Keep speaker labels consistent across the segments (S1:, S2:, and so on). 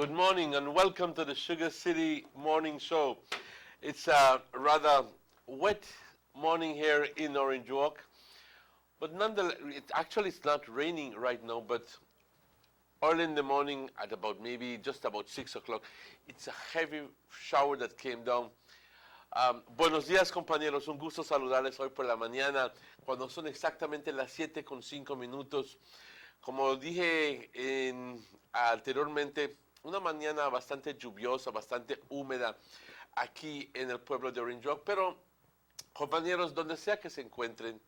S1: Good morning and welcome to the Sugar City Morning Show. It's a rather wet morning here in Orange Walk, but nonetheless, it's not raining right now, but early in the morning at about maybe just about 6 o'clock, it's a heavy shower that came down. Buenos días compañeros, un gusto saludarles hoy por la mañana cuando son exactamente las 7:05. Como dije anteriormente, una mañana bastante lluviosa, bastante húmeda aquí en el pueblo de Orange Walk, pero compañeros, donde sea que se encuentren,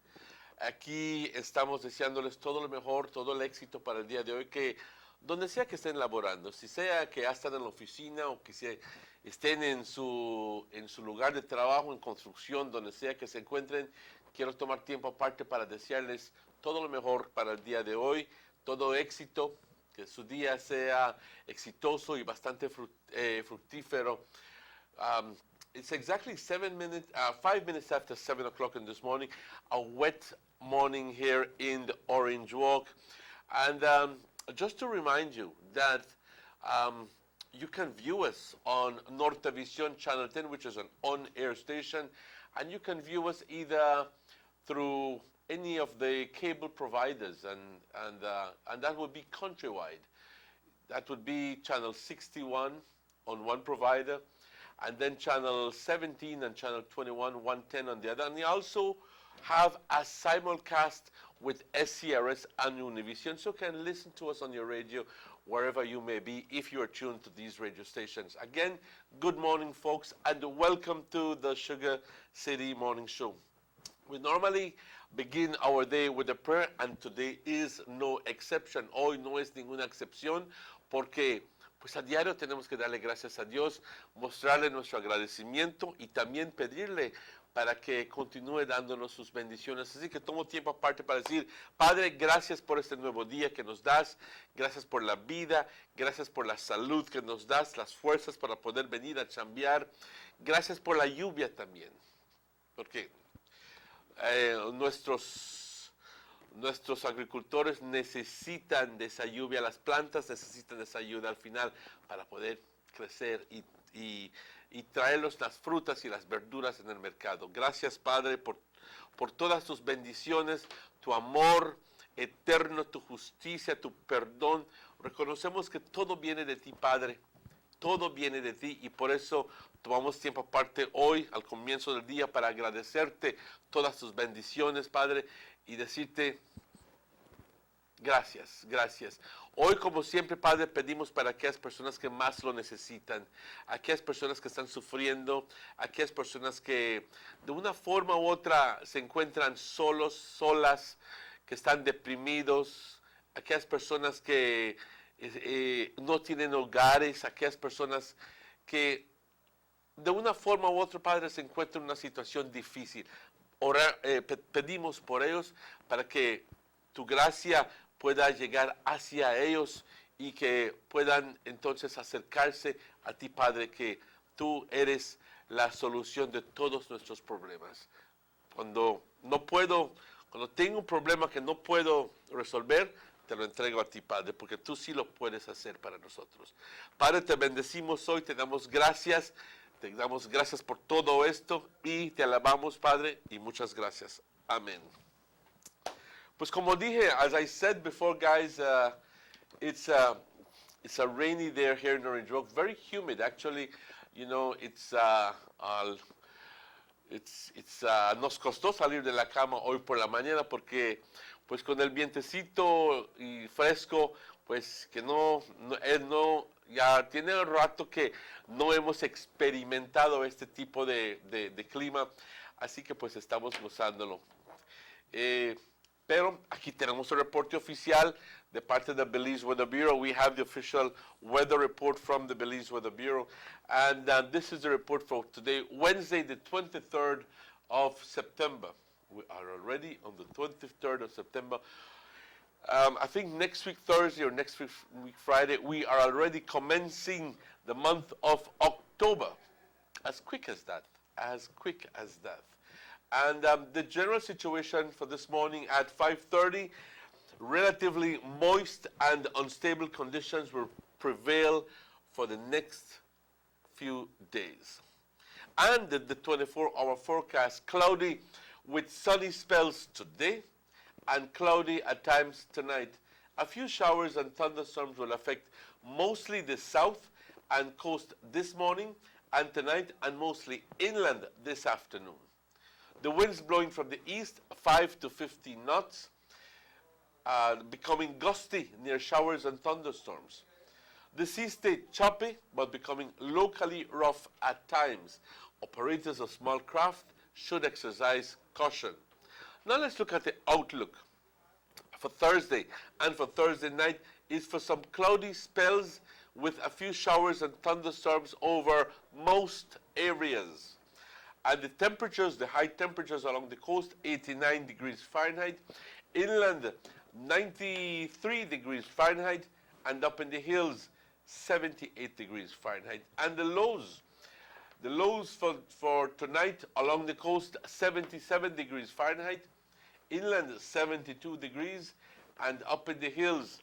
S1: aquí estamos deseándoles todo lo mejor, todo el éxito para el día de hoy, que donde sea que estén laborando, si sea que ya están en la oficina o que estén en su lugar de trabajo, en construcción, donde sea que se encuentren, quiero tomar tiempo aparte para desearles todo lo mejor para el día de hoy, todo éxito, que su día sea exitoso y bastante fructífero. It's exactly 5 minutes after 7 o'clock in this morning, a wet morning here in the Orange Walk. And just to remind you that you can view us on Nortevisión Channel 10, which is an on-air station, and you can view us either through any of the cable providers, and that would be countrywide. That would be channel 61 on one provider, and then channel 17 and channel 21, 110 on the other. And you also have a simulcast with SCRS and Univision, so you can listen to us on your radio wherever you may be if you are tuned to these radio stations. Again, good morning, folks, and welcome to the Sugar City Morning Show. We normally begin our day with a prayer, and today is no exception. Hoy no es ninguna excepción, porque pues a diario tenemos que darle gracias a Dios, mostrarle nuestro agradecimiento y también pedirle para que continúe dándonos sus bendiciones. Así que tomo tiempo aparte para decir, Padre, gracias por este nuevo día que nos das, gracias por la vida, gracias por la salud que nos das, las fuerzas para poder venir a chambear, gracias por la lluvia también, porque nuestros agricultores necesitan de esa lluvia, las plantas necesitan de esa ayuda al final para poder crecer y traerlos las frutas y las verduras en el mercado. Gracias, Padre, por todas tus bendiciones, tu amor eterno, tu justicia, tu perdón. Reconocemos que todo viene de ti, Padre. Todo viene de ti y por eso tomamos tiempo aparte hoy, al comienzo del día, para agradecerte todas tus bendiciones, Padre, y decirte gracias, gracias. Hoy, como siempre, Padre, pedimos para aquellas personas que más lo necesitan, aquellas personas que están sufriendo, aquellas personas que de una forma u otra se encuentran solos, solas, que están deprimidos, aquellas personas que no tienen hogares, aquellas personas que de una forma u otra, Padre, se encuentran en una situación difícil. Pedimos por ellos para que tu gracia pueda llegar hacia ellos y que puedan entonces acercarse a ti, Padre, que tú eres la solución de todos nuestros problemas. Cuando tengo un problema que no puedo resolver, te lo entrego a ti, Padre, porque tú sí lo puedes hacer para nosotros. Padre, te bendecimos hoy, te damos gracias por todo esto y te alabamos, Padre, y muchas gracias. Amén. Pues como dije, as I said before, guys, it's a rainy day here in Orange Walk, very humid. Actually, you know, nos costó salir de la cama hoy por la mañana porque pues con el vientecito y fresco, pues que ya tiene un rato que no hemos experimentado este tipo de clima, así que pues estamos gozándolo. Pero aquí tenemos el reporte oficial de parte del Belize Weather Bureau. We have the official weather report from the Belize Weather Bureau. And this is the report for today, Wednesday, the 23rd of September. We are already on the 23rd of September. I think next week Thursday or next week Friday, we are already commencing the month of October. As quick as that. And the general situation for this morning at 5:30, relatively moist and unstable conditions will prevail for the next few days. And the 24-hour forecast, cloudy with sunny spells today and cloudy at times tonight. A few showers and thunderstorms will affect mostly the south and coast this morning and tonight, and mostly inland this afternoon. The winds blowing from the east, 5 to 15 knots, becoming gusty near showers and thunderstorms. The sea stayed choppy, but becoming locally rough at times. Operators of small craft should exercise caution. Now let's look at the outlook for Thursday. And for Thursday night is for some cloudy spells with a few showers and thunderstorms over most areas. And the temperatures, the high temperatures along the coast, 89 degrees Fahrenheit. Inland, 93 degrees Fahrenheit. And up in the hills, 78 degrees Fahrenheit. And the lows for tonight along the coast, 77 degrees Fahrenheit. Inland, 72 degrees. And up in the hills,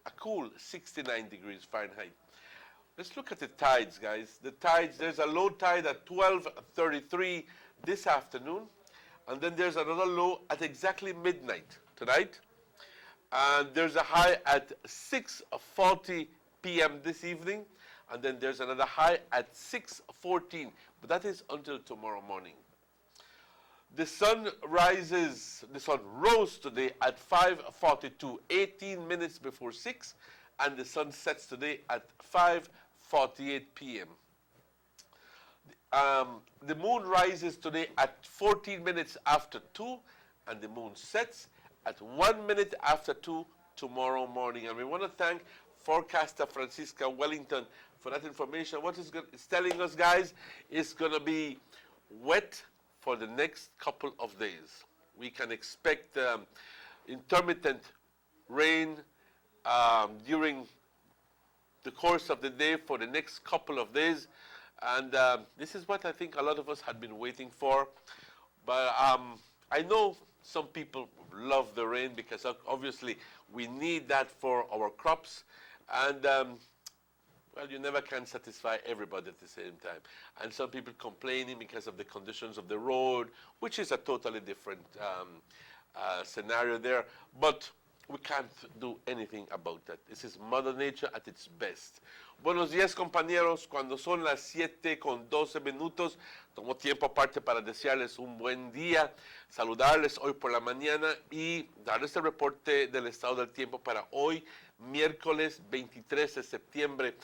S1: a cool 69 degrees Fahrenheit. Let's look at the tides, guys. The tides, there's a low tide at 12:33 this afternoon. And then there's another low at exactly midnight tonight. And there's a high at 6:40 p.m. this evening. And then there's another high at 6:14. But that is until tomorrow morning. The sun rose today at 5:42, 18 minutes before 6. And the sun sets today at 5:48 p.m. The moon rises today at 14 minutes after 2, and the moon sets at 1 minute after 2 tomorrow morning. And we want to thank forecaster Francisca Wellington for that information. What it's telling us, guys, is going to be wet for the next couple of days. We can expect intermittent rain during the course of the day for the next couple of days. And this is what I think a lot of us had been waiting for. But I know some people love the rain because obviously we need that for our crops. And well, you never can satisfy everybody at the same time. And some people complaining because of the conditions of the road, which is a totally different scenario there. But we can't do anything about that. This is Mother Nature at its best. Buenos días, compañeros. Cuando son las 7:12, tomo tiempo aparte para desearles un buen día, saludarles hoy por la mañana y darles el reporte del estado del tiempo para hoy, miércoles 23 de septiembre.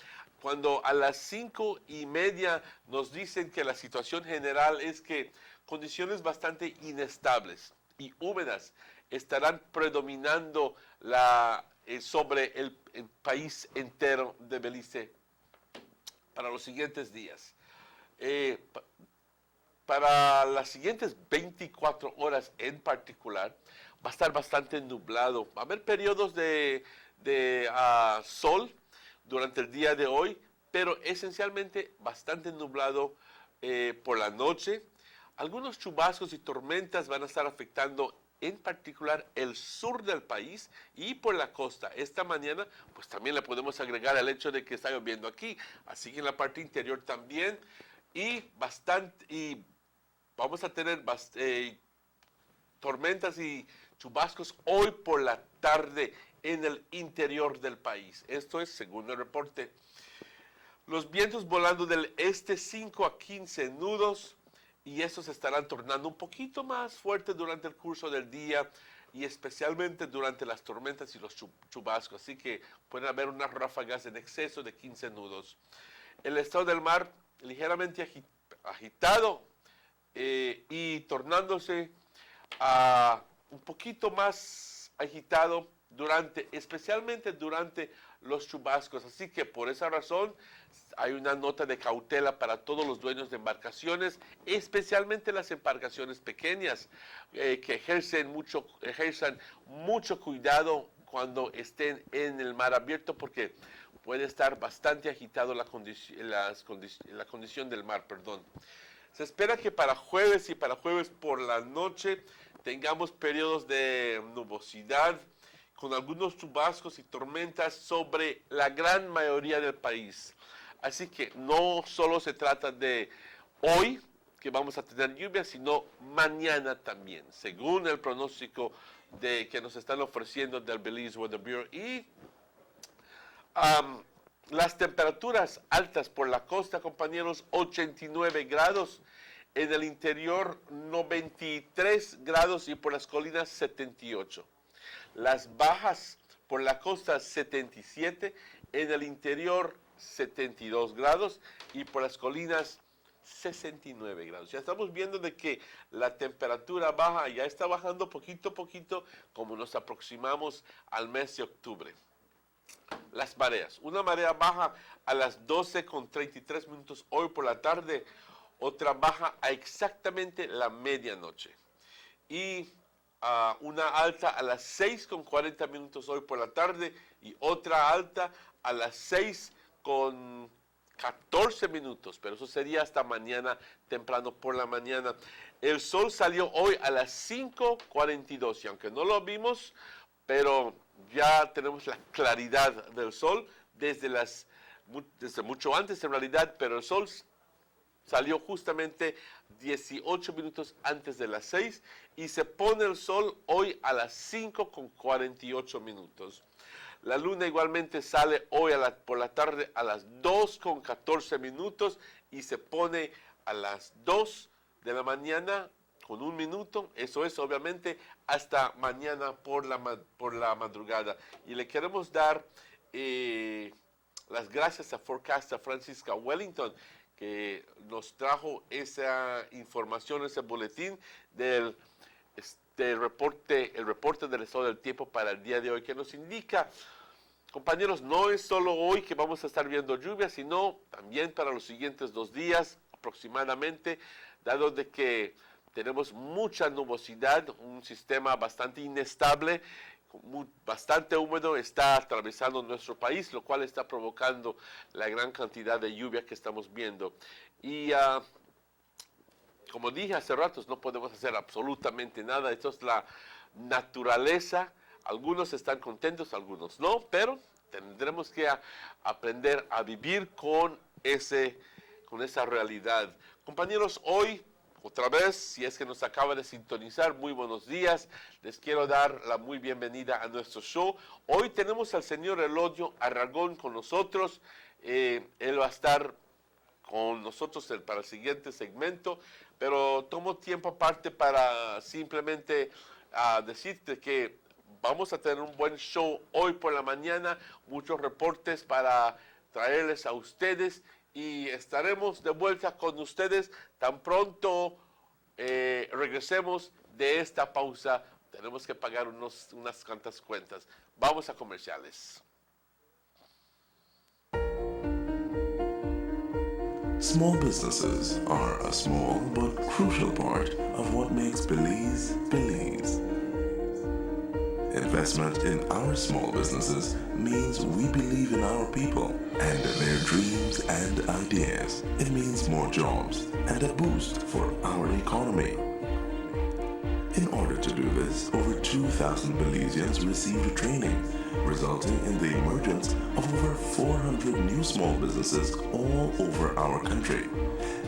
S1: Cuando a las 5:30 nos dicen que la situación general es que condiciones bastante inestables y húmedas estarán predominando sobre el país entero de Belice para los siguientes días. Para las siguientes 24 horas en particular, va a estar bastante nublado. Va a haber periodos de sol durante el día de hoy, pero esencialmente bastante nublado por la noche. Algunos chubascos y tormentas van a estar afectando en particular el sur del país y por la costa. Esta mañana, pues también le podemos agregar el hecho de que está lloviendo aquí, así que en la parte interior también, y vamos a tener tormentas y chubascos hoy por la tarde en el interior del país. Esto es según el reporte. Los vientos volando del este 5 a 15 nudos, y estos se estarán tornando un poquito más fuertes durante el curso del día y especialmente durante las tormentas y los chubascos. Así que pueden haber unas ráfagas en exceso de 15 nudos. El estado del mar ligeramente agitado y tornándose un poquito más agitado especialmente durante los chubascos. Así que por esa razón hay una nota de cautela para todos los dueños de embarcaciones, especialmente las embarcaciones pequeñas, que ejerzan mucho cuidado cuando estén en el mar abierto, porque puede estar bastante agitado la condición del mar. Se espera que para jueves y para jueves por la noche tengamos periodos de nubosidad con algunos chubascos y tormentas sobre la gran mayoría del país. Así que no solo se trata de hoy que vamos a tener lluvia, sino mañana también, según el pronóstico que nos están ofreciendo del Belize Weather Bureau. Y las temperaturas altas por la costa, compañeros, 89 grados. En el interior, 93 grados y por las colinas, 78. Las bajas por la costa, 77. En el interior, 72 grados y por las colinas, 69 grados. Ya estamos viendo de que la temperatura baja, ya está bajando poquito a poquito como nos aproximamos al mes de octubre. Las mareas. Una marea baja a las 12:33 hoy por la tarde. Otra baja a exactamente la medianoche. Y una alta a las 6:40 hoy por la tarde. Y otra alta a las 6:14, pero eso sería hasta mañana temprano por la mañana. El sol salió hoy a las 5:42 y aunque no lo vimos, pero ya tenemos la claridad del sol desde mucho antes en realidad, pero el sol salió justamente 18 minutos antes de las 6 y se pone el sol hoy a las 5:48. La luna igualmente sale hoy por la tarde a las 2:14 y se pone a las 2 de la mañana con 1 minuto. Eso es obviamente hasta mañana por la madrugada. Y le queremos dar las gracias a Forecaster Francisca Wellington, que nos trajo esa información, ese boletín del reporte del estado del tiempo para el día de hoy, que nos indica, compañeros, no es solo hoy que vamos a estar viendo lluvia, sino también para los siguientes 2 días aproximadamente, dado de que tenemos mucha nubosidad, un sistema bastante inestable, bastante húmedo está atravesando nuestro país, lo cual está provocando la gran cantidad de lluvia que estamos viendo. Y como dije hace ratos, no podemos hacer absolutamente nada. Esto es la naturaleza. Algunos están contentos, algunos no, pero tendremos que aprender a vivir con esa realidad. Compañeros, hoy, otra vez, si es que nos acaba de sintonizar, muy buenos días. Les quiero dar la muy bienvenida a nuestro show. Hoy tenemos al señor Elodio Aragón con nosotros. Él va a estar con nosotros para el siguiente segmento, pero tomo tiempo aparte para simplemente decirte que vamos a tener un buen show hoy por la mañana, muchos reportes para traerles a ustedes y estaremos de vuelta con ustedes tan pronto regresemos de esta pausa. Tenemos que pagar unas cuantas cuentas. Vamos a comerciales.
S2: Small businesses are a small but crucial part of what makes Belize, Belize. Investment in our small businesses means we believe in our people and their dreams and ideas. It means more jobs and a boost for our economy. In order to do this, over 2,000 Belizeans received training, resulting in the emergence of over 400 new small businesses all over our country,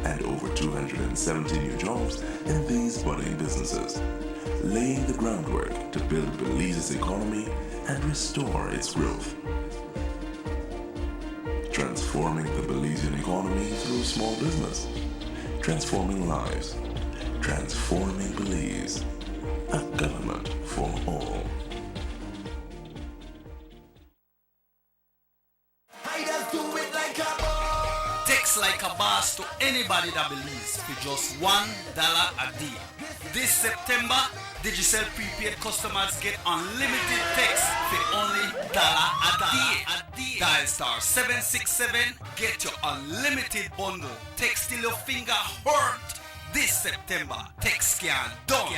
S2: and over 270 new jobs in these budding businesses, laying the groundwork to build Belize's economy and restore its growth. Transforming the Belizean economy through small business, transforming lives, transforming Belize, a government for all.
S3: Text like a boss to anybody that believes for just $1 a day. This September, Digicel prepaid customers get unlimited text for only $1 a day. Dial star 767, get your unlimited bundle. Text till your finger hurt. This September, text can done.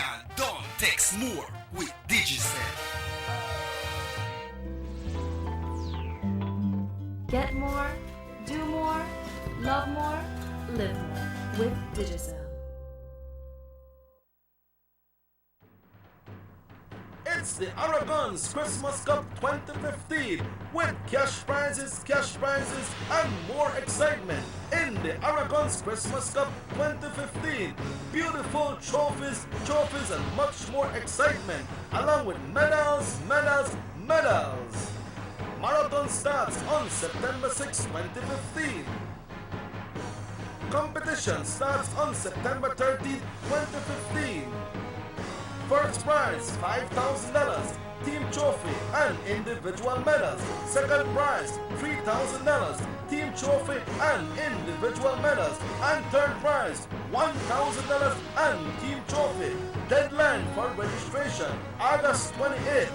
S3: Text more with Digicel.
S4: Get more, do more, love more, live more with Digicel.
S5: It's the Aragon's Christmas Cup 2015 with cash prizes, and more excitement in the Aragon's Christmas Cup 2015. Beautiful trophies, and much more excitement, along with medals. Marathon starts on September 6, 2015. Competition starts on September 13, 2015. First prize, $5,000, team trophy and individual medals. Second prize, $3,000, team trophy and individual medals. And third prize, $1,000 and team trophy. Deadline for registration, August 28th.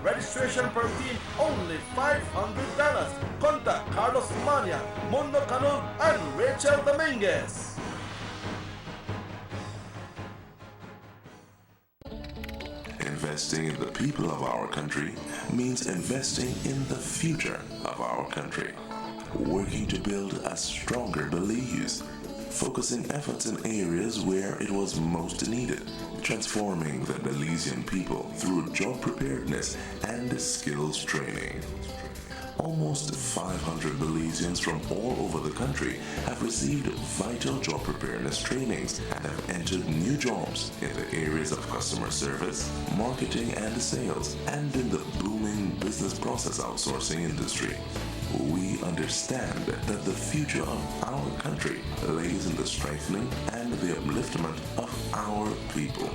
S5: Registration per team only $500. Contact Carlos Mania, Mundo Canul, and Rachel Dominguez.
S2: Investing in the people of our country means investing in the future of our country. Working to build a stronger Belize, focusing efforts in areas where it was most needed, transforming the Belizean people through job preparedness and skills training. Almost 500 Belizeans from all over the country have received vital job preparedness trainings and have entered new jobs in the areas of customer service, marketing and sales, and in the booming business process outsourcing industry. We understand that the future of our country lays in the strengthening and the upliftment of our people.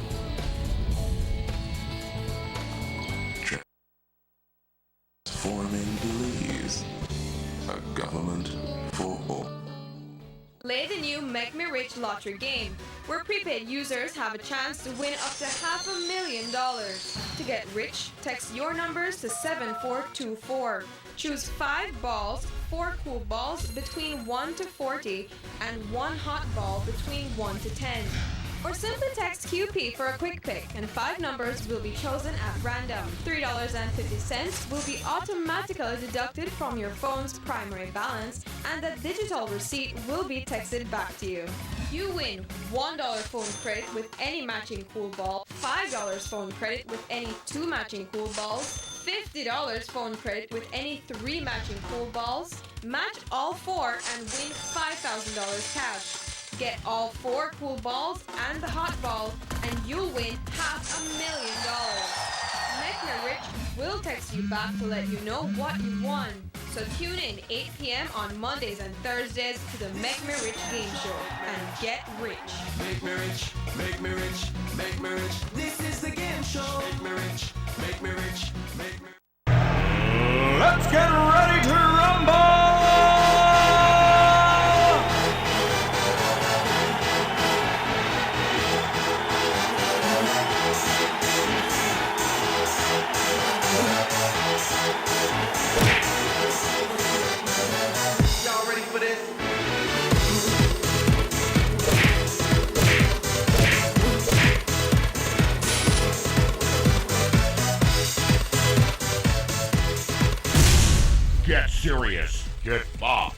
S2: Transforming Belize, a government for all.
S6: Play the new Make Me Rich lottery game, where prepaid users have a chance to win up to $500,000. To get rich, text your numbers to 7424. Choose 5 balls, 4 cool balls between 1 to 40, and 1 hot ball between 1 to 10. Or simply text QP for a quick pick, and 5 numbers will be chosen at random. $3.50 will be automatically deducted from your phone's primary balance, and the digital receipt will be texted back to you. You win $1 phone credit with any matching cool ball, $5 phone credit with any 2 matching cool balls, $50 phone credit with any 3 matching cool balls. Match all 4 and win $5,000 cash. Get all 4 cool balls and the hot ball, and you'll win $500,000. Make Me Rich will text you back to let you know what you won. So tune in 8 p.m. on Mondays and Thursdays to the Make Me Rich game show and get rich.
S7: Make me rich, make me rich, make me rich. This is the game show. Make me rich, make me rich, make me rich.
S5: Let's get ready to rumble!
S7: Y'all ready for this?
S8: Get serious. Get bopped.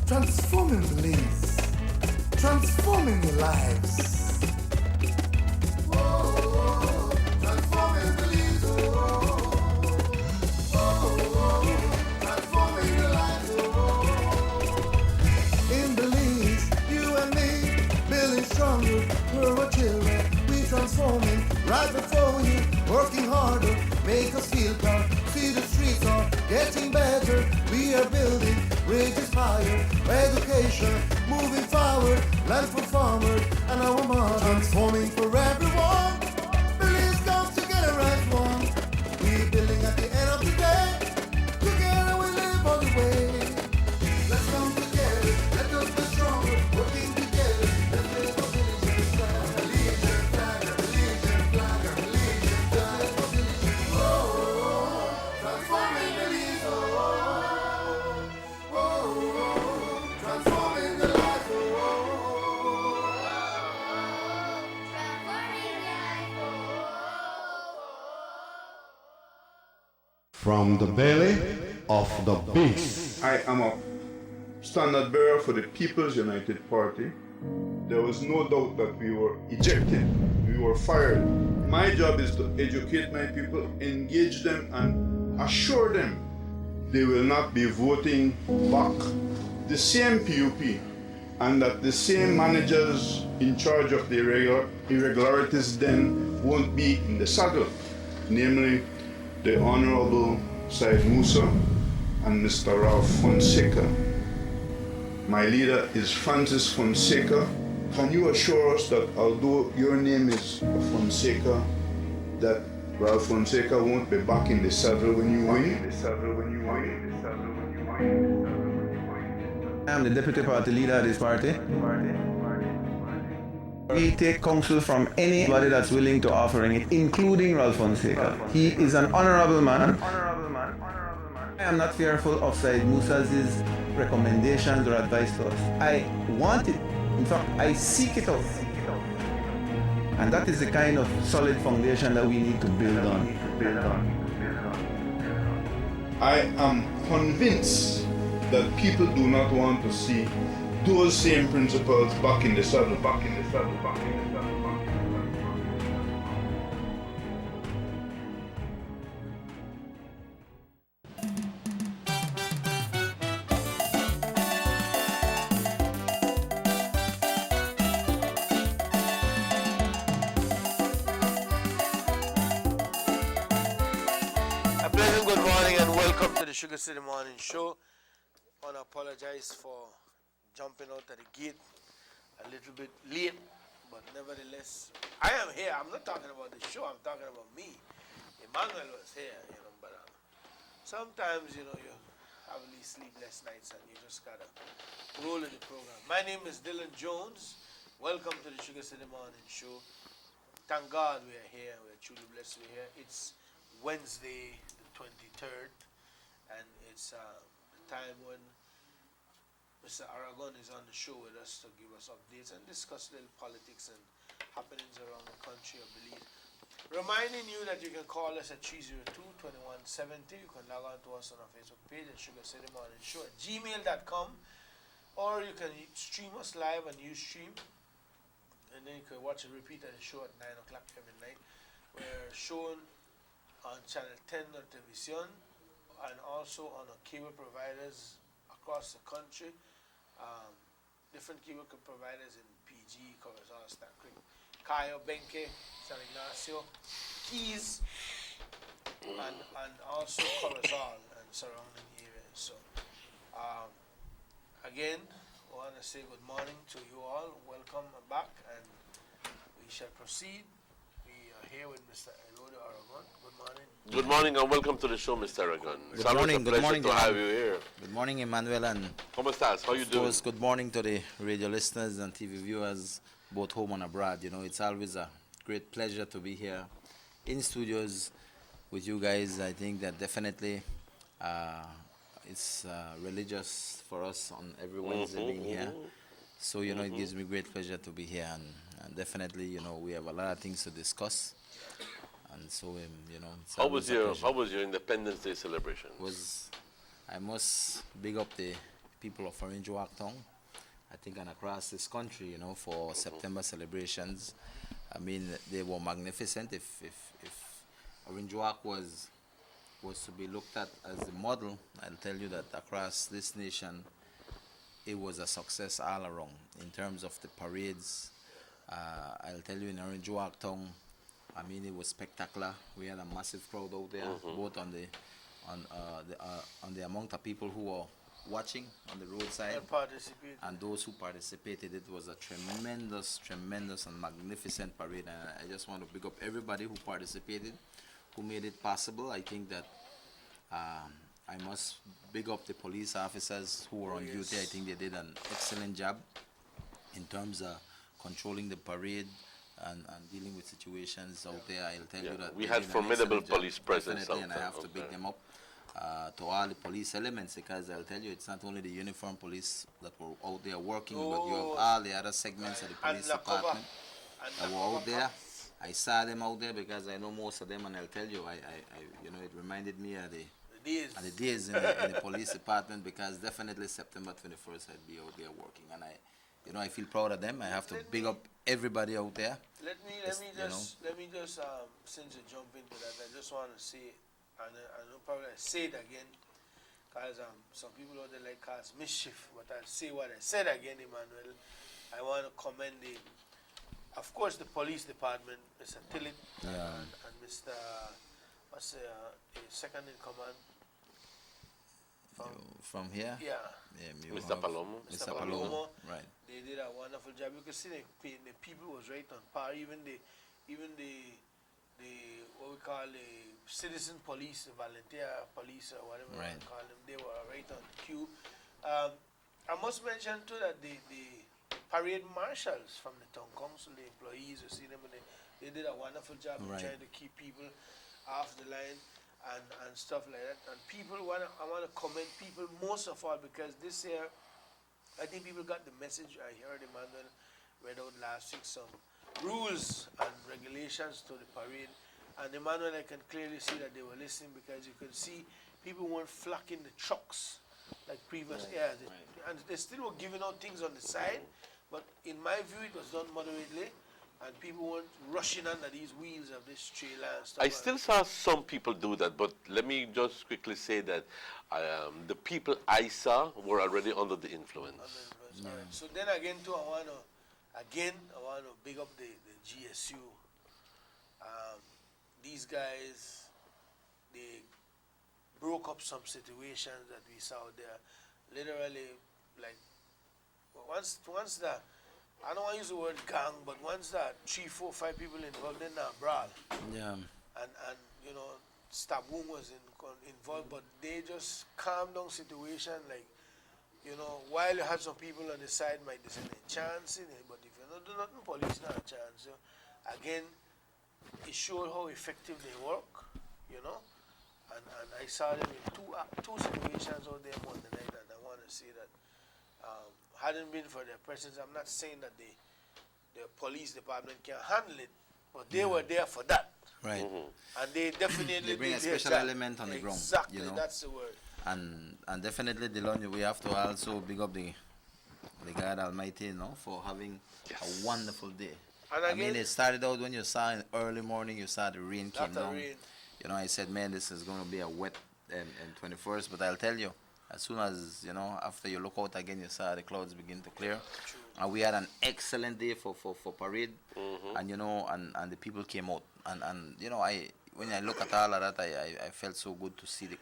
S9: Transforming Belize, transforming your lives. Transforming Belize, transforming your lives. In Belize, you and me, building stronger, we're a children. We transforming right before you, working harder, make us feel proud. See the streets are getting better. We are building bridges higher, education moving forward, land for farmers and our mother. Transforming for everyone. Belize comes together as one. We building at the end of the day. Together we live all the way. Let's come together. Let us be stronger. Working together. Let's live for Belize flag. Belize flag. Belize flag. Belize flag. Oh, transforming Belize. Oh, transforming the life.
S10: From the belly of the beast.
S11: Hi, I'm up.
S10: standard bearer for the People's United Party, there was no doubt that we were ejected, we were fired. My job is to educate my people, engage them, and assure them they will not be voting back the same PUP, and that the same managers in charge of the irregularities then won't be in the saddle, namely the Honorable Said Musa and Mr. Ralph Fonseca. My leader is Francis Fonseca. Can you assure us that although your name is Fonseca, that Ralph Fonseca won't be back in the saddle when you win?
S11: I am the deputy party leader of this party. We take counsel from anybody that's willing to offer it, including Ralph Fonseca. He is an honorable man. I am not fearful of Said Musa's recommendations or advice to us. I want it. In fact, I seek it out. And that is the kind of solid foundation that we need to build on.
S10: I am convinced that people do not want to see those same principles back in the saddle.
S12: A pleasant good morning and welcome to the Sugar City Morning Show. I want to apologize for jumping out of the gate a little bit late, but nevertheless, I am here. I'm not talking about the show, I'm talking about me. Emmanuel was here, but sometimes, you have these sleepless nights and you just gotta roll in the program. My name is Dylan Jones. Welcome to the Sugar City Morning Show. Thank God we are here. We're truly blessed we're here. It's Wednesday, the 23rd, and it's the time when Mr. Aragon is on the show with us to give us updates and discuss little politics and happenings around the country, I believe. Reminding you that you can call us at 302-2170. You can log on to us on our Facebook page at Sugar City Morning Show at gmail.com, or you can stream us live on Ustream, and then you can watch a repeat of the show at 9 o'clock every night. We're shown on Channel 10 of Television and also on our cable providers across the country. Different cable providers in PG, Corazon, Star Creek, Cayo, Benque, San Ignacio, Keys, and also Corazon and surrounding areas. So, again, I want to say good morning to you all. Welcome back, and we shall proceed. We are here with Mr. Elodio Aragon. Good morning.
S1: Good morning and welcome to the show, Mr. Aragon.
S13: Good
S1: It's
S13: morning.
S1: a
S13: Good
S1: pleasure
S13: morning
S1: to have you here.
S13: Good morning, Emmanuel, and
S1: ¿Cómo estás? How you
S13: of
S1: doing?
S13: course, good morning to the radio listeners and TV viewers, both home and abroad. It's always a great pleasure to be here in studios with you guys. I think that definitely it's religious for us on every Wednesday being here. So, it gives me great pleasure to be here, and definitely, we have a lot of things to discuss. And so, it's
S1: How
S13: always
S1: was
S13: a pleasure.
S1: how was your Independence Day celebration?
S13: I must big up the people of Orange Walk Town, I think, and across this country, for September celebrations. I mean, they were magnificent. If Orange Walk was to be looked at as the model, I'll tell you that across this nation, it was a success all around in terms of the parades. I'll tell you, in Orange Walk Town, I mean, it was spectacular. We had a massive crowd out there, both on the amount of people who were watching on the roadside and those who participated. It was a tremendous and magnificent parade, and I just want to big up everybody who participated, who made it possible. I think that I must big up the police officers who were on duty. I think they did an excellent job in terms of controlling the parade and dealing with situations out there. I'll tell you that
S1: we had formidable police presence
S13: definitely,
S1: out
S13: and
S1: there.
S13: I have to big them up to all the police elements, because I'll tell you, it's not only the uniform police that were out there working, but you have all the other segments of the police department that were out there. I saw them out there because I know most of them, and I'll tell you, it reminded me of the and the days in the police department, because definitely September 21st I'd be out there working, and I feel proud of them. I have to big up everybody out there.
S12: Let me just since you jump into that, I just want to say, and I know probably I say it again, because some people out there like cause mischief, but I'll say what I said again, Emmanuel. I want to commend of course, the police department, Mr. Tillett and Mr. What's the second in command?
S13: From here?
S12: Yeah.
S1: Mr. Palomo.
S12: Mr. Palomo.
S13: Right.
S12: They did a wonderful job. You can see the people was right on par. Even the what we call the citizen police, the volunteer police or whatever we call them, they were right on cue. I must mention too that the parade marshals from the town council, the employees, you see them, and they did a wonderful job of trying to keep people off the line and stuff like that. And I want to commend people most of all, because this year, I think people got the message. I heard Emmanuel read out last week some rules and regulations to the parade. And Emmanuel, I can clearly see that they were listening, because you could see people weren't flocking the trucks like previous years. And they still were giving out things on the side, but in my view, it was done moderately, and people weren't rushing under these wheels of this trailer and stuff.
S1: I still saw some people do that, but let me just quickly say that the people I saw were already under the influence.
S12: All right. So then again, too, I want to big up the GSU. These guys, they broke up some situations that we saw there. Literally, like, once that, I don't want to use the word gang, but once that 3, 4, 5 people involved in that brawl.
S13: Yeah.
S12: And you know, Stabung was involved, but they just calmed down situation. Like, you know, while you had some people on the side might say a chance in it, but if you don't do nothing, police not a chance. So again, it showed how effective they work, you know. And I saw them in two situations out there on the night, and I want to say that hadn't been for their presence, I'm not saying that the police department can handle it, but they were there for that.
S13: Right.
S12: And they definitely
S13: they bring a
S12: did
S13: special element on the ground.
S12: Exactly,
S13: you know?
S12: that's the word.
S13: And definitely, Delon, we have to also big up the God Almighty, you know, for having a wonderful day.
S12: And
S13: I mean, it started out when you saw in early morning, you saw the rain came down.
S12: Rain.
S13: You know, I said, man, this is going to be a wet and 21st, but I'll tell you, as soon as, you know, after you look out again, you saw the clouds begin to clear. And we had an excellent day for parade, and, you know, and the people came out. And you know, when I look at all of that, I felt so good to see the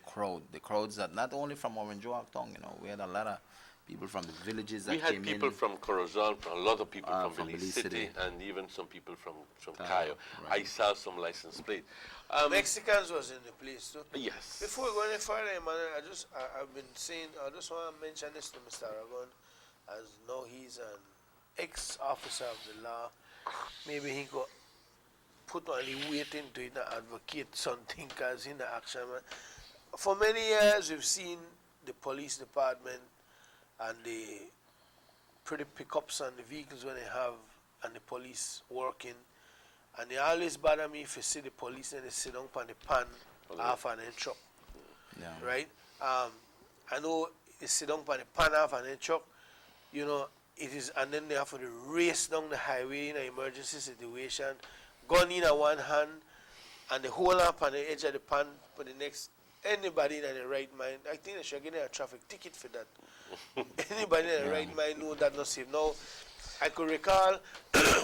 S13: crowds that not only from Orange-Joachton, you know, we had a lot of people from the villages that came in.
S1: We had people from Corozal, a lot of people from Belize City, and even some people from Cayo. Right. I saw some license plate.
S12: Mexicans was in the place too.
S1: Yes.
S12: Before we go any further, Emmanuel, I've been saying, I just want to mention this to Mr. Aragon, as now he's an ex-officer of the law. Maybe he could put only weight into it and advocate something, because in the action, man. For many years, we've seen the police department and the pretty pickups on the vehicles when they have, and the police working. And they always bother me if you see the police and they sit down on the pan half an inch truck.
S13: Yeah.
S12: Right? I know they sit down on the pan half an inch truck, you know, it is, and then they have to race down the highway in an emergency situation, gun in one hand, and they hold up on the edge of the pan for the next. Anybody in the right mind, I think they should get a traffic ticket for that. Anybody in the right mind know that not safe. Now, I could recall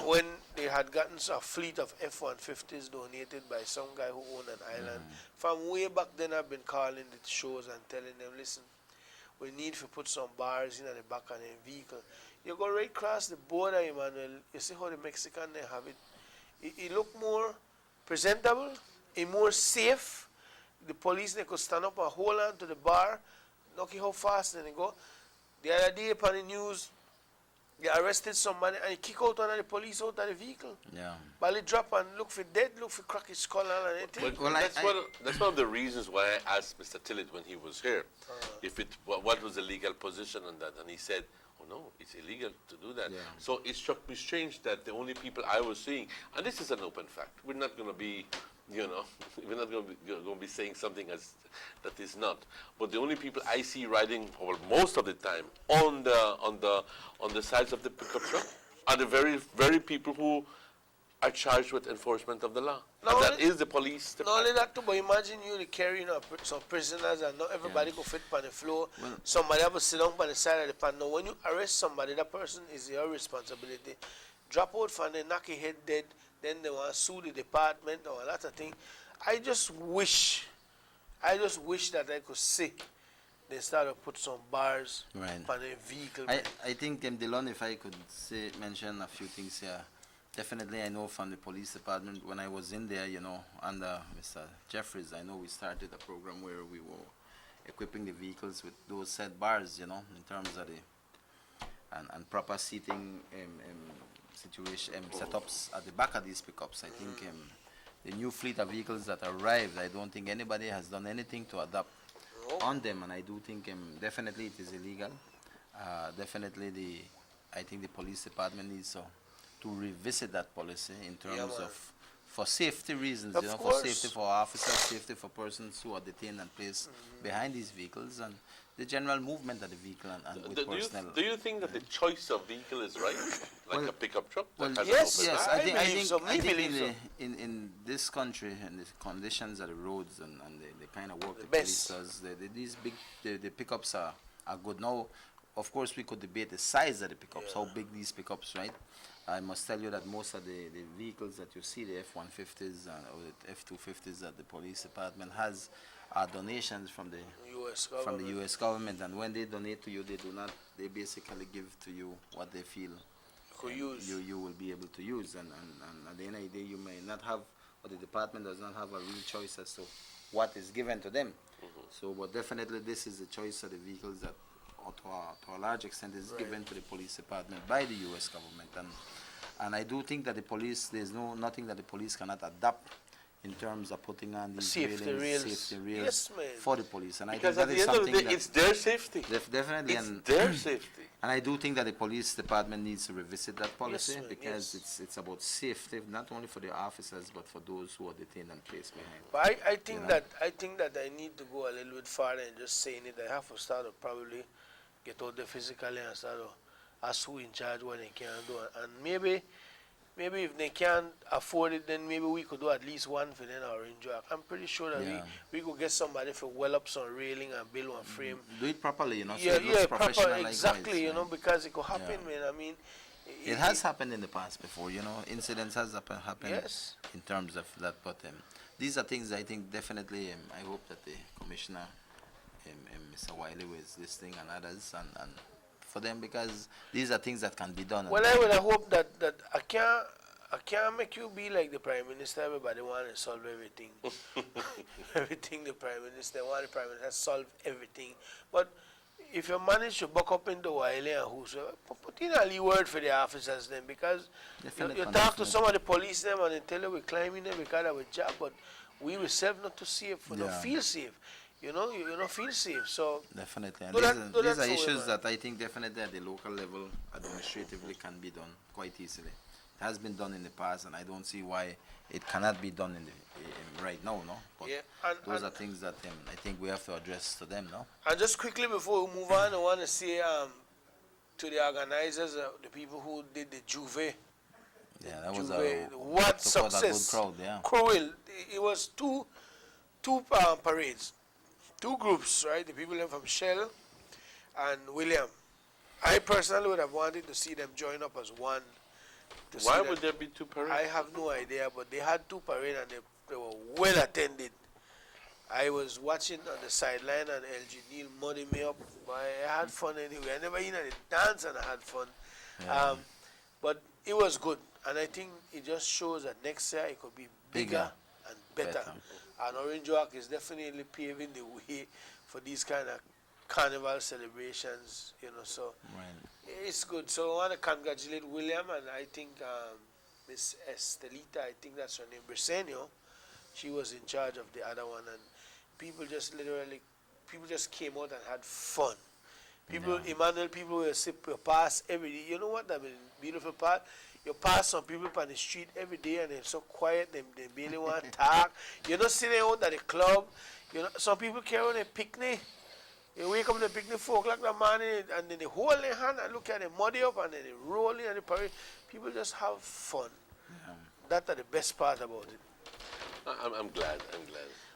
S12: when they had gotten a fleet of F-150s donated by some guy who owned an island. From way back then, I've been calling the shows and telling them, listen, we need to put some bars in the back of the vehicle. You go right across the border, Emmanuel, you see how the Mexican, they have it. It look more presentable, it more safe. The police, they could stand up and hold on to the bar, look how fast they go. The other day upon the news, they arrested somebody and he kick out one of the police out of the vehicle.
S13: Yeah.
S12: But they drop and look for dead, look for crack his skull and anything.
S1: Well, that's one of the reasons why I asked Mr. Tillett when he was here, if what was the legal position on that, and he said, oh no, it's illegal to do that.
S13: Yeah.
S1: So it struck me strange that the only people I was seeing, and this is an open fact, we're not going to be you know, we're not going to be saying something that is not. But the only people I see riding, well, most of the time, on the sides of the pickup truck are the very people who are charged with enforcement of the law. And that is the police.
S12: Not only that too, but imagine you carrying some prisoners and not everybody go fit on the floor. Somebody have to sit down on the side of the pan. Now, when you arrest somebody, that person is your responsibility. Drop out from the knock your head dead, then they want to sue the department or a lot of things. I just wish that I could see they start to put some bars on the vehicle.
S13: I think, Dylan, if I could mention a few things here. Definitely, I know from the police department, when I was in there, you know, under Mr. Jeffries, I know we started a program where we were equipping the vehicles with those set bars, you know, in terms of the, and proper seating setups at the back of these pickups. I think the new fleet of vehicles that arrived, I don't think anybody has done anything to adapt on them, and I do think definitely it is illegal. Definitely, I think the police department needs to revisit that policy in terms of, for safety reasons, you know, for safety for officers, safety for persons who are detained and placed behind these vehicles, and the general movement of the vehicle and with personnel.
S1: Do you think that the choice of vehicle is right, like a pickup truck?
S13: Yes. I think in this country and the conditions of the roads and the kind of work the police does, the pickups are good. Now, of course, we could debate the size of the pickups, how big these pickups, right? I must tell you that most of the vehicles that you see, the F-150s or the F-250s that the police department has, are donations from the U.S. government, and when they donate to you, they basically give to you what they feel you will be able to use, and at the end of the day, you may not have, or the department does not have a real choice as to what is given to them. So, but definitely this is the choice of the vehicles that, or to a large extent, is given to the police department by the U.S. government, and I do think that the police, there's nothing that the police cannot adapt in terms of putting on these safety rails for the police, and
S1: because
S13: I think
S1: at the end of the day, it's their safety.
S13: Definitely,
S1: it's their safety.
S13: And I do think that the police department needs to revisit that policy, because it's about safety, not only for the officers but for those who are detained and placed behind.
S12: But I think that I need to go a little bit farther and just saying it. I have to start to probably get out there physically and start to ask who in charge what they can do, and maybe if they can't afford it, then maybe we could do at least one for them or Orange Walk. I'm pretty sure that we could get somebody to well up some railing and build one frame.
S13: Do it properly, you know.
S12: So proper, exactly, you know, because it could happen, man. I mean,
S13: it has happened in the past before, you know. Incidents has happened in terms of that, but these are things I think definitely. I hope that the commissioner, Mr. Wiley, with this thing and others, and for them, because these are things that can be done.
S12: Well, I would hope that I can't make you be like the Prime Minister. Everybody want to solve everything. Everything the Prime Minister want, the Prime Minister solve everything. But if you manage to buck up into Wiley and whosoever, put in a little word for the officers then, because you talk to some of the police them and they tell you we're climbing them because of a job, but we ourselves not to safe, we don't feel safe. You don't feel safe. So
S13: definitely, and these are issues that I think definitely at the local level, administratively, can be done quite easily. It has been done in the past, and I don't see why it cannot be done in right now, no. But those are things that I think we have to address to them, no.
S12: And just quickly before we move on, I want to say to the organizers, the people who did the Juve.
S13: Yeah, that was
S12: what success!
S13: A good crowd, yeah.
S12: Cruel. It was two parades. Two groups, right? The people from Shell and William. I personally would have wanted to see them join up as one.
S1: Why would there be two parades?
S12: I have no idea, but they had two parades and they were well attended. I was watching on the sideline and LG Neil muddy me up. I had fun anyway. I never even danced and I had fun. Yeah. But it was good. And I think it just shows that next year it could be bigger and better. And Orange Walk is definitely paving the way for these kind of carnival celebrations, you know, so it's good. So I want to congratulate William, and I think Miss Estelita, I think that's her name, Briseño, she was in charge of the other one, and people just came out and had fun. People, Emmanuel, people will pass every day. You know what, the beautiful part? You pass some people on the street every day and they're so quiet, they barely want to talk. You don't see them out at the club. You know, some people carry on a picnic. You wake up in the picnic 4 o'clock in the morning and then they hold their hand and look at them muddy up and then they roll in and they parade. People just have fun. Yeah. That's the best part about it.
S1: I'm glad.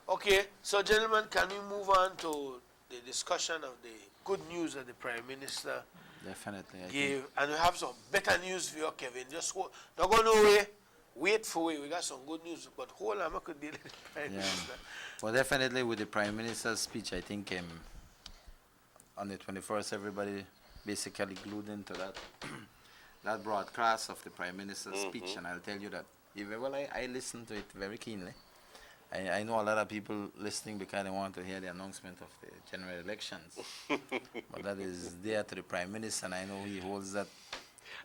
S12: Okay, so gentlemen, can we move on to the discussion of the good news that the Prime Minister
S13: Definitely.
S12: gave? And we have some better news for you, Kevin. Just hold, don't go nowhere. Wait for it. We got some good news, but hold on, I could deal with the Prime Minister.
S13: Well, definitely with the Prime Minister's speech, I think on the 21st, everybody basically glued into that that broadcast of the Prime Minister's speech, and I'll tell you that I listened to it very keenly. I know a lot of people listening because they want to hear the announcement of the general elections, but that is there to the Prime Minister, and I know he holds that.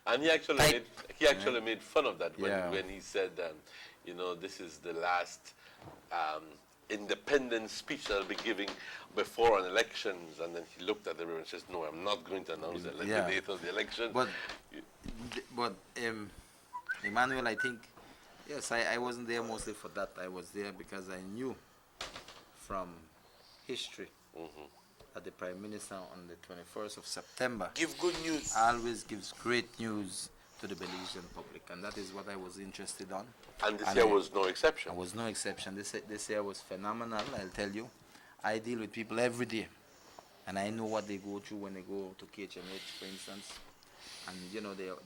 S1: And he actually made fun of that when he said, this is the last independent speech that I'll be giving before an elections, and then he looked at everyone and says, "No, I'm not going to announce the date of the election."
S13: But Emmanuel, I think. Yes, I wasn't there mostly for that. I was there because I knew from history that the Prime Minister on the 21st of September
S12: give good news.
S13: Always gives great news to the Belizean public, and that is what I was interested on.
S1: And this year was no exception.
S13: I was no exception. This year was phenomenal, I'll tell you. I deal with people every day, and I know what they go through when they go to KHMH, for instance. And they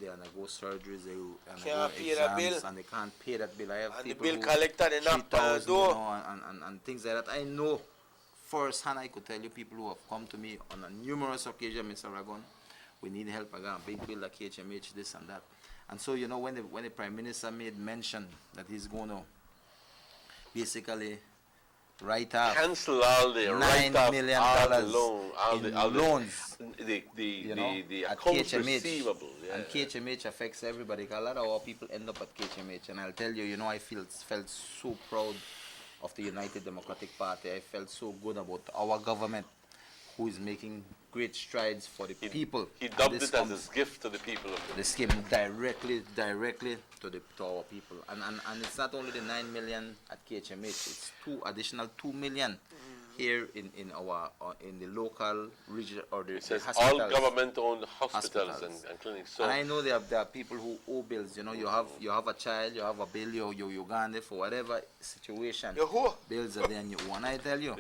S13: undergo surgeries, they undergo exams, and they can't pay that bill. I have
S12: and
S13: people
S12: the bill collector, they knock on the door.
S13: And things like that. I know firsthand. I could tell you people who have come to me on a numerous occasions, Mr. Ragon, we need help. I got a big bill at KHMH, this and that. And so when the Prime Minister made mention that he's going to basically write off
S1: cancel all the
S13: $9 million
S1: in
S13: loans,
S1: the
S13: at
S1: accounts
S13: KHMH,
S1: receivable.
S13: and KHMH affects everybody. A lot of our people end up at KHMH, and I'll tell you, I felt so proud of the United Democratic Party. I felt so good about our government, who is making great strides for the people.
S1: He dubbed it as his gift to the people.
S13: This came directly to our people, and it's not only the 9 million at KHMH. It's additional 2 million here in the local region or the hospitals.
S1: All government-owned hospitals and clinics. So
S13: and I know there are people who owe bills. You have a child, you have a bill, you gone there for whatever situation. Bills are there and you owe. And I tell you,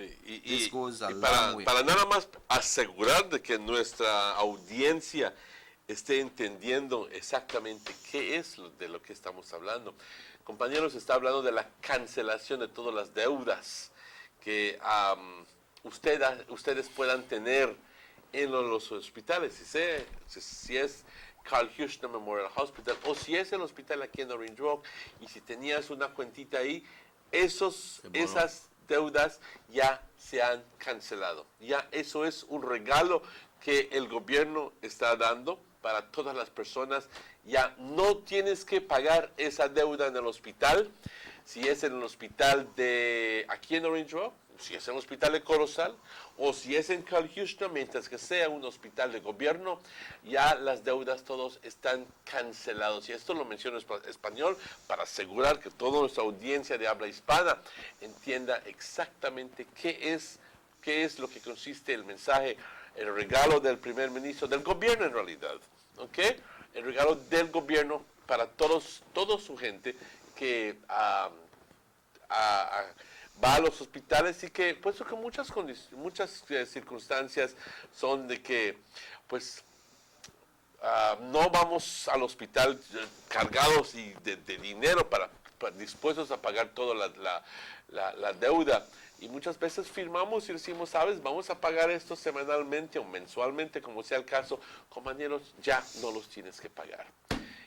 S13: this goes a long way.
S1: Para nada más asegurar de que nuestra audiencia esté entendiendo exactamente qué es de lo que estamos hablando. Compañeros, está hablando de la cancelación de todas las deudas que ustedes puedan tener en los hospitales, si es Carl Houston Memorial Hospital o si es el hospital aquí en Orange Rock, y si tenías una cuentita ahí, esas deudas ya se han cancelado. Ya eso es un regalo que el gobierno está dando para todas las personas. Ya no tienes que pagar esa deuda en el hospital. Si es en el hospital de aquí en Orange Rock, si es en el hospital de Corozal, o si es en Carl Houston, mientras que sea un hospital de gobierno, ya las deudas todos están cancelados. Y esto lo menciono en español para asegurar que toda nuestra audiencia de habla hispana entienda exactamente qué es lo que consiste el mensaje, el regalo del primer ministro, del gobierno en realidad, ¿ok? El regalo del gobierno para toda su gente que va a los hospitales, y que puesto que muchas circunstancias son de que pues no vamos al hospital cargados de dinero para dispuestos a pagar toda la deuda, y muchas veces firmamos y decimos, sabes, vamos a pagar esto semanalmente o mensualmente, como sea el caso. Compañeros, ya no los tienes que pagar.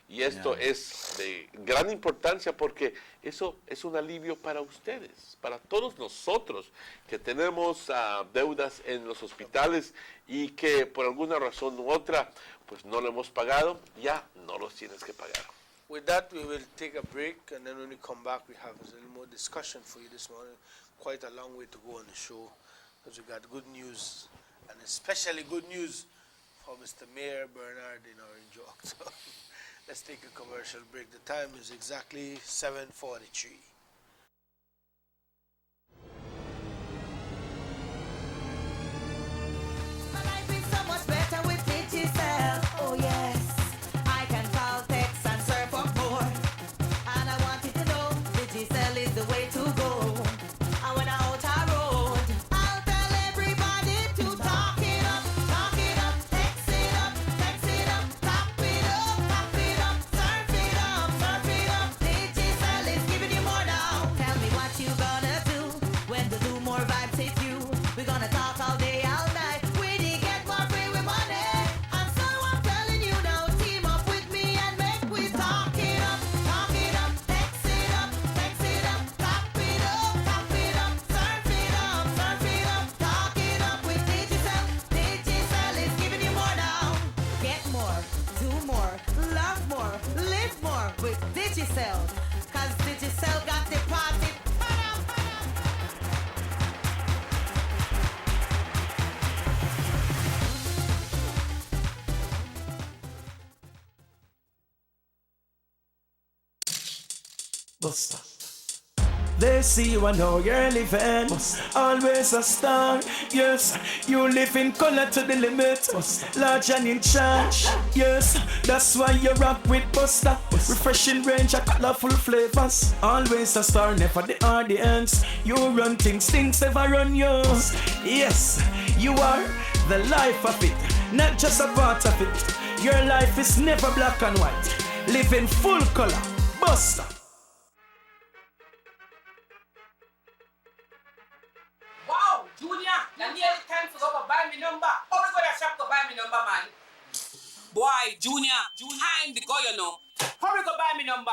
S1: Y esto es de gran importancia porque eso es un alivio para ustedes, para todos nosotros que tenemos deudas en los hospitales y que por alguna razón u otra pues no lo hemos pagado, ya no los tienes que pagar.
S12: With that, we will take a break, and then when we come back, we have a little more discussion for you this morning. Quite a long way to go on the show, because we got good news, and especially good news for Mr. Mayor Bernard in Orange Rock. Let's take a commercial break. The time is exactly 7:43.
S14: So much better with Digicel. Oh yes, I can call, text, and surf up more. And I want you to know Digicel is the way to go. And when I'm out on road, I'll tell everybody to talk it up, text it up, top it up, surf it up. Digicel is giving you more now. Tell me what you gonna do when the do more vibes hit you. We're gonna talk all day, all night. Digicel, cause Digicel got the party.
S7: Buster. They see you and know you're living. Always a star. Yes, you live in color to the limit. Large and in charge. Yes, that's why you rock with Buster. Refreshing range of colorful flavors. Always a star, never the audience. You run things never run yours. Yes, you are the life of it, not just a part of it. Your life is never black and white. Live in full color. Buster.
S15: Wow, Junior, now nearly time to go buy me number. How we go to shop to buy me number, man? Boy, Junior, I'm the guy, you know. How we go buy me number?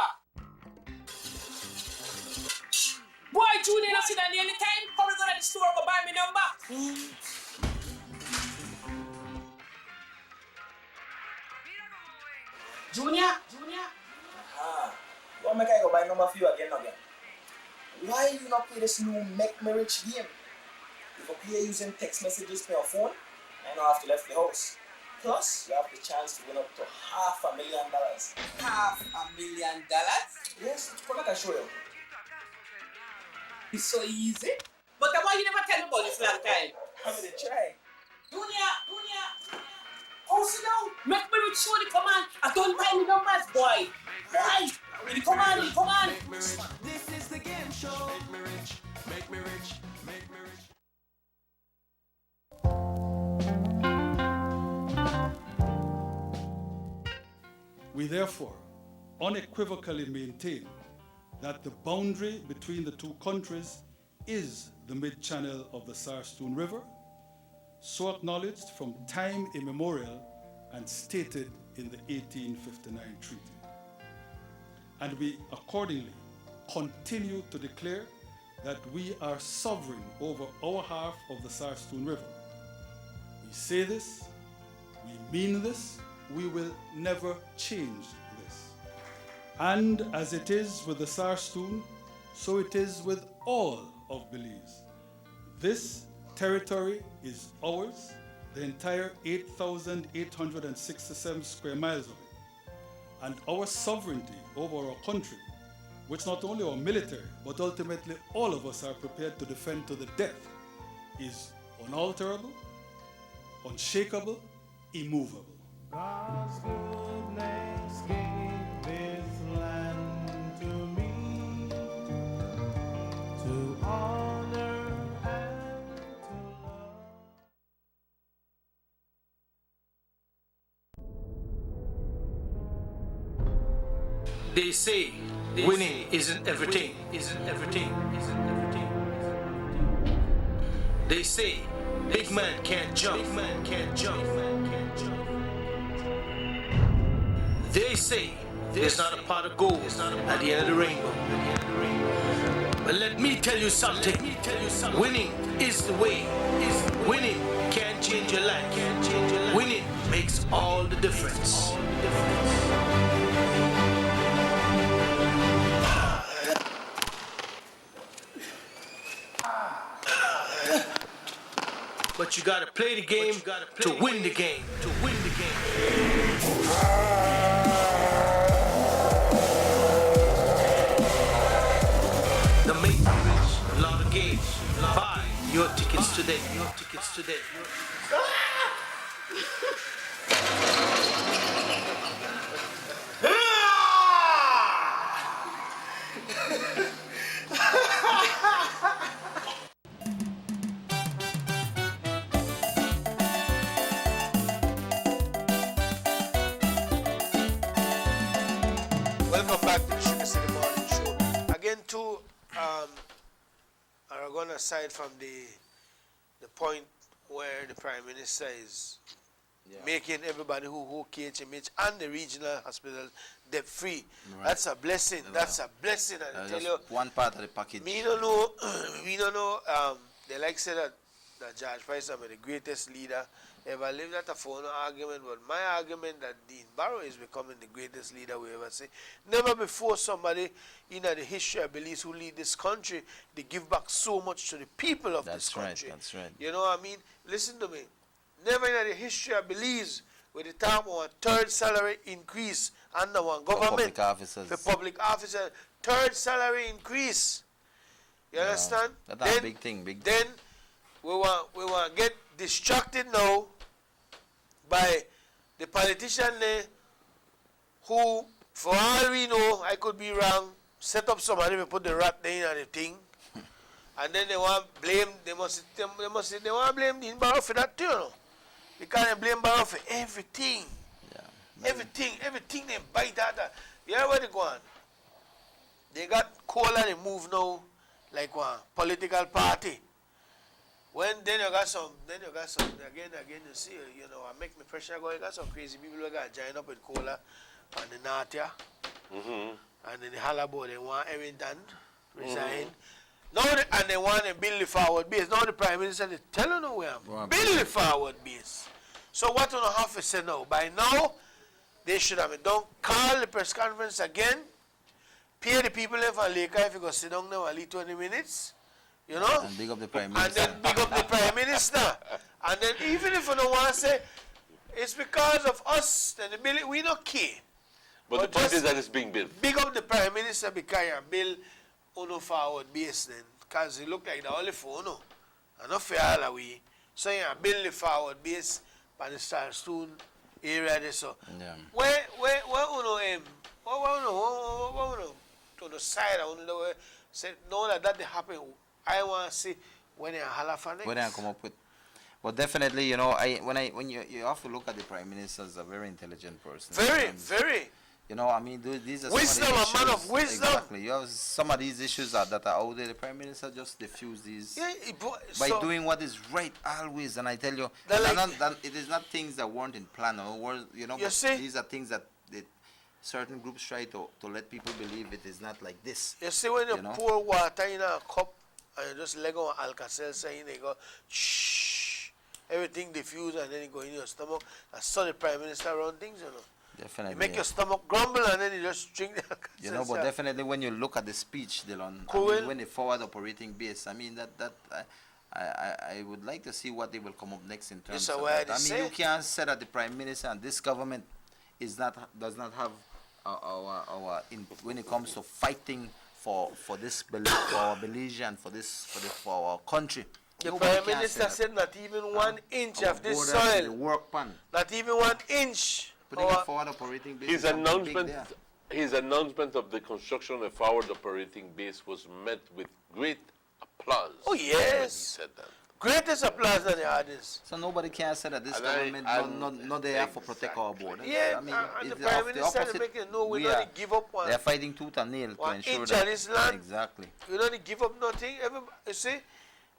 S15: Boy, Junior, you see that nearly time? How we go to the store go buy me number? Junior.
S16: What make I go buy number for you again? Why you not play this new Make Me Rich game? You can play using text messages on your phone and you don't have to leave the house. Plus, you have the chance to win up to $500,000.
S15: $500,000?
S16: Yes, come back and show you.
S15: It's so easy. But why you never tell me about this long time?
S16: I'm gonna try.
S15: Junior. Oh, sit down. Make Me Rich show the command. I don't buy me numbers, boy. Why? Come on.
S7: This is the game show. Make me rich, make me rich, make me rich.
S17: We therefore unequivocally maintain that the boundary between the two countries is the mid-channel of the Sarstoon River, so acknowledged from time immemorial and stated in the 1859 treaty. And we accordingly continue to declare that we are sovereign over our half of the Sarstoon River. We say this, we mean this, we will never change this. And as it is with the Sarstoon, so it is with all of Belize. This territory is ours, the entire 8,867 square miles of it. And our sovereignty over our country, which not only our military, but ultimately all of us are prepared to defend to the death, is unalterable, unshakable, immovable.
S9: God's goodness gave this land to me to honor and to love.
S12: They say winning isn't everything. They say big man can't jump. They say there's not a pot of gold at the end of the rainbow. But let me tell you something. Winning is the way. Winning can change your life. Winning makes all the difference. But you gotta play the game to win the game. Your tickets today. Welcome back to the Sugar City Morning Show. Again, too, Aragon, aside from the point where the Prime Minister is making everybody who KHMH and the regional hospitals debt-free. Right. That's a blessing. That's a blessing. I tell you,
S13: one part of the package.
S12: We don't know. They like say that George Price is the greatest leader ever lived. That's a phone argument, but my argument that Dean Barrow is becoming the greatest leader we ever see. Never before somebody in the history, I believe, who lead this country, they give back so much to the people of this country.
S13: That's right.
S12: You know what I mean? Listen to me. Never in the history, I believe, with the time of a third salary increase under one government.
S13: For
S12: public officers. Third salary increase. You understand?
S13: That's a big thing.
S12: Then we want to get distracted now by the politician who, for all we know, I could be wrong, set up somebody to put the rat there in the thing. And then they want to blame, they want to blame Dean Barrow for that too, you know. They can't blame Barrow for everything. Everything they buy that. You know where they go on? They got cola, they move now like one political party. When then you got some again you see, you know, I make me pressure go, you got some crazy people who got join up with cola and the Natia. And then the Halabo, they want Erin Dan resign. Now and they want to build the forward base. Now the Prime Minister is telling them where build the forward base. So what do you have to say now? By now, they should have done call the press conference again, pay the people in for Laker if you go sit down now at least 20 minutes. You know?
S13: And big up the Prime Minister.
S12: And then big up the Prime Minister. And then even if you don't want to say, it's because of us, then the bill, we don't care.
S1: But the point is that it's being built.
S12: Big up the Prime Minister because you build on forward base then. Because it look like the only for Uno. And not for all the way. So you build the forward base by the Starstone area there. So where Uno what to the side of Uno said no that happen. I want to see when you Halafa next.
S13: When I come up with, but definitely, you know, when you have to look at the Prime Minister as a very intelligent person.
S12: Very.
S13: You know, I mean, these are
S12: wisdom,
S13: some of the
S12: a man
S13: issues,
S12: of wisdom.
S13: Exactly. You have some of these issues that are out there. The Prime Minister just diffuse these by doing what is right always. And I tell you, it is not things that weren't in plan or you know. These are things that certain groups try to let people believe it is not like this.
S12: You see, when you pour water in a cup and you just let go of Alka-Seltzer in, you go shh, everything diffuse and then you go in your stomach. That's so the Prime Minister run things, you know.
S13: Definitely.
S12: You make your stomach grumble and then you just drink the Alka-Seltzer.
S13: You know, but definitely when you look at the speech, Dylan, I mean, when the forward operating base, I mean I would like to see what they will come up next in terms of that. I mean, you can't say that the Prime Minister and this government does not have when it comes to fighting for this for our Belize and for our country.
S12: The Prime Minister said not even 1 inch of this soil.
S13: The work pan.
S12: Not even 1 inch.
S13: Putting a forward operating base.
S1: His announcement of the construction of a forward operating base was met with great applause.
S12: Oh yes.
S1: He said that.
S12: Greatest applause than the others.
S13: So nobody can say that this government not there for protect our border.
S12: Yeah,
S13: I mean,
S12: and the Prime Minister is making we don't give up one.
S13: They are fighting tooth and nail to ensure
S12: inch
S13: that.
S12: of this land.
S13: Exactly.
S12: We don't give up nothing. You see,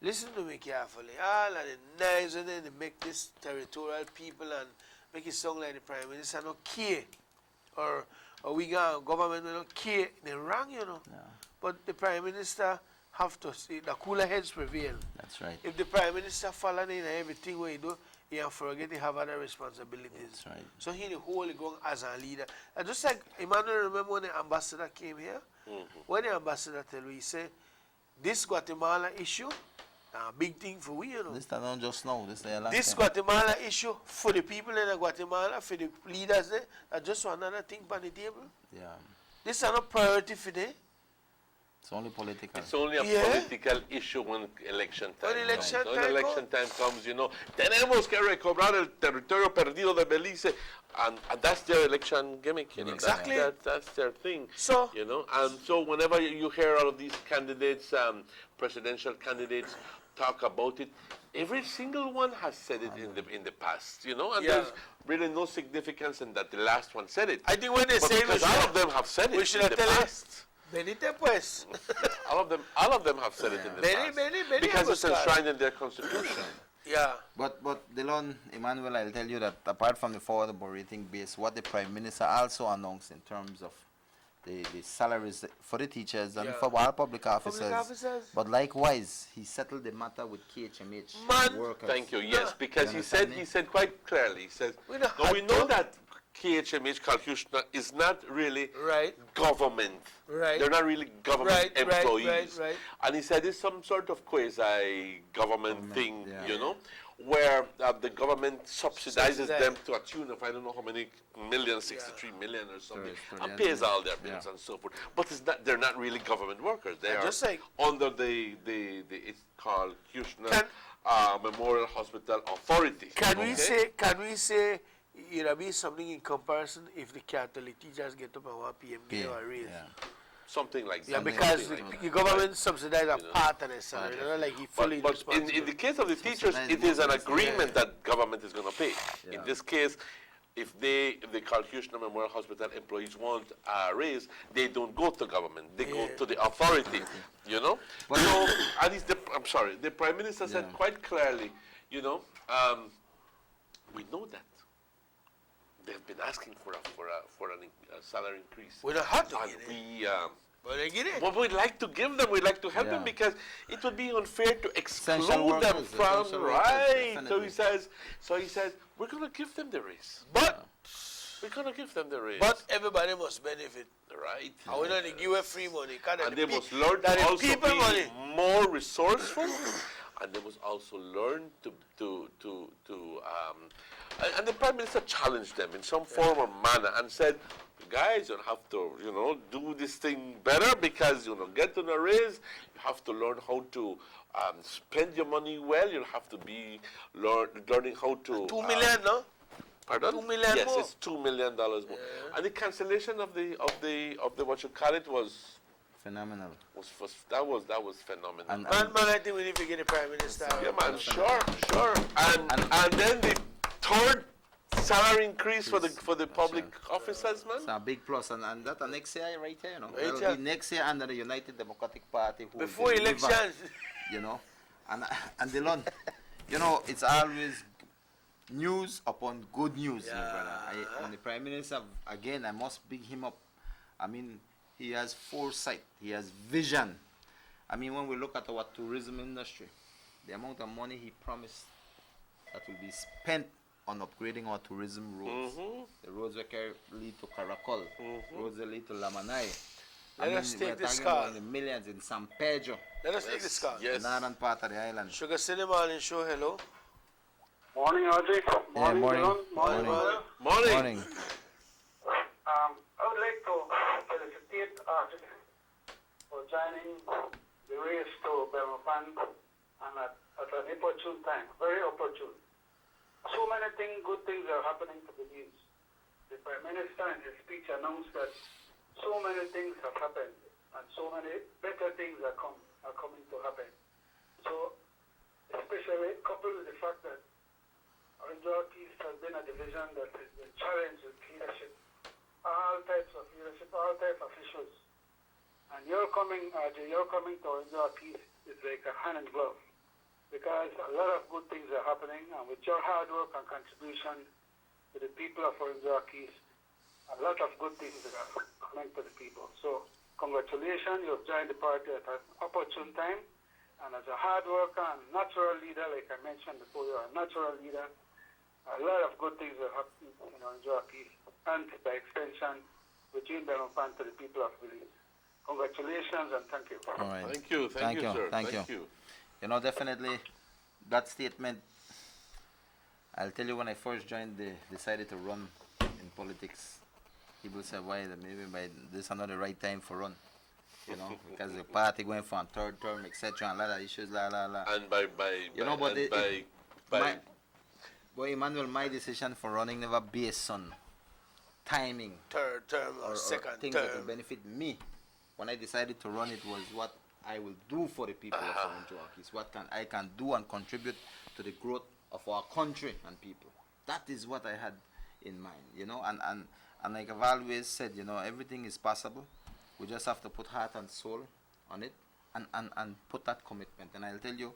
S12: listen to me carefully. All of the knives and then they make this territorial people and make it sound like the Prime Minister don't care. Or we got government we don't care. They're wrong, you know.
S13: Yeah.
S12: But the Prime Minister have to see the cooler heads prevail.
S13: That's right.
S12: If the Prime Minister follow in everything what he do, he have forget he have other responsibilities.
S13: That's right.
S12: So he the whole going as a leader. And just like Emmanuel, remember when the ambassador came here? When the ambassador tell me, he said, this Guatemala issue, a big thing for we, you know.
S13: This not just now,
S12: this Guatemala issue for the people in Guatemala, for the leaders there, that's just another thing on the table.
S13: Yeah.
S12: This is not priority for them.
S13: It's only political.
S1: It's only a political issue when election time
S12: When election
S1: comes.
S12: time
S1: When election time comes, tenemos que recobrar el territorio perdido de Belice, and that's their election gimmick.
S12: Exactly.
S1: That's their thing.
S12: So,
S1: and so whenever you hear all of these candidates, presidential candidates, talk about it, every single one has said it in the past, and there's really no significance in that the last one said it.
S12: I think when they say
S1: because all of them have said it in the past.
S12: Venite pues.
S1: All of them have said it in the past.
S12: Many
S1: because it's
S12: have
S1: enshrined in their constitution.
S12: Yeah.
S13: But Delon, Emmanuel, I'll tell you that apart from the forwardable rating base, what the Prime Minister also announced in terms of the salaries for the teachers and for all public officers. But likewise, he settled the matter with KHMH workers.
S1: Thank you. Yes, because he said quite clearly. He said, we know that KHMH Kalkushna is not really government. They're not really government employees. And he said it's some sort of quasi-government thing, where the government subsidizes them to a tune of I don't know how many millions, 63 million or something, and pays all their bills and so forth. But they're not really government workers. They are
S12: just saying,
S1: under the it's called Kushner Memorial Hospital Authority.
S12: Can we say it will be something in comparison if the Catholic teachers get up and want PMB or a raise?
S1: Something like that.
S12: Yeah, because the government subsidizes a part of the salary, like he fully
S1: But in the case of the teachers, it is an agreement that government is going to pay. In this case, if the Carl Kushner Memorial Hospital employees want a raise, they don't go to government, they go to the authority, So, at least the Prime Minister said quite clearly, we know that. They've been asking for a salary increase.
S12: We don't have to
S1: and
S12: get
S1: we,
S12: but they get it.
S1: But we'd like to give them, we'd like to help them because it would be unfair to exclude
S13: Essential
S1: them
S13: workers,
S1: from,
S13: essential
S1: right?
S13: workers,
S1: So he says, we're going to give them the raise.
S12: But
S1: we're going to give them the raise.
S12: But everybody must benefit.
S1: Right.
S12: And we don't give away free money.
S1: And they must learn to also be more resourceful. And they must also learn and the Prime Minister challenged them in some form or manner and said, guys, you have to, do this thing better because, get on a raise. You have to learn how to spend your money well. You have to be learning how to...
S12: 2 million, no?
S1: Pardon?
S12: 2 million
S1: yes,
S12: more.
S1: It's $2 million more. And the cancellation of the what you call it was
S13: phenomenal.
S1: That was phenomenal.
S12: Man, I think we need to get the Prime Minister.
S1: Yeah, man, sure. And then the third salary increase for the public officers, man.
S13: It's a big plus, and that next year right here,
S12: Right
S13: It'll be next year under the United Democratic Party. Who
S12: before elections.
S13: And Delon, it's always news upon good news, my brother. And the Prime Minister, again, I must big him up. I mean, he has foresight, he has vision. I mean, when we look at our tourism industry, the amount of money he promised that will be spent on upgrading our tourism roads, the roads that lead to Caracol, roads that lead to Lamanai.
S12: Let us take this
S13: we're
S12: call.
S13: talking about the millions in San Pedro.
S12: Let us take this call.
S1: Yes.
S13: Northern part of the island.
S12: Sugar City Morning Show, hello.
S18: Morning, Audrey.
S13: Morning.
S18: Morning. I would like to felicitate Audrey for joining the race to Belmopan and at an opportune time, very opportune. So many good things are happening to the news. The Prime Minister in his speech announced that so many things have happened and so many better things are coming to happen. So, especially coupled with the fact that Orange East has been a division that has been challenged with leadership, all types of leadership, all types of issues. And you're coming to Orange East is like a hand in glove because a lot of good things are happening, and with your hard work and contribution to the people of Orange East, a lot of good things are coming to the people. So, congratulations, you've joined the party at an opportune time, and as a hard worker and natural leader, like I mentioned before, you're a natural leader. A lot of good things are happening in Orange East, and by extension, between Belmopan to the people of Belize. Congratulations and thank you.
S13: All right.
S1: Thank you, sir.
S13: Thank you. Definitely, that statement, I'll tell you, when I first decided to run in politics, people said, why, maybe this is not the right time for run. you know, because the party going for a third term, etc., and a lot of issues,
S1: And by
S13: you know, but
S1: by
S13: but Emmanuel, my decision for running never based on timing,
S12: third term or second
S13: things
S12: term.
S13: that will benefit me. When I decided to run, it was what I will do for the people of Orange Walkies. What I can do and contribute to the growth of our country and people. That is what I had in mind, you know. And like I've always said, you know, everything is possible. We just have to put heart and soul on it and put that commitment. And I'll tell you,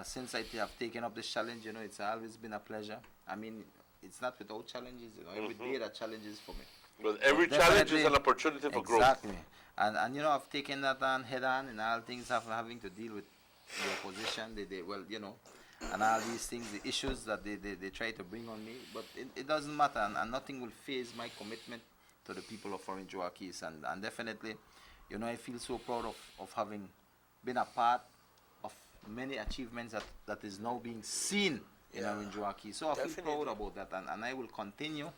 S13: since I have taken up this challenge, you know, it's always been a pleasure. I mean, it's not without challenges, you know. Every day that challenges for me.
S1: But every challenge is an opportunity for growth.
S13: Exactly. And you know, I've taken that on head on, and all things having to deal with the opposition. Well, you know, and all these things, the issues that they try to bring on me. But it doesn't matter, and nothing will phase my commitment to the people of Orange Walkies. And definitely, you know, I feel so proud of having been a part of many achievements that is now being seen in Orange Walkies. So I feel proud about that, and I will continue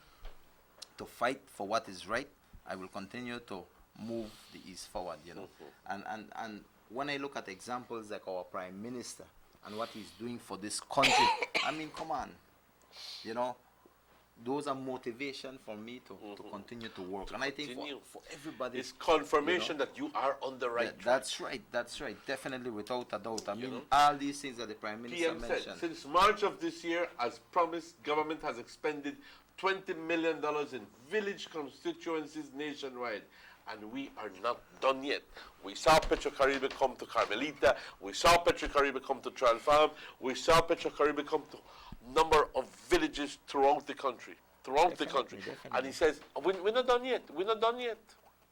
S13: to fight for what is right. I will continue to move the East forward, you know. And when I look at examples like our Prime Minister and what he's doing for this country, I mean, come on, you know, those are motivation for me to continue to work. And I think for everybody,
S1: it's confirmation,
S13: you know,
S1: that you are on the right track.
S13: That's right, definitely, without a doubt. I mean, all these things that the Prime Minister
S1: PM
S13: mentioned.
S1: said, since March of this year, as promised, government has expended $20 million in village constituencies nationwide. And we are not done yet. We saw Petrocaribe come to Carmelita. We saw Petrocaribe come to Trial Farm. We saw Petrocaribe come to a number of villages throughout the country. Definitely. And he says, we're not done yet. We're not done yet.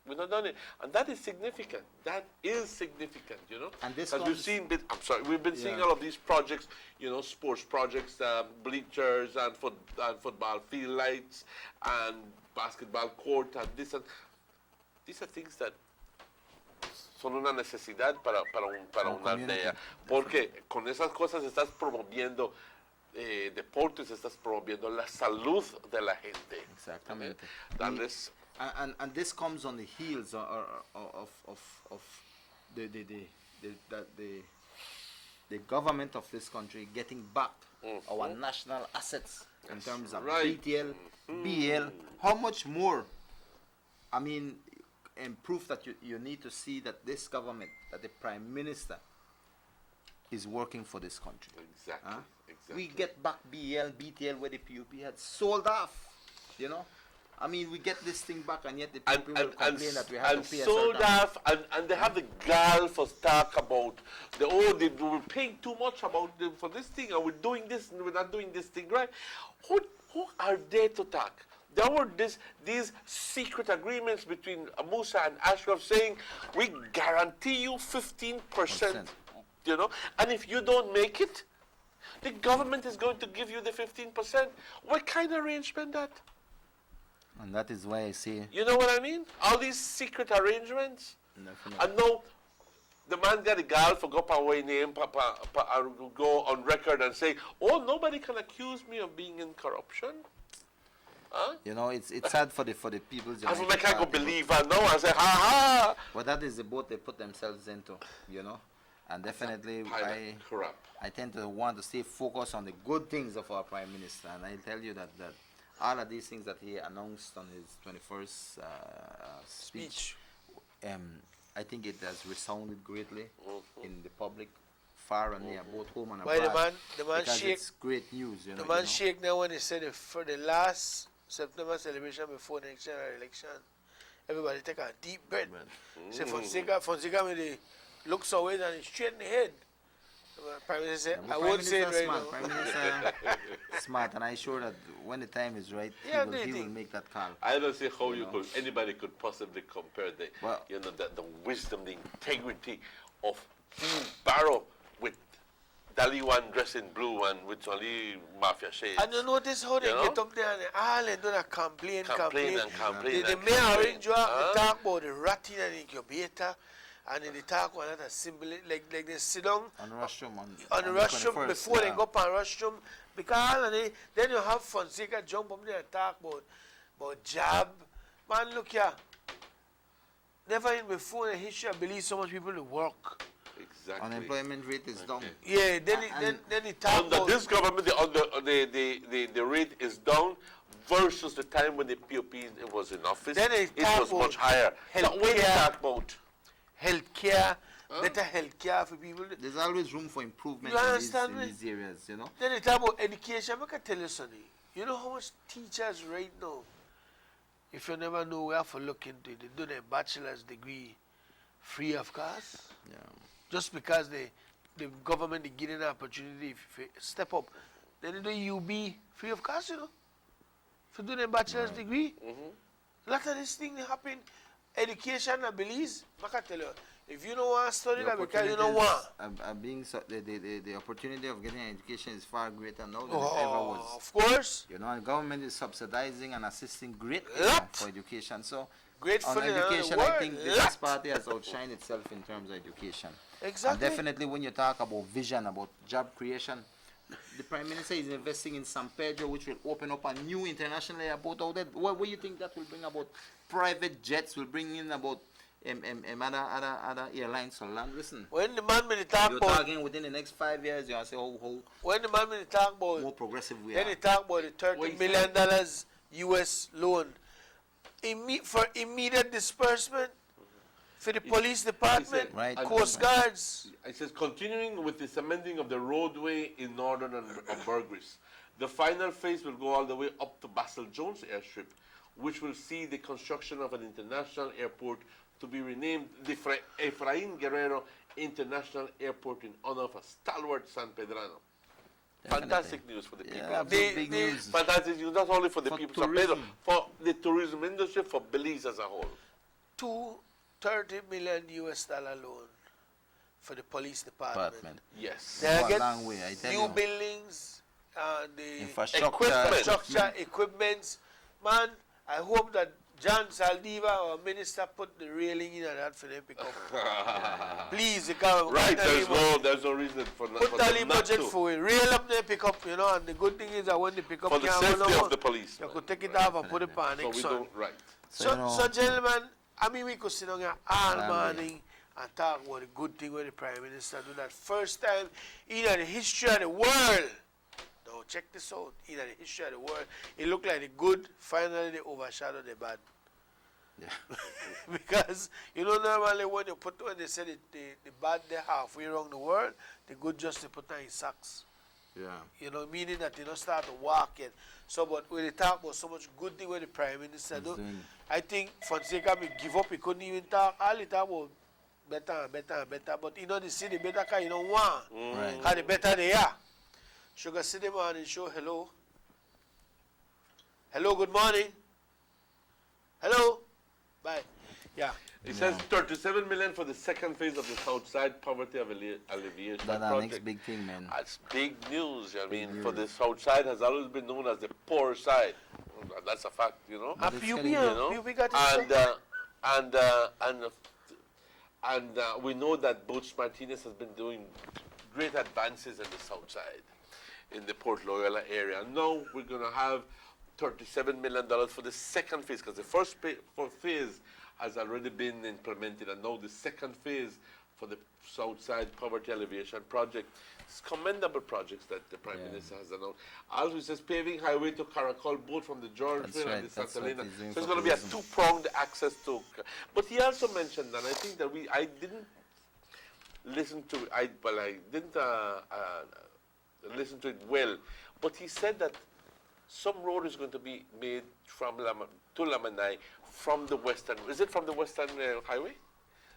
S1: We're not done it. And that is significant. That is significant, you know.
S13: And this
S1: we've seen, we've been seeing all of these projects, you know, sports projects, bleachers and football field lights and basketball court and this and these are things that son una necesidad para una aldea. Porque con esas cosas estás promoviendo deportes, estás promoviendo la salud de la gente.
S13: Exactamente.
S1: Darles
S13: and this comes on the heels of the government of this country getting back our national assets in terms of BTL, BL. How much more? I mean, and proof that you need to see that this government, that the Prime Minister is working for this country.
S1: Exactly.
S13: We get back BL, BTL where the PUP had sold off, you know. I mean, we get this thing back, and yet the people will complain that we have to pay
S1: sold off, and they have the gall for talk about they were paying too much for this thing, and we're doing this, and we're not doing this thing right. Who are they to talk? There were these secret agreements between Musa and Ashraf saying, we guarantee you 15%, you know, and if you don't make it, the government is going to give you the 15%. What kind of arrangement that?
S13: And that is why I say...
S1: You know what I mean? All these secret arrangements.
S13: Definitely.
S1: And now, the man got a gal for go away name, go on record and say, oh, nobody can accuse me of being in corruption. Huh?
S13: You know, it's sad for the people.
S1: I feel like I could believe her now. I say, ha ha.
S13: But that is the boat they put themselves into, you know. And definitely, I tend to want to stay focused on the good things of our Prime Minister. And I tell you that all of these things that he announced on his 21st speech, I think it has resounded greatly in the public, far and near, both home and abroad.
S12: The man
S13: because
S12: shake.
S13: It's great news, you know.
S12: The man shake now when he said for the last September celebration before the next general election, everybody take a deep breath. Say Fonseca made the looks away and he straight in the head. Prime Minister, I won't say it right now.
S13: Prime Minister smart, and I'm sure that when the time is right, he will make that call.
S1: I don't see how anybody could possibly compare the wisdom, the integrity of Barrow with Daliwan dressed in blue and with only mafia shades.
S12: And you notice how they get up there and all they do is complain. The mayor arrange you up to talk about the ratting and incubator. And in the talk one another symbol like they sit down
S13: on the restroom
S12: on the restroom before they go up on restroom because then you have Fonseca jump up there and talk about jab. Man, look here. Never in before in the history I believe so much people to work.
S1: Exactly.
S13: Unemployment rate is down.
S12: Yeah, then he talk
S1: under
S12: about
S1: this government, the rate is down versus the time when the POP was in office.
S12: Then they
S1: it
S12: talk
S1: was
S12: about
S1: much higher. Now, when you talk about
S12: healthcare, better healthcare for people.
S13: There's always room for improvement
S12: You
S13: in
S12: understand me?
S13: these areas, you know.
S12: Then they talk about education. I can tell you something. You know how much teachers right now, if you never know, we have to look into it. They do their bachelor's degree free of cost.
S13: Yeah.
S12: Just because the government is giving an opportunity to step up. Then they do UB free of cost, you know. If you do their bachelor's degree. A lot of these things happen. Education, I believe, I can tell you, if you don't want to study that because you don't want.
S13: The opportunity of getting an education is far greater now than it ever was.
S12: Of course.
S13: You know, the government is subsidizing and assisting greatly for education. So,
S12: grateful
S13: on education, I think this party has outshined itself in terms of education.
S12: Exactly.
S13: And definitely when you talk about vision, about job creation, the Prime Minister is investing in San Pedro, which will open up a new international airport out there. What do you think that will bring about? Private jets will bring in about other airlines to land. Listen,
S12: when the man will talk
S13: you're
S12: about
S13: talking within the next 5 years, you say how
S12: when the man will talk about
S13: more progressive we
S12: then
S13: are.
S12: they talk about the $30 million US loan for immediate disbursement for the police department, Coast Guards.
S1: It says continuing with the cementing of the roadway in northern and Burgess. The final phase will go all the way up to Basil Jones Airstrip, which will see the construction of an international airport to be renamed the Efrain Guerrero International Airport in honor of a stalwart San Pedrano. Fantastic news for the people.
S13: Yeah, big news.
S1: Fantastic news, not only for the people of San Pedro,
S13: tourism.
S1: for the tourism industry, for Belize as a whole.
S12: $230 million US loan for the police department.
S1: Yes.
S12: They
S13: Go a
S12: get
S13: long way, I tell
S12: new
S13: you.
S12: buildings, the
S13: Infrastructure.
S12: equipments. Man, I hope that John Saldiva, our minister, put the railing in and that for them pick up. Please, you can't.
S1: Right, there's no reason for not
S12: Put
S1: for
S12: the
S1: them not
S12: budget
S1: to.
S12: for it. Rail up there, pick up, you know, and the good thing is that when they pick up,
S1: For the
S12: can't run
S1: safety
S12: over,
S1: of the police.
S12: you could take it off and put it on
S1: So we
S12: next
S1: don't, right.
S12: So, gentlemen, I mean, we could sit down here all morning and talk about the good thing when the Prime Minister do that. First time in the history of the world. Now, check this out. In the history of the world, it looked like the good finally they overshadowed the bad.
S13: Yeah.
S12: Because, you know, normally when they say the bad, they're halfway around the world, the good just they put on in socks.
S13: Yeah.
S12: You know, meaning that they don't start to walk yet. So, but when they talk about so much good thing when the Prime Minister do, I think Fonseca may give up. He couldn't even talk. All he talk about better and better and better. But you know, the city better because you don't want.
S13: Right.
S12: Because the better they are. Sugar City Morning Show, hello. Hello, good morning. Hello. Bye. Yeah.
S1: It says 37 million for the second phase of the Southside Poverty Alleviation
S13: That's our
S1: Project.
S13: next big thing, man.
S1: That's big news. I mean, for the Southside has always been known as the poor side. That's a fact, you know. And we know that Butch Martinez has been doing great advances in the Southside, in the Port Loyola area. Now we're going to have $37 million for the second phase, because the first phase has already been implemented, and now the second phase for the Southside Poverty Alleviation Project. It's commendable projects that the Prime Minister has announced. Also, it says paving highway to Caracol, both from the Georgeville and the Santa Elena. So it's going to be a two-pronged access to. But he also mentioned, and I think that I didn't listen to it. I didn't listen to it well. But he said that some road is going to be made from to Lamanai from the western. Is it from the western highway?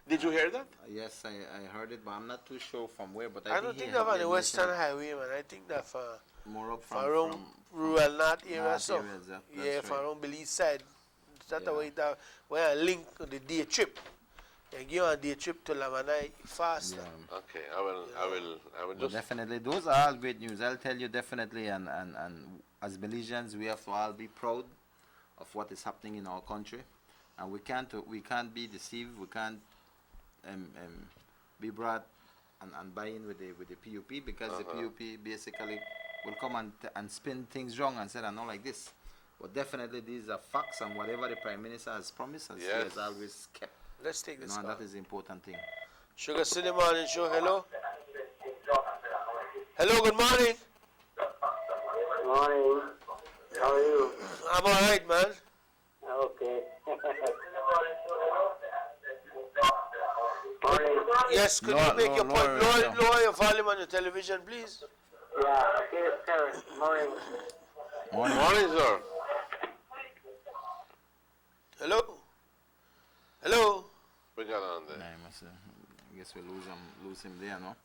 S1: Did you hear that?
S13: Yes, I heard it, but I'm not too sure from where. But
S12: I don't think that on the western highway, man. I think that
S13: more up
S12: from rural north area,
S13: north areas,
S12: yeah, from around Belize side. That's the way that when I link the day trip, you give a day trip to Lamanai faster.
S13: Yeah.
S1: Okay, I will
S13: Well,
S1: just
S13: definitely, those are all great news. I'll tell you definitely, and as Belizeans, we have to all be proud of what is happening in our country, and we can't be deceived. We can't be brought and buy in with the PUP, because the PUP basically will come and spin things wrong and say, "I know like this." But definitely, these are facts, and whatever the Prime Minister has promised us, he has always kept.
S12: Let's take this
S13: No,
S12: call.
S13: that is the important thing.
S12: Sugar City Morning Show, hello. Hello, good morning.
S18: Morning. How are you?
S12: I'm alright, man.
S18: Okay.
S12: Yes, could you make your point? Lower your volume on your television, please.
S18: Yeah, okay, sir. Morning.
S1: Morning, sir.
S12: Hello? Hello?
S1: We got on there.
S13: I guess we lose him there, no?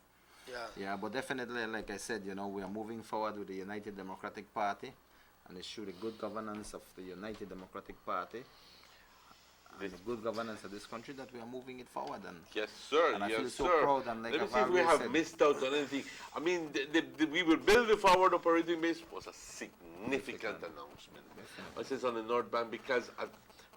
S12: Yeah.
S13: Yeah, but definitely, like I said, you know, we are moving forward with the United Democratic Party, and it's through the good governance of the United Democratic Party and the good governance of this country that we are moving it forward. And
S1: yes, sir.
S13: And I
S1: yes,
S13: feel so
S1: sir.
S13: proud. And like
S1: Let me
S13: I've
S1: see if we
S13: always
S1: have
S13: said,
S1: missed out on anything. I mean, we will build the forward operating base was a significant announcement. This is on the North Bank because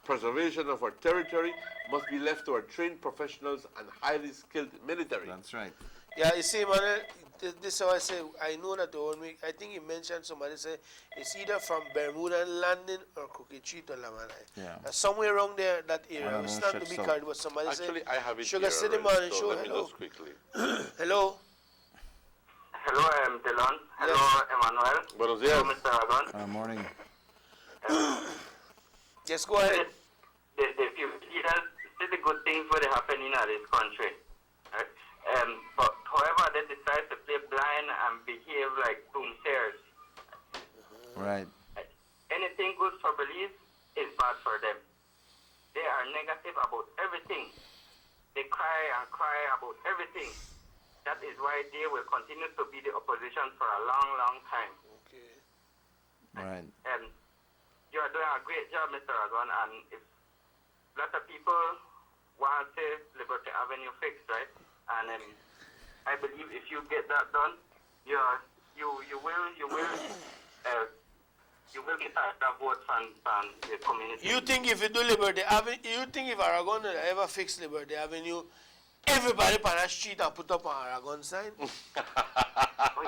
S1: preservation of our territory must be left to our trained professionals and highly skilled military.
S13: That's right.
S12: Yeah, you see, man, this is how I say, I know that the one week, I think you mentioned somebody said it's either from Bermuda Landing or Crooked Street or Lamanai.
S13: Yeah.
S12: Somewhere around there, that area.
S13: don't
S12: It's
S13: know,
S12: not to
S13: Chef
S12: be
S13: Sal.
S12: carried, but somebody
S1: Actually,
S12: said,
S1: I have it
S12: Sugar
S1: here
S12: City
S1: already,
S12: Morning
S1: so
S12: Show,
S1: let me
S12: hello.
S1: just quickly.
S12: Hello?
S18: Hello, I'm Dylan. Hello, Emmanuel.
S1: Buenos
S18: Hello,
S1: días.
S18: Mr. Aragon.
S13: Morning.
S12: Yes, go ahead.
S18: This is a good thing for the happening in this country. Right? But however, they decide to play blind and behave like doomsayers.
S13: Right.
S18: Anything good for Belize is bad for them. They are negative about everything. They cry and cry about everything. That is why they will continue to be the opposition for a long, long time.
S12: Okay.
S13: Right.
S18: You are doing a great job, Mr. Aragon, and if a lot of people want to Liberty Avenue fixed, right? And I believe if you get that done, you will get that vote from the community.
S12: You think if you do Liberty Avenue, you think if Aragon will ever fix Liberty Avenue, everybody on the street and put up an Aragon sign?
S18: Oh,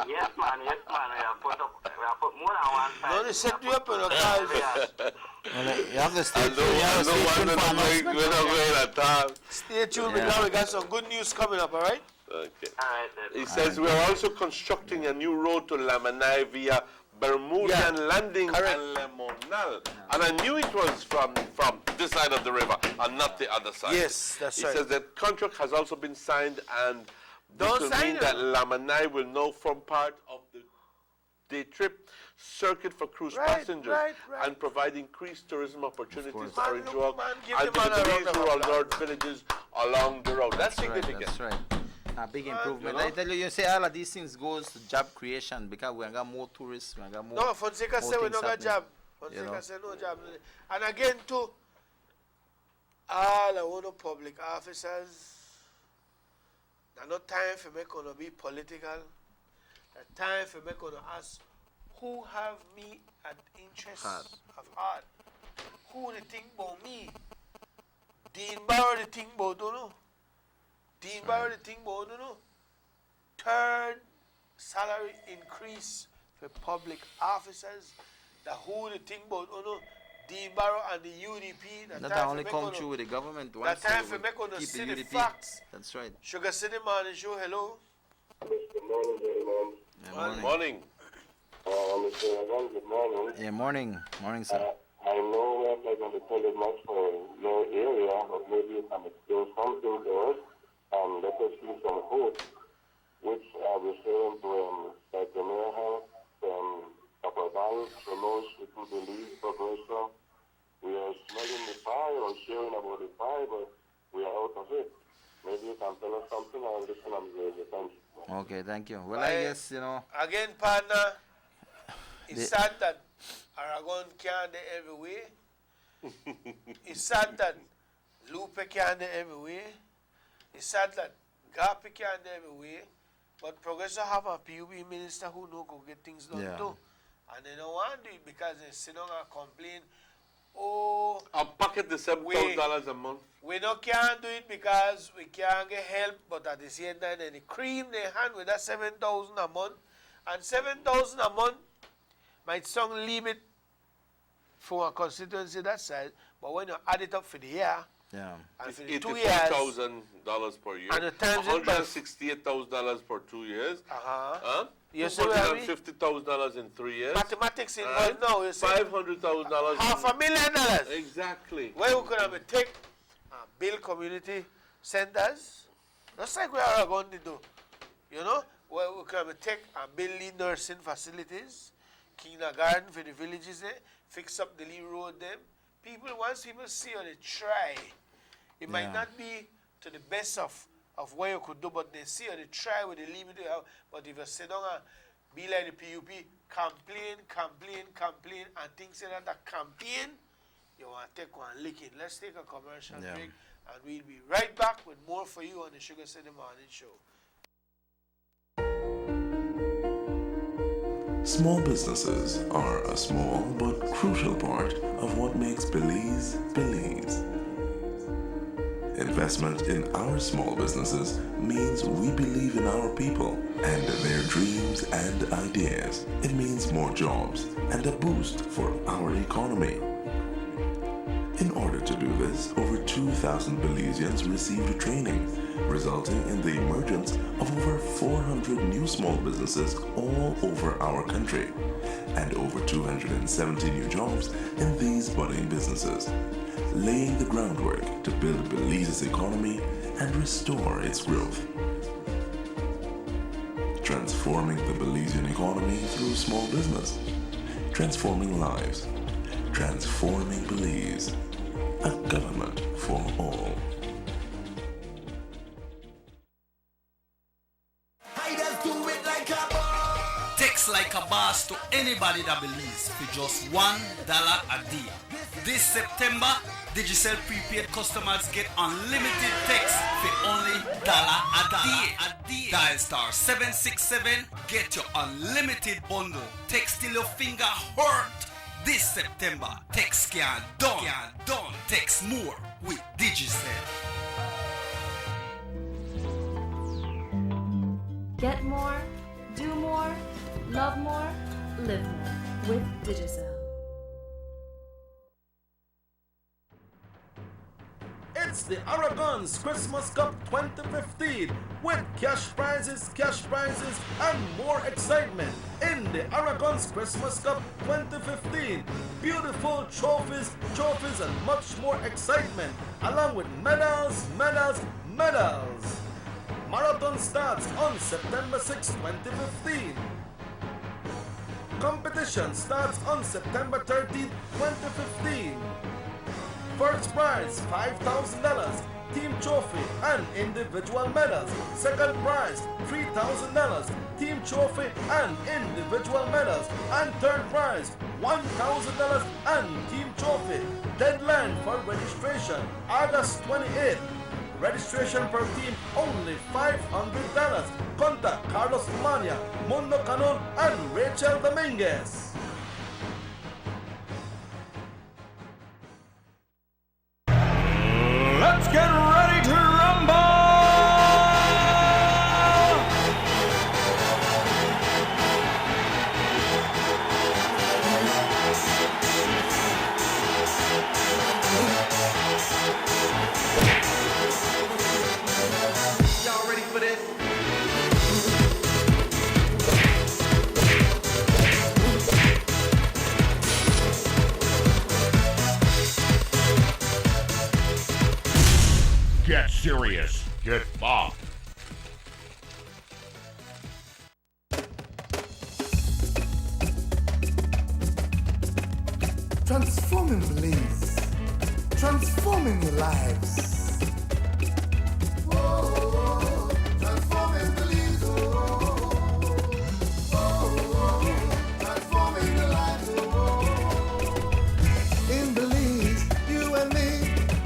S18: yes, man. We have put more than one sign.
S12: No, they set you up in a car.
S13: You have to stay tuned.
S1: We're not going at all.
S12: Stay tuned because we got some good news coming up, all right?
S1: Okay.
S18: All right,
S1: It says we are also constructing a new road to Lamanai via Bermudian Landing and Lemonal. And I knew it was from this side of the river and not the other side.
S12: Yes, that's right.
S1: It says that contract has also been signed, and this
S12: Don't
S1: will
S12: sign
S1: mean
S12: it.
S1: that Lamanai will now form part of the day trip circuit for cruise passengers and provide increased tourism opportunities for Orange Walk and to the Belize rural north villages along the road. That's significant.
S13: That's right. A big improvement. I tell you, you say all of these things goes to job creation because we got more tourists, we got more.
S12: No, Fonseca said we
S13: things
S12: don't got
S13: happening,
S12: job.
S13: you
S12: Fonseca
S13: know.
S12: said no job. And again, too, all I want to public officers, there's no time for me to be political. There's time for me to ask who have me at interest of heart. Who they think about me? Dean Barrow they think about, don't know. Dean Barrow they think about, don't know. Third salary increase for public officers. The who they think about, don't know. Dean Barrow and the UDP.
S13: That only come through with the government.
S12: That
S13: once
S12: time
S13: they
S12: for
S13: will
S12: me to
S13: keep
S12: see
S13: the
S12: the
S13: UDP.
S12: facts.
S13: That's right.
S12: Sugar City Morning Show, hello.
S13: Yeah,
S1: morning.
S18: Mr. Aragon, good morning.
S13: Yeah, morning. Morning, sir.
S18: I know we're not going to tell you much for your area, but maybe you can explain something to us and let us see some hope, which are referring to Mayor Health, Papa Bank, Remote City Belize Corporation. We are smelling the pie or sharing about the pie, but we are out of it. Maybe you can tell us something and listen and thank you.
S13: Okay, thank you. Well, I guess, you know.
S12: Again, partner, it's sad that Aragon can't do everywhere. It's sad that Lupe can't do everywhere. It's sad that Gapi can't do everywhere. But Progressive have a PUB minister who know go get things done
S13: Yeah.
S12: too. And they don't want to do it because they sit down and complain, oh,
S1: I'll pocket the $7,000 a month.
S12: we no can't do it because we can't get help, but at the same time, they cream their hand with that $7,000 a month. And $7,000 a month might sound limit for a constituency that size, but when you add it up for the year,
S13: Yeah.
S12: And for the 2 years,
S1: $84,000 per year.
S12: and the times it by
S1: $168,000 for 2 years.
S12: You see what I mean?
S1: $150,000 in 3 years.
S12: Mathematics involved now. You see,
S1: $500,000.
S12: $500,000.
S1: Exactly.
S12: Where we could have a take build community centers, just like we are going to do. You know, where we could have a take and build nursing facilities, kindergarten for the villages there, fix up the Lee Road them. People, once people see or they try, it might not be to the best of what you could do, but they see or they try with the limit. But if you sit down and be like the PUP, complain, and things like that campaign, you want to take one licking. Let's take a commercial break, and we'll be right back with more for you on the Sugar City Morning Show.
S2: Small businesses are a small but crucial part of what makes Belize, Belize. Investment in our small businesses means we believe in our people and their dreams and ideas. It means more jobs and a boost for our economy. In order to do this, over 2,000 Belizeans received training, resulting in the emergence of over 400 new small businesses all over our country, and over 270 new jobs in these budding businesses, laying the groundwork to build Belize's economy and restore its growth. Transforming the Belizean economy through small business, transforming lives, transforming Belize, a government for all.
S3: Text like a boss to anybody that believes for just $1 a day. This September, Digicel prepaid customers get unlimited text for only $1 a day. Dial star 767, get your unlimited bundle. Text till your finger hurt. This September, text can done. Text more with Digicel.
S4: Get more, do more, love more, live more with Digicel.
S5: It's the Aragon's Christmas Cup 2015 with cash prizes, and more excitement in the Aragon's Christmas Cup 2015. Beautiful trophies, and much more excitement, along with medals. Marathon starts on September 6, 2015. Competition starts on September 13, 2015. First prize, $5,000, team trophy and individual medals. Second prize, $3,000, team trophy and individual medals. And third prize, $1,000 and team trophy. Deadline for registration, August 28th. Registration per team, only $500. Contact Carlos Mania, Mundo Canon, and Rachel Dominguez.
S7: Let's get ready to rumble! Y'all ready for this?
S8: Get serious. Get buff.
S9: Transforming Belize. Transforming your lives. Transforming Belize. Transforming your lives. In Belize, you and me,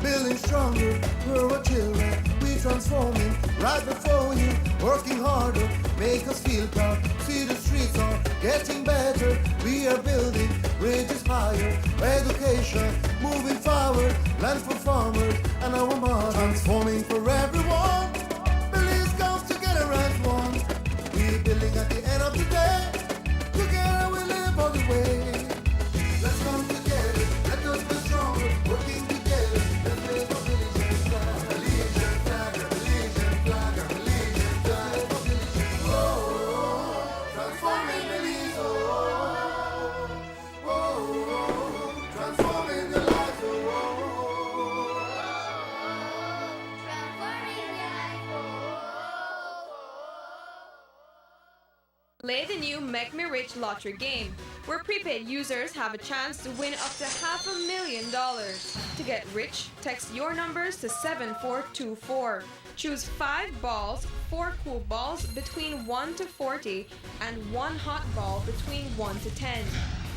S9: building stronger. We're our children. We transforming right before you. Working harder, make us feel proud. See the streets are getting better. We are building bridges higher. Education, moving forward. Land for farmers and our
S6: Play the new Make Me Rich lottery game, where prepaid users have a chance to win up to $500,000. To get rich, text your numbers to 7424. Choose 5 balls, 4 cool balls between 1 to 40, and 1 hot ball between 1 to 10.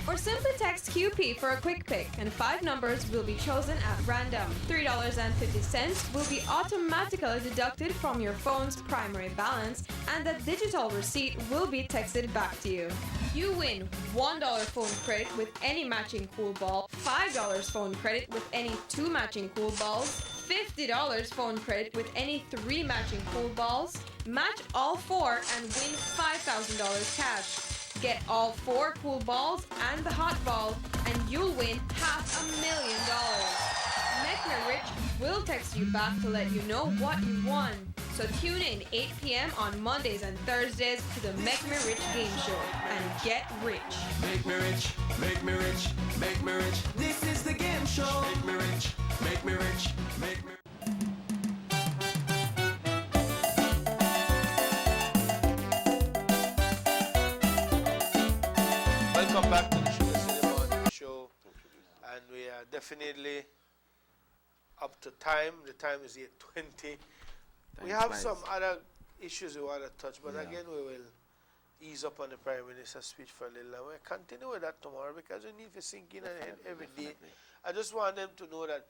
S6: Or simply text QP for a quick pick, and 5 numbers will be chosen at random. $3.50 will be automatically deducted from your phone's primary balance, and the digital receipt will be texted back to you. You win $1 phone credit with any matching cool ball, $5 phone credit with any 2 matching cool balls, $50 phone credit with any 3 matching cool balls, match all 4 and win $5,000 cash. Get all 4 cool balls and the hot ball, and you'll win $500,000. Make Me Rich will text you back to let you know what you won. So tune in 8 p.m. on Mondays and Thursdays to the Make Me Rich game show and get rich.
S7: Make me rich, make me rich, make me rich. This is the game show. Make me rich, make me rich, make me rich.
S12: Welcome back to the Sugar City Morning Show, and we are definitely up to time. The time is 8:20. We have some other issues we want to touch, but again we will ease up on the Prime Minister's speech for a little, and we'll continue with that tomorrow because we need to sink in every day. I just want them to know that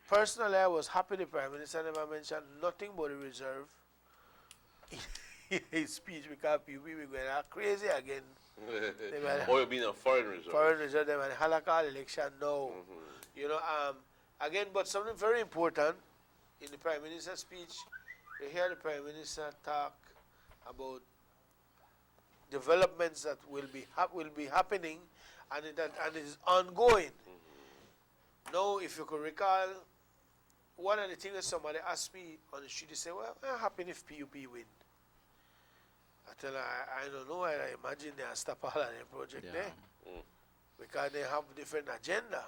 S12: personally I was happy the Prime Minister never mentioned nothing but the reserve in his speech, because people will go crazy again.
S1: Oil being a foreign reserve.
S12: Foreign reserve, they might halakha election now. You know, again, but something very important in the Prime Minister's speech, you hear the Prime Minister talk about developments that will be happening and it is ongoing. Now, if you could recall, one of the things that somebody asked me on the street, they say, well, what happens if PUP win? I tell her, I don't know. I imagine they will stop all of their project there because they have different agenda.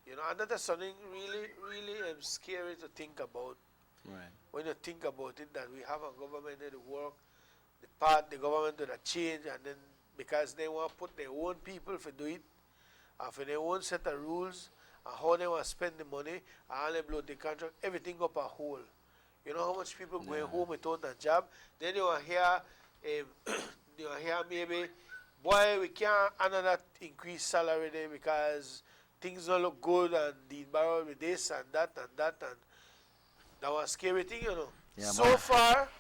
S12: You know, and that is something really, really scary to think about.
S13: Right.
S12: When you think about it, that we have a government that work, the government that change, and then because they want to put their own people to do it, for their own set of rules, and how they want to spend the money, and they blow the contract, everything up a hole. You know how much people going home without a job? Then you will hear, maybe, boy, we can't another increase salary there because things don't look good, and the borrow with this and that and that, and that was a scary thing, you know.
S13: Yeah,
S12: so far,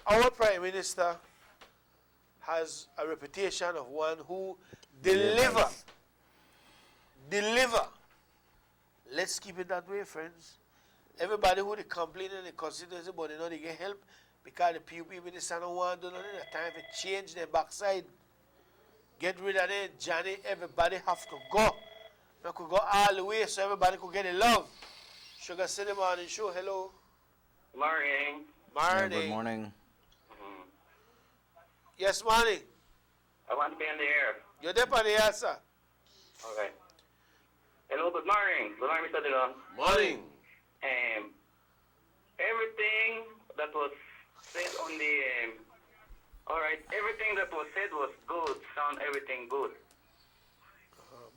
S12: our Prime Minister has a reputation of one who deliver. Let's keep it that way, friends. Everybody who they complain in the constituency, but they know they get help because the PUP minister don't want to do nothing. It's time to change their backside. Get rid of it, Johnny. Everybody have to go. We could go all the way so everybody could get the love. Sugar City Morning Show, hello.
S19: Morning.
S12: Morning.
S13: Yeah, good morning.
S12: Yes, morning.
S19: I want to be in the air.
S12: You're there on the air, sir.
S19: Okay. Hello, good morning. Good morning, Mr. Dillon.
S1: Morning.
S19: Everything that was said on the, all right, everything that was said was good. Sound everything good.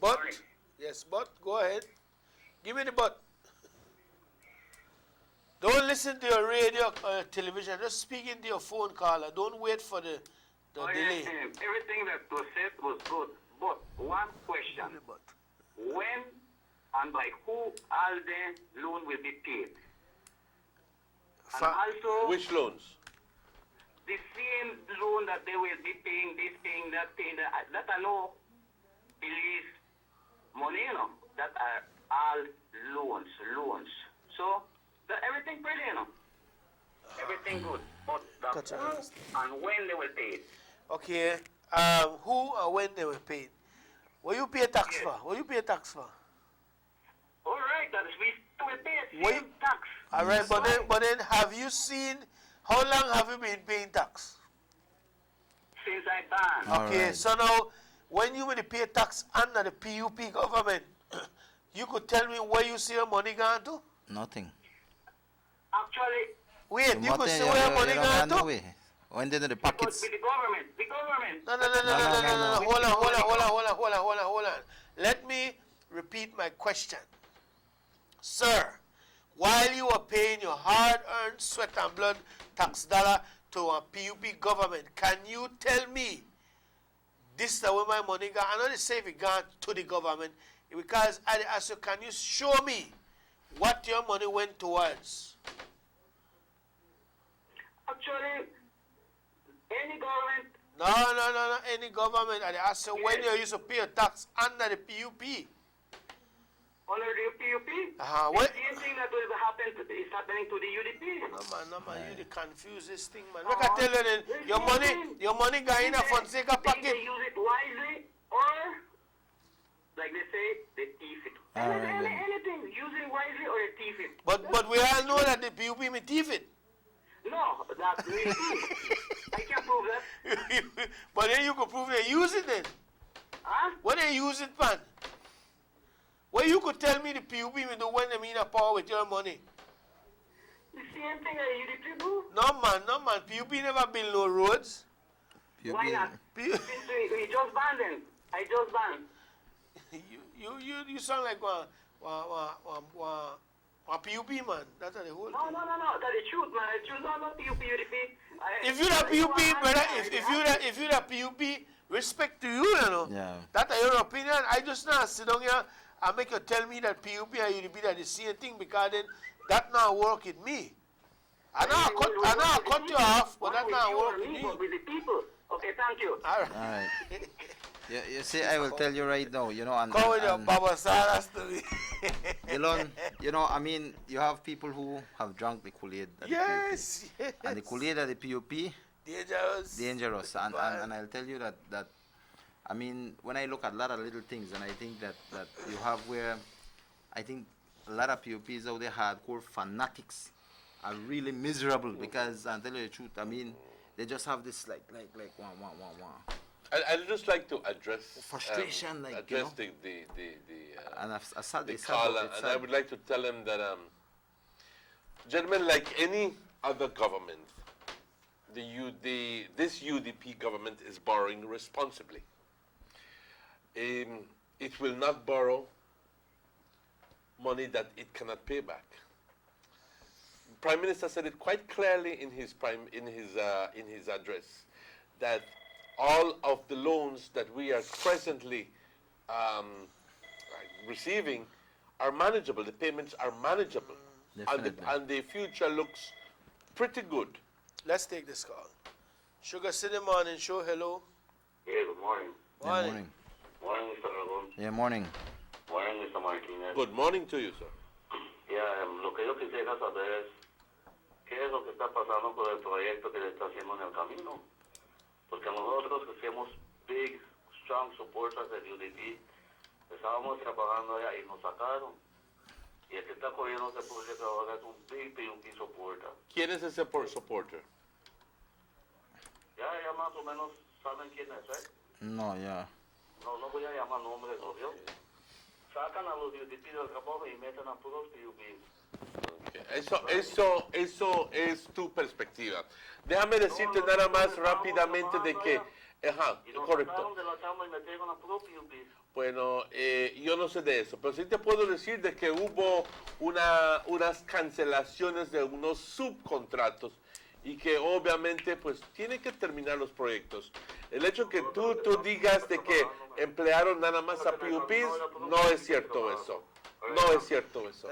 S12: But, yes, but, go ahead. Give me the but. Don't listen to your radio or television. Just speak into your phone caller. Don't wait for the delay.
S19: Everything that was said was good. But one question. When and by who all the loan will be paid? And also,
S1: which loans?
S19: The same loan that they will be paying, this paying, that paying, that I know believes money, you know, that are all loans. So, everything pretty, you know. Everything good. But the who and when they will pay it.
S12: Okay. Who and when they will pay it? What you pay tax for? What you pay tax for?
S19: All right, that is we will pay same tax.
S12: All right, but then have you seen, how long have you been paying tax?
S19: Since I banned.
S12: Okay, so now, when you will pay tax under the PUP government, you could tell me where you see your money going to?
S13: Nothing.
S19: Actually,
S12: wait, you could see where your money going to?
S13: When they're in the
S19: Because
S13: pockets.
S19: with the government.
S12: No. Hold on. Let me repeat my question. Sir, while you are paying your hard-earned sweat and blood tax dollar to a PUP government, can you tell me this is where my money gone? I know they say if it gone to the government, because I ask you, can you show me what your money went towards?
S19: Actually, any government.
S12: No. Any government. I ask you, when you used to pay your tax under the PUP?
S19: Under the PUP?
S12: What?
S19: The same thing that will happen is happening to the UDP.
S12: No man, you confuse this thing, man. Look, I tell you, then, your money got in a Fonseca pocket.
S19: They use it wisely, or like they say, they thief it. Anything, use it wisely or they thief it.
S12: But we all know that the PUP may thief it.
S19: No, that's me. I can't prove that.
S12: But then you can prove they use it then.
S19: Huh?
S12: What they use it, man? Well, you could tell me the PUP may do when they mean a power with your money.
S19: The same thing that UDP do?
S12: No man. PUP never build no roads.
S19: Why not? Since we just banned them. I just banned.
S12: You sound like one PUP man. That's the whole
S19: No. That's the truth, man. The truth, not PUP, UDP.
S12: If you're a PUP, brother, if you're a PUP, respect to you, know.
S13: Yeah.
S12: That's your opinion. I just not sit down here and make you tell me that PUP and UDP are the same thing, because then that not work with me. I know I cut you off, but that not work with me.
S19: With the people. Okay, thank you.
S12: All
S13: right. You see, I will tell you right now, you know, and
S12: Come with your Baba Saras to me.
S13: Elon, you know, I mean, you have people who have drunk the Kool-Aid.
S12: Yes.
S13: And the Kool-Aid at the PUP, dangerous. And I'll tell you that I mean, when I look at a lot of little things, and I think that you have where, I think a lot of PUPs out there, hardcore fanatics, are really miserable, because, I'll tell you the truth, I mean, they just have this like wah.
S1: I'd just like to address
S13: frustration,
S1: the
S13: and
S1: caller, and I would like to tell him that, gentlemen, like any other government, this UDP government is borrowing responsibly. It will not borrow money that it cannot pay back. Prime Minister said it quite clearly in his address that all of the loans that we are presently receiving are manageable. The payments are manageable, and the future looks pretty good.
S12: Let's take this call. Sugar City Morning Show. Hello.
S20: Yeah, good morning.
S12: Morning.
S20: Morning, Mr. Ragon.
S13: Yeah, morning.
S20: Morning, Mr. Martinez.
S1: Good morning to you, sir.
S20: Yeah, lo que yo quisiera saber es qué es lo que está pasando con el proyecto que le está haciendo en el camino. Porque nosotros que somos big, strong supporters del UDP, estábamos trabajando allá y nos sacaron. Y el que está corriendo ese proyecto ahora es un big PUP supporter.
S1: ¿Quién es ese supporter?
S20: Ya más o menos saben quién es, ¿eh?
S13: No, ya.
S20: No voy a llamar nombres, obvio. Sacan a los UDP del trabajo y meten a puros PUPs.
S1: Eso es tu perspectiva. Déjame decirte nada más rápidamente de que... Ajá, correcto. Bueno, yo no sé de eso, pero sí te puedo decir de que hubo unas cancelaciones de unos subcontratos y que obviamente pues tienen que terminar los proyectos. El hecho que tú digas de que emplearon nada más a PUPs, no es cierto eso. No es cierto eso.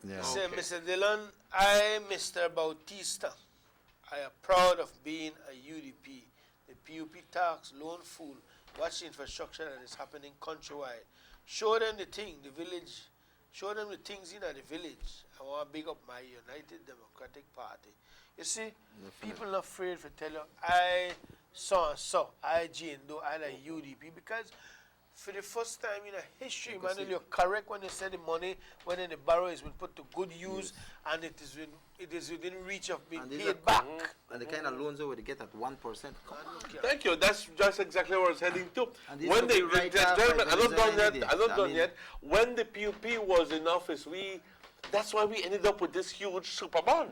S12: Yeah. Mr. Dillon, I, Mr. Bautista, I am proud of being a UDP. The PUP tax, loan fool, watch the infrastructure that is happening countrywide. Show them the thing, the village. Show them the things in the village. I want to big up my United Democratic Party. You see, people not afraid to tell you, I so, I Jindo, I like UDP, because for the first time in history, Emmanuel, you're correct when you say the money, when in the barrow is been put to good use, and it is within reach of being paid back.
S13: And the kind of loans they would get at 1%.
S1: Thank you. That's just exactly where I was heading to.
S13: When
S1: they, gentlemen, I'm not done yet. When the PUP was in office, that's why we ended up with this huge super bond.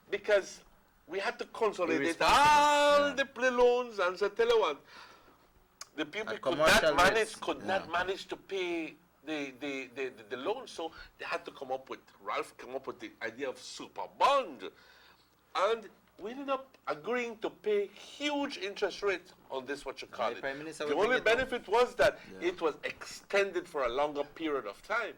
S1: Because we had to consolidate
S13: Irresponsible,
S1: all the play loans and so tell you what, the people
S13: At
S1: could
S13: commercial
S1: not manage
S13: rates,
S1: not manage to pay the loan, so they had to come up with the idea of super bond, and we ended up agreeing to pay huge interest rates on this, what you call
S13: The
S1: it.
S13: Prime Minister
S1: The
S13: will
S1: only
S13: bring it up.
S1: benefit was that it was extended for a longer period of time.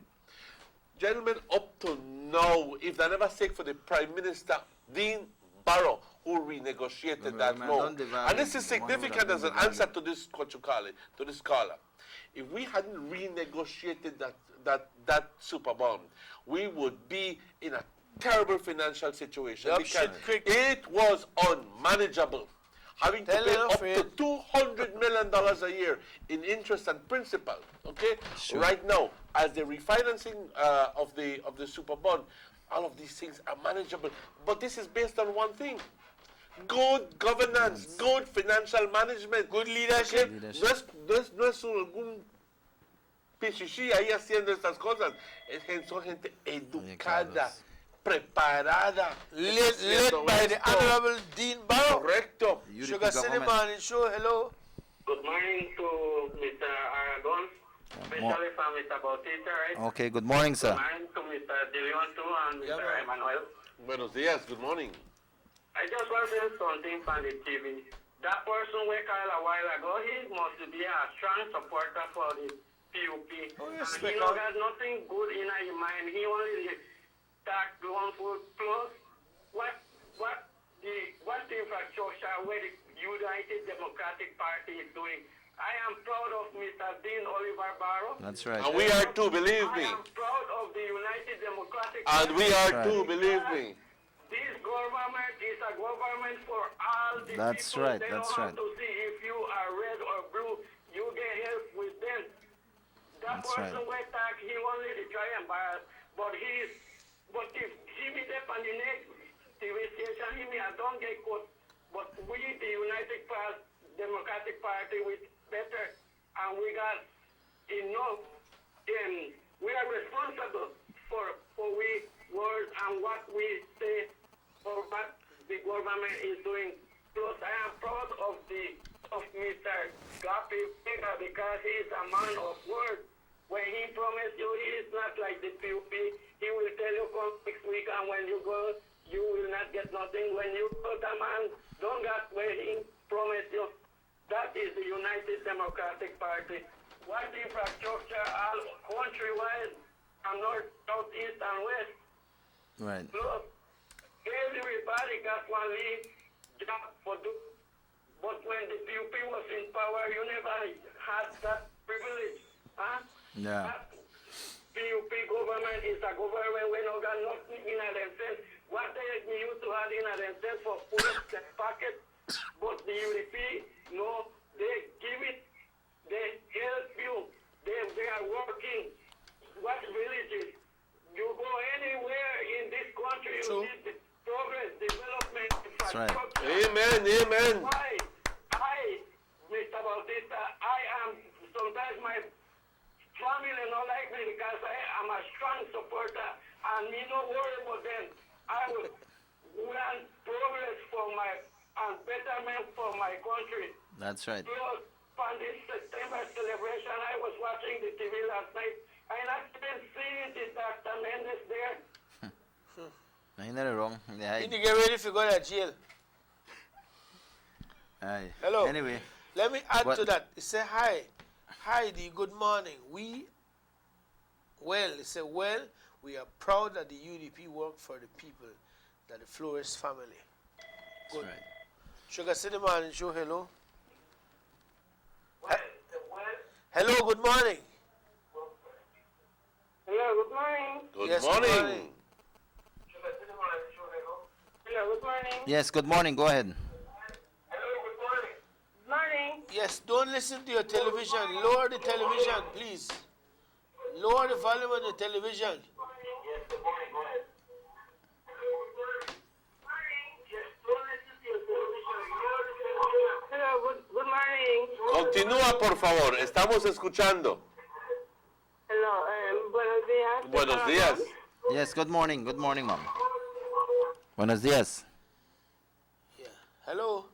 S1: Gentlemen, up to now, if they never take for the Prime Minister, Dean Barrow, who renegotiated that loan. And this is significant as an answer to this, what you call it, to this caller. If we hadn't renegotiated that super bond, we would be in a terrible financial situation because it was unmanageable. Having to pay up to $200 million a year in interest and principal, okay?
S12: Sure.
S1: Right now, as the refinancing of the super bond, all of these things are manageable. But this is based on one thing: good governance, good financial management, good leadership. No es algún pichichi ahí haciendo estas cosas. Son gente educada, preparada.
S12: Led by the Honorable Dean Barrow.
S1: Correcto.
S12: Sugar City Morning Show, hello.
S20: Good morning to Mr. Aragon, especially from Mr. Bautista, right?
S13: Okay, good morning, sir.
S20: Good morning to Mr. De Leon too and Mr. Emmanuel.
S1: Buenos días, good morning.
S20: I just want to say something from the TV. That person we called a while ago, he must be a strong supporter for the PUP. And he don't got nothing good in his mind. He only talk one food plus what the infrastructure where the United Democratic Party is doing. I am proud of Mr. Dean Oliver Barrow.
S13: That's right.
S1: And we are too, believe me.
S20: I am proud of the United Democratic
S1: And
S20: Party.
S1: we are too, believe me.
S20: This government is a government for all the
S13: That's
S20: people.
S13: right,
S20: They
S13: that's
S20: don't have
S13: right.
S20: to see if you are red or blue. You get help with them. That
S13: That's
S20: person
S13: right.
S20: went back, he only to try and buy, but if he be there on the next TV station, he may don't get caught. But we, the United Democratic Party, with better, and we got enough, and we are responsible for we words and what we say for what the government is doing. Plus, I am proud of Mr. Gapi Pega because he is a man of word. When he promised you, he is not like the PUP. He will tell you come next week, and when you go, you will not get nothing. When you go, the man don't get where he promised you. That is the United Democratic Party. What infrastructure all countrywide and north, south, east, and west.
S13: Right.
S20: Look, everybody got one lead job for do. But when the PUP was in power, you never had that privilege. Huh?
S13: Yeah.
S20: That PUP government is a government when you got nothing in a themselves. What they used to have in a themselves for food and pocket, but the UDP, no, they give it, they help you, they are working. What villages? You go anywhere in this country, you see the progress, development,
S13: That's right.
S1: Amen, amen.
S20: Mr. Bautista, I am, sometimes my family don't like me because I am a strong supporter and me no worry about them. I will want progress for and betterment for my country.
S13: That's right.
S20: Plus, on this September celebration, I was watching the TV last night and I didn't see the Dr. Mendes there.
S13: Ain't that wrong? Yeah.
S12: You need to get ready to go to jail.
S13: Aye.
S12: Hello.
S13: Anyway.
S12: Let me add
S13: What-
S12: to that. It say hi. Heidi, good morning. It say, we are proud that the UDP work for the people, that the Flores family. Good.
S13: Right.
S12: Sugar City Morning Show, hello. Hello, good morning.
S21: Hello, good morning.
S1: Good
S12: Yes,
S1: morning.
S12: good morning.
S21: Hello, good morning.
S13: Yes, good morning. Go ahead.
S21: Good morning.
S12: Yes, don't listen to your television. Lower the television, please. Lower the volume of the television.
S21: Hello, good morning.
S1: Continúa, por favor. Estamos escuchando.
S21: Hello, buenos días.
S1: Buenos días.
S13: Yes, good morning. Good morning, ma'am. Buenos días.
S12: Hello.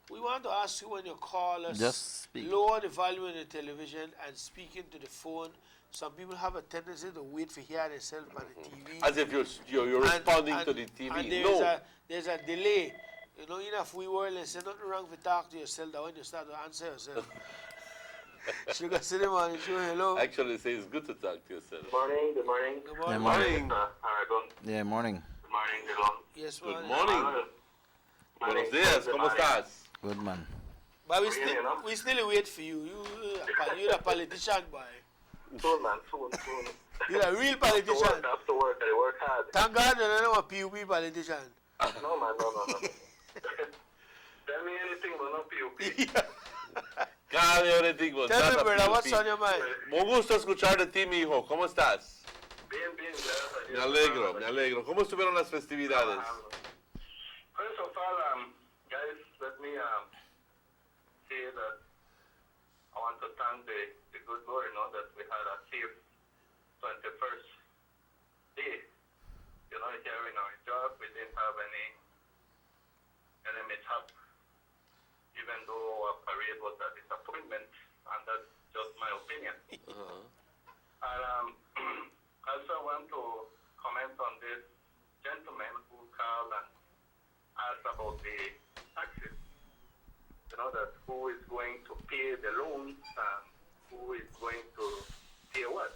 S12: We want to ask you when you call us,
S13: Just speak.
S12: lower the volume of the television and speak into the phone. Some people have a tendency to wait for hear themselves on the TV.
S1: As if you're responding to the TV.
S12: And
S1: No.
S12: there's a delay. You know, in a free world, there's nothing wrong to talk to yourself that when you start to answer yourself. Sugar City Morning Show, hello.
S1: Actually, say it's good to talk to yourself.
S20: Good morning.
S12: Good morning.
S13: Yeah, morning. Yeah, morning.
S20: Good morning, Delon.
S12: Yes,
S1: Good morning. Buenos días, ¿cómo estás?
S13: Good man.
S12: But we still wait for you. You're a politician, boy.
S20: Soon, man. Soon.
S12: You're a real politician.
S20: After work, I work hard.
S12: Thank God you're not a PUP politician.
S20: No, man, no. Tell me anything, but not PUP.
S1: Cada everything was
S12: Tell me, brother, what's on your mind?
S1: Muy gusto escuchar de ti, mi hijo. ¿Cómo estás?
S20: Bien, gracias a
S1: Me
S20: Dios.
S1: me alegro. ¿Cómo estuvieron las festividades?
S20: First of all, guys, let me say that I want to thank the good Lord, that we had a safe 21st day. You know, here in our job, we didn't have any mishap, even though our parade was a disappointment, and that's just my opinion. And also I want to comment on this gentleman who called and asked about the taxes. You know, that who is going to pay the loans and who is going to pay what.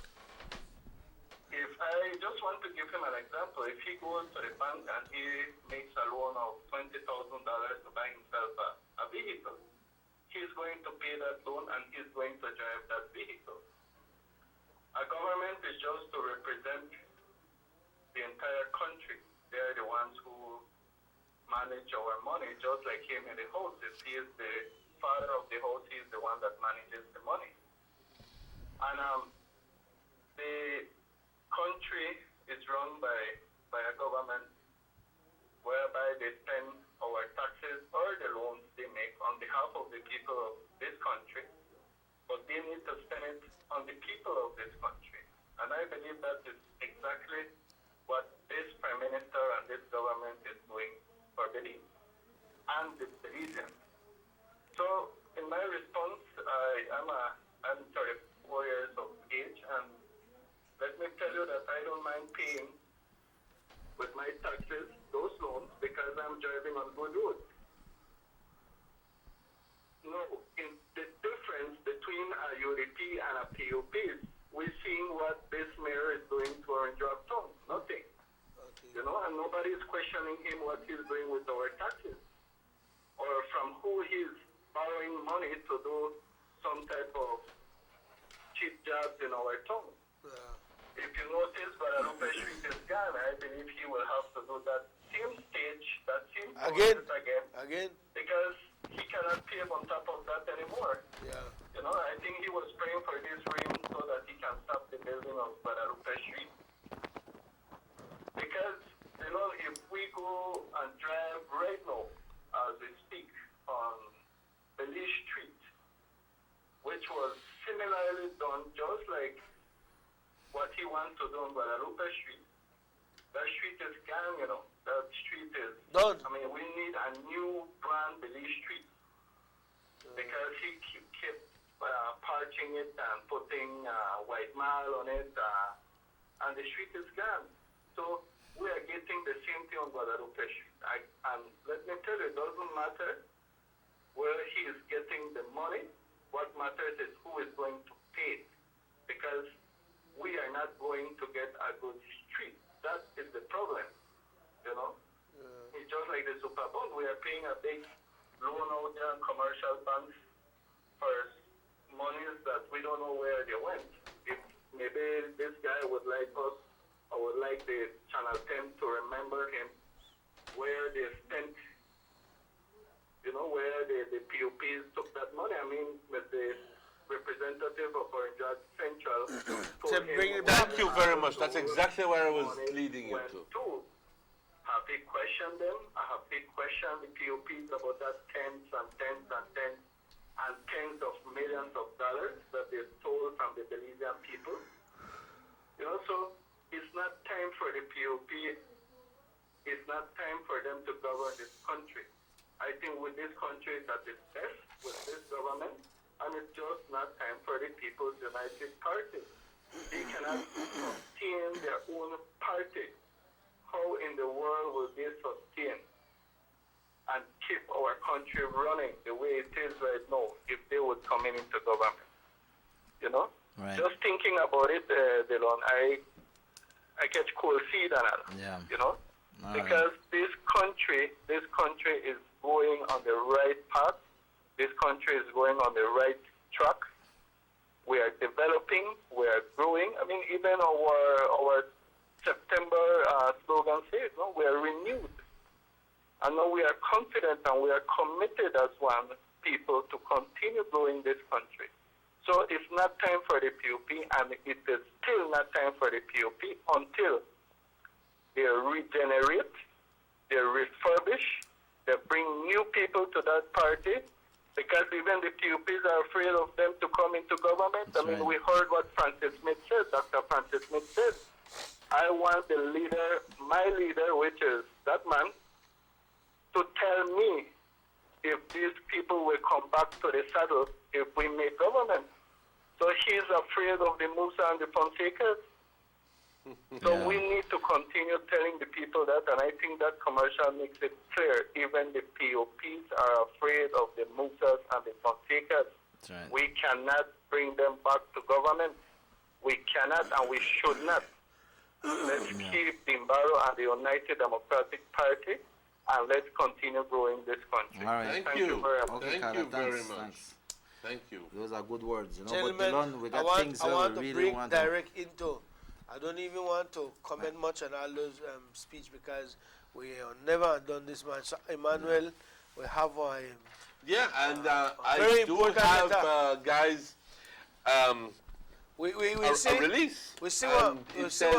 S20: If I just want to give him an example, if he goes to the bank and he makes a loan of $20,000 to buy himself a vehicle, he's going to pay that loan and he's going to drive that vehicle. A government is just to represent the entire country. They're the ones who manage our money, just like him in the house. If he is the father of the house, he is the one that manages the money. And the country is run by a government whereby they spend our taxes or the loans they make on behalf of the people of this country, but they need to spend it on the people of this country. And I believe that is exactly what this Prime Minister and this government is doing for Belize and the Belizeans. So in my response, I'm 34 years of age, and let me tell you that I don't mind paying with my taxes those loans because I'm driving on good roads. No, in the difference between a UDP and a PUP is we're seeing what this mayor is doing to Orange Rock Town. Nothing. Okay. You know, and nobody is questioning him what he's doing with our taxes or from who he's borrowing money to do some type of cheap jobs in our town. If you notice, Guadalupe Street is gone. I believe he will have to do that same stage, that same process again, because he cannot pave on top of that anymore.
S12: Yeah.
S20: You know, I think he was praying for this rain so that he can stop the building of Guadalupe Street. Because, you know, if we go and drive right now, as we speak, on Belize Street, which was similarly done just like what he wants to do on Guadalupe Street. That street is gone, you know. That street is
S12: done.
S20: I mean, we need a new brand Belize Street. Because he kept parching it and putting white marl on it, and the street is gone. So we are getting the same thing on Guadalupe Street. And let me tell you, it doesn't matter where he is getting the money. What matters is who is going to pay it. Because we are not going to get a good street. That is the problem, you know. It's just like the Super Bond. We are paying a big loan out there on commercial banks for monies that we don't know where they went. If maybe this guy would like us, or would like the Channel 10 to remember him, where they spent, you know, where the PUPs took that money. I mean, with the representative of Orange Central.
S1: Thank you very much. That's exactly where I was leading you to.
S20: Have they questioned them? Have they questioned the POPs about that tens and tens of millions of dollars that they stole from the Belizean people? You know, so it's not time for the POP. It's not time for them to govern this country. I think
S18: country is at its best with this government, and it's just not time for the People's United Party. They cannot sustain their own party. How in the world will they sustain and keep our country running the way it is right now if they would come into government? You know?
S13: Right.
S18: Just thinking about it, Dylan, I catch cold feet and all.
S13: Yeah.
S18: You know?
S13: All
S18: Because this country is going on the right path. This country is going on the right track. We are developing, we are growing. I mean, even our September slogan says, no, we are renewed. And now we are confident and we are committed as one people to continue growing this country. So it's not time for the PUP, and it is still not time for the PUP until they regenerate, they refurbish, they bring new people to that party, because even the PUPs are afraid of them to come into government.
S13: That's
S18: I mean,
S13: right.
S18: we heard what Francis Smith said, Dr. Francis Smith said. I want the leader, my leader, which is that man, to tell me if these people will come back to the saddle if we make government. So he's afraid of the Musa and the Fonsecas. So we need to continue telling the people that, and I think that commercial makes it clear. Even the POPs are afraid of the Musas and the Fonsecas.
S13: That's right.
S18: We cannot bring them back to government. We cannot and we should not. Let's keep the Mbaro and the United Democratic Party, and let's continue growing this country.
S13: All right.
S18: Thank you very much.
S13: Okay,
S1: Thank you
S13: Carla,
S1: very
S13: thanks,
S1: much.
S13: thanks.
S1: Thank you.
S13: Those are good words, you know.
S12: Gentlemen,
S13: but Dylan, we
S12: I
S13: got things
S12: want
S13: that
S12: to
S13: we really
S12: break
S13: want
S12: direct into. I don't even want to comment much on all those speech because we have never done this much. So, Emmanuel, we have a
S1: Yeah, and
S12: very
S1: I do
S12: important
S1: have,
S12: letter.
S1: guys,
S12: we
S1: a
S12: see
S1: release.
S12: we see
S1: and
S12: we
S1: it
S12: see
S1: says-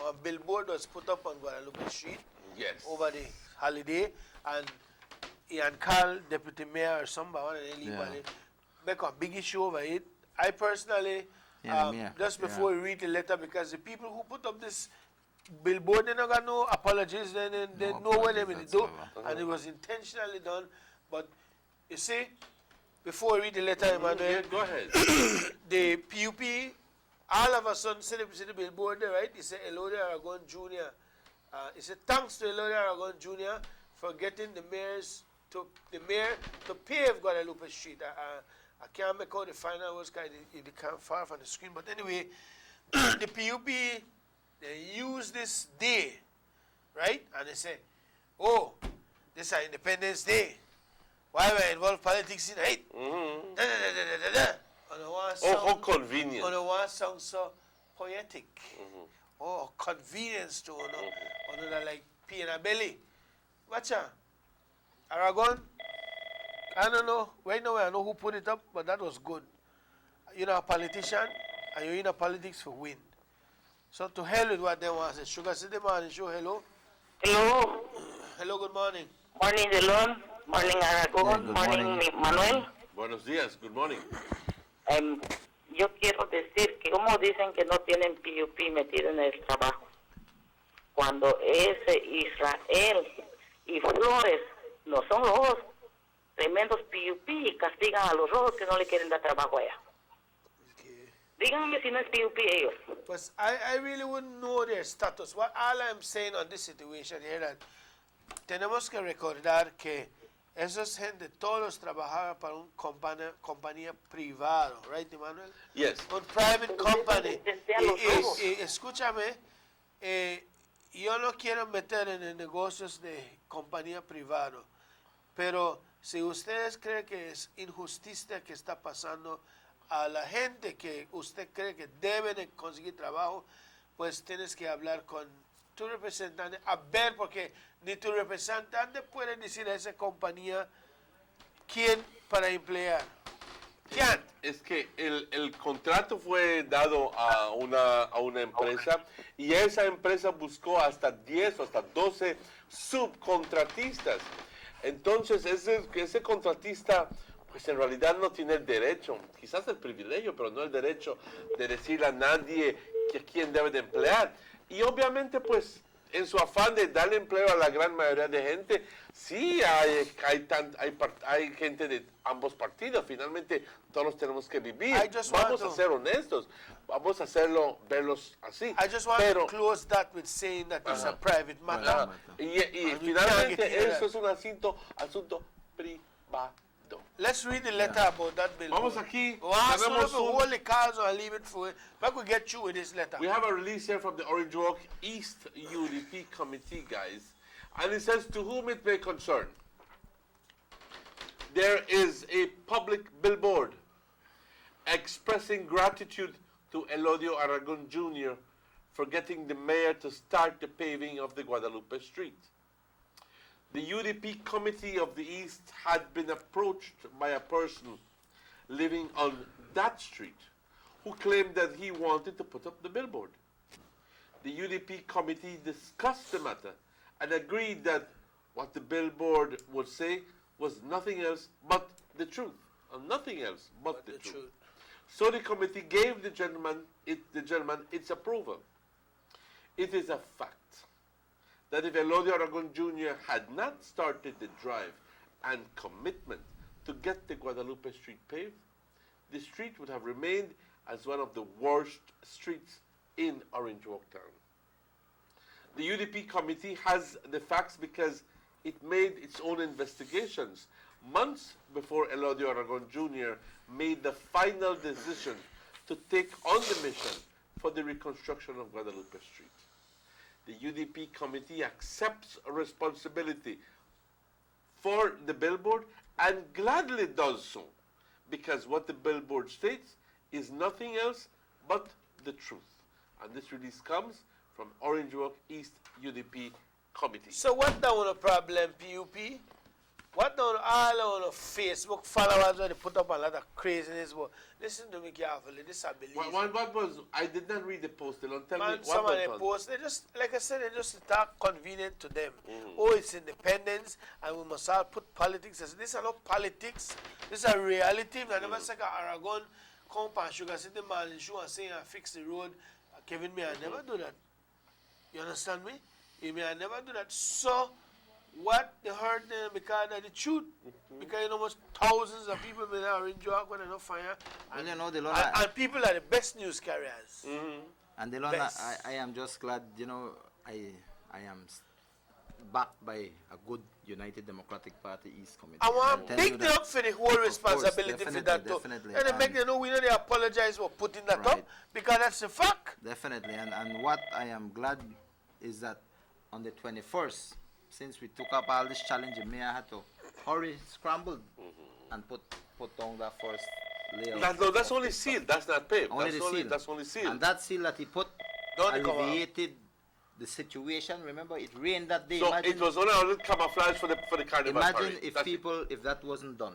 S12: a billboard was put up on Guadalupe Street
S1: Yes.
S12: over the holiday, and Ian Carl, deputy mayor or somebody, make a big issue over it. I personally,
S13: Yeah, yeah,
S12: just before we read the letter, because the people who put up this billboard, they not got no apologies, they know what they mean to do, and it was intentionally done. But you see, before we read the letter, Emmanuel,
S1: Yeah, go ahead.
S12: the PUP, all of a sudden, see the billboard there, right? It said Elode Aragon Jr. It said thanks to Elode Aragon Jr. for getting the mayor to pave Guadalupe Street. I can't make out the final words because it can't far from the screen. But anyway, the PUP, they use this day, right? And they say, oh, this is Independence Day. Why we involve politics in it?
S1: Mm-hmm.
S12: Da, da, da, da, da, da. And the one
S1: Oh, how
S12: sound-
S1: convenient.
S12: and the one sounds so poetic. Oh, convenience to another like pea in a belly. Watch out. Aragon, I don't know. Right now I know who put it up, but that was good. You're not a politician, and you're in a politics for win. So to hell with what they want. Say, Sugar City Morning Show, hello.
S21: Hello.
S12: Hello, good morning.
S21: Morning, Delon. Morning, Aragon.
S13: good
S21: morning,
S13: morning.
S21: Manuel.
S1: Buenos días. Good morning.
S21: Yo quiero decir que como dicen que no tienen PUP metido en el trabajo, cuando ese Israel y Flores no son rojos, tremendos PUP y castigan a los rojos que no le quieren dar trabajo allá. Díganme si no es PUP ellos.
S12: But I really wouldn't know their status. What all I'm saying on this situation here that tenemos que recordar que esos gente todos trabajaban para una compañía privada, right, Emmanuel?
S1: Yes.
S12: Un private company.
S21: a los rojos.
S12: Escúchame, yo no quiero meter en el negocios de compañía privada, pero si ustedes creen que es injusticia que está pasando a la gente que usted cree que deben de conseguir trabajo, pues tienes que hablar con tu representante, a ver, porque ni tu representante puede decir a esa compañía quién para emplear. ¿Quién?
S1: Es que el contrato fue dado a una empresa y esa empresa buscó hasta 10 o hasta 12 subcontratistas. Entonces ese contratista pues en realidad no tiene el derecho, quizás el privilegio, pero no el derecho de decirle a nadie que quién debe de emplear. Y obviamente pues en su afán de darle empleo a la gran mayoría de gente, sí hay gente de ambos partidos. Finalmente, todos tenemos que vivir. Vamos a ser honestos. Vamos a verlos así.
S12: I just want to close that with saying that it's a private matter.
S1: Y finalmente, eso es un asunto privado.
S12: Let's read the letter about that bill.
S1: Vamos aquí.
S12: Hold the cards and leave it for it. But we get through with this letter.
S1: We have a release here from the Orange Walk East UDP Committee, guys. And it says, to whom it may concern, there is a public billboard expressing gratitude to Elodio Aragon Jr. for getting the mayor to start the paving of the Guadalupe Street. The UDP Committee of the East had been approached by a person living on that street who claimed that he wanted to put up the billboard. The UDP Committee discussed the matter and agreed that what the billboard would say was nothing else but the truth, and nothing else but the truth. So the committee gave the gentleman its approval. It is a fact that if Elodio Aragon Jr. had not started the drive and commitment to get the Guadalupe Street paved, the street would have remained as one of the worst streets in Orange Walk Town. The UDP committee has the facts because it made its own investigations months before Elodio Aragon Jr. made the final decision to take on the mission for the reconstruction of Guadalupe Street. The UDP committee accepts responsibility for the billboard and gladly does so, because what the billboard states is nothing else but the truth. And this release comes from Orange Walk East UDP Committee.
S12: So what down the problem, PUP? What down all on Facebook followers when they put up a lot of craziness? But listen to me carefully. This I believe.
S1: What was? I did not read the post. Tell me what
S12: some of
S1: was
S12: the
S1: on.
S12: posts, they just, like I said, they just talk convenient to them. Oh, it's independence, and we must all put politics. I said, these are not politics. This is a reality. I never say Aragon come and Sugar City man and show and say I fix the road. Kevin, me, I never do that. You understand me? You may I never do that. So what they hurt them because of the truth. Because you know much thousands of people in Orange Walk when they don't fire. And,
S13: you know,
S12: and people are the best news carriers.
S13: And Delona, I am just glad, you know, I am backed by a good United Democratic Party East Committee.
S12: I want to big them up for the whole responsibility for that too.
S13: Definitely.
S12: And they make them know we know they apologize for putting that up because that's the fact.
S13: Definitely. And what I am glad is that on the 21st, since we took up all this challenge, the mayor had to hurry, scramble, and put down that first layer.
S1: No, that's only sealed. That's not paved.
S13: Only the seal.
S1: That's only sealed.
S13: And that seal that he put alleviated the situation. Remember, it rained that day.
S1: So
S13: imagine,
S1: it was only a little camouflage for the carnival.
S13: Imagine if that wasn't done.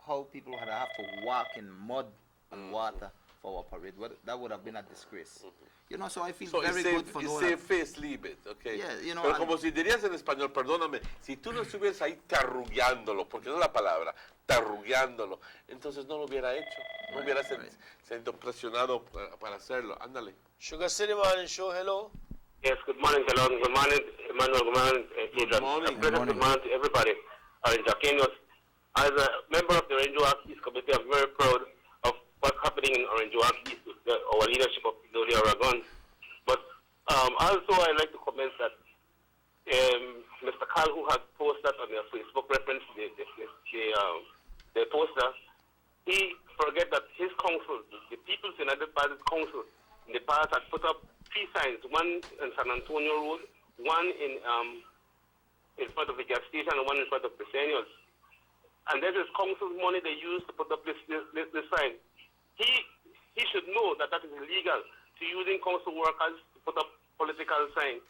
S13: How people would have to walk in mud and water for our parade. That would have been a disgrace. You know, so I feel very good for knowing
S1: save face, leave it, okay?
S13: Yeah, you know,
S1: pero como si dirías en español, perdóname, si tú no estuvieras ahí tarrugueándolo, porque no es la palabra, tarrugueándolo, entonces no lo hubiera hecho, no hubiera sido presionado para hacerlo. Ándale.
S12: Sugar City Morning Show, hello.
S20: Yes, good morning, hello. Good morning, Emmanuel. Good morning,
S1: Good morning.
S20: Good morning to everybody. Orange Walkinos. As a member of the Orange Walk East Committee, I'm very proud of what's happening in Orange Walk East with our leadership of Elodio Aragon. But also I'd like to comment that Mr. Carl, who had posted on their Facebook reference the poster, he forget that his council, the People's United Party Council, in the past had put up 3 signs, one in San Antonio Road, one in front of the gas station, and one in front of the seniors. And that is council's money they used to put up this sign. He should know that is illegal to using council workers to put up political signs,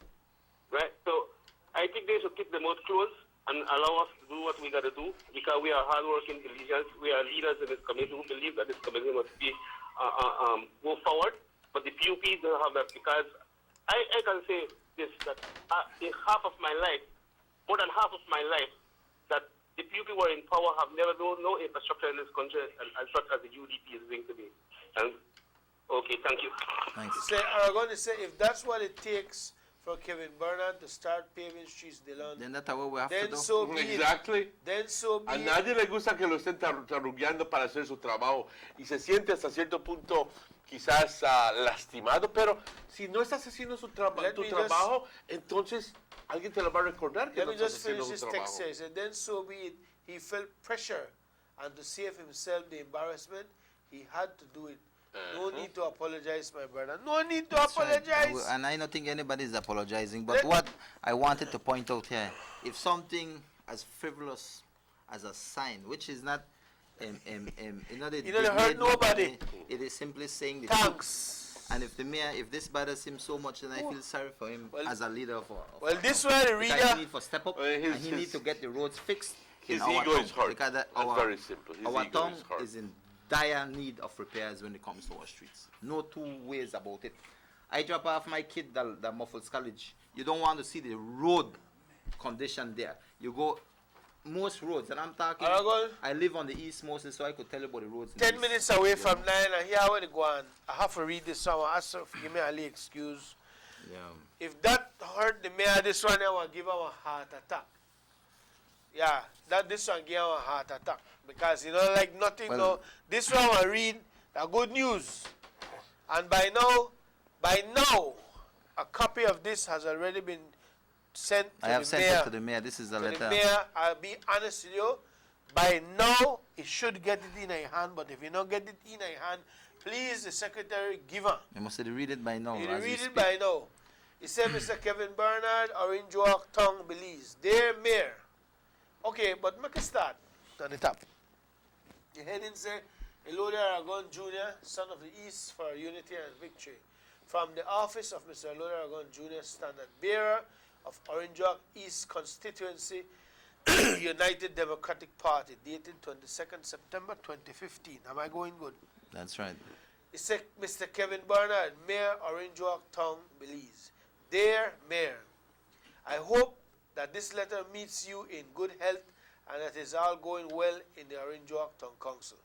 S20: right? So I think they should keep their mouth closed and allow us to do what we got to do, because we are hardworking leaders. We are leaders in this committee who believe that this committee must be go forward. But the PUP don't have that, because I can say this, that in half of my life, more than half of my life, that the PUP were in power have never done no infrastructure in this country as such as the UDP is doing today. And okay, thank you.
S13: Thanks.
S12: I'm going to say if that's what it takes for Kevin Bernard to start paving streets, Dylan.
S13: Then that's what we have
S12: Then
S13: to do.
S12: so be it.
S1: Exactly.
S12: Then so be
S1: A
S12: it.
S1: nadie le gusta que lo estén tarrugueando para hacer su trabajo y se siente hasta cierto punto quizás lastimado, pero si no estás haciendo tu trabajo, entonces alguien te lo va a recordar que
S12: Let
S1: no
S12: me
S1: estás
S12: just
S1: haciendo
S12: finish
S1: un
S12: this text
S1: trabajo.
S12: says, and then so be it. He felt pressure, and to save himself the embarrassment, he had to do it. No need to apologize, my brother. No need to
S13: That's right.
S12: apologize.
S13: And I don't think anybody is apologizing. But what I wanted to point out here, if something as frivolous as a sign, which is not,
S12: You don't hurt nobody.
S13: It is simply saying the
S12: Thanks.
S13: truth. And if the mayor, if this bothers him so much, then I feel sorry for him as a leader of
S12: Well, this one, the
S13: because
S12: reader.
S13: he need to step up and he need to get the roads fixed.
S1: His
S13: in our
S1: ego
S13: town,
S1: is hurt.
S13: because
S1: That's very simple. His
S13: our
S1: ego
S13: town
S1: is hurt.
S13: is in dire need of repairs when it comes to our streets. No two ways about it. I drop off my kid the Muffles College. You don't want to see the road condition there. You go most roads, and I'm talking. I live on the east mostly, so I could tell you about the roads. in the
S12: 10
S13: east.
S12: minutes away from 9, and here where they go on. I have to read this song. I ask her, give me a little excuse.
S13: Yeah.
S12: If that hurt the mayor, this one I will give him a heart attack. Yeah, this one give him a heart attack. Because, like nothing, no. This one I read the good news. And by now, a copy of this has already been sent to
S13: I have
S12: the
S13: sent
S12: mayor.
S13: it to the mayor. This is a
S12: To
S13: letter.
S12: the mayor, I'll be honest with you. By now, it should get it in your hand. But if you don't get it in your hand, please, the secretary, give her.
S13: You must read it by now.
S12: You
S13: as
S12: read
S13: speak.
S12: it by now. He said, Mr. Kevin Bernard, Orange Walk, Tongue, Belize. Dear Mayor. Okay, but make a start on the top. The heading say, Elodie Aragon Jr., son of the East for unity and victory. From the office of Mr. Elodie Aragon Jr., standard bearer of Orange Walk East Constituency, United Democratic Party, dated 22nd September 2015. Am I going good?
S13: That's right.
S12: It said, Mr. Kevin Bernard, Mayor, Orange Walk Town, Belize. Dear Mayor, I hope that this letter meets you in good health and that is all going well in the Orange Walk Town Council.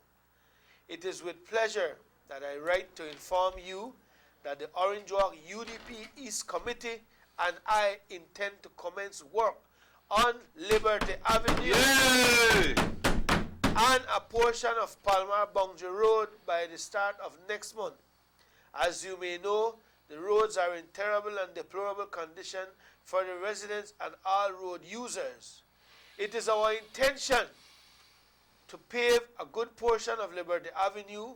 S12: It is with pleasure that I write to inform you that the Orange Walk UDP East Committee and I intend to commence work on Liberty Avenue and a portion of Palmer Boundary Road by the start of next month. As you may know, the roads are in terrible and deplorable condition for the residents and all road users. It is our intention to pave a good portion of Liberty Avenue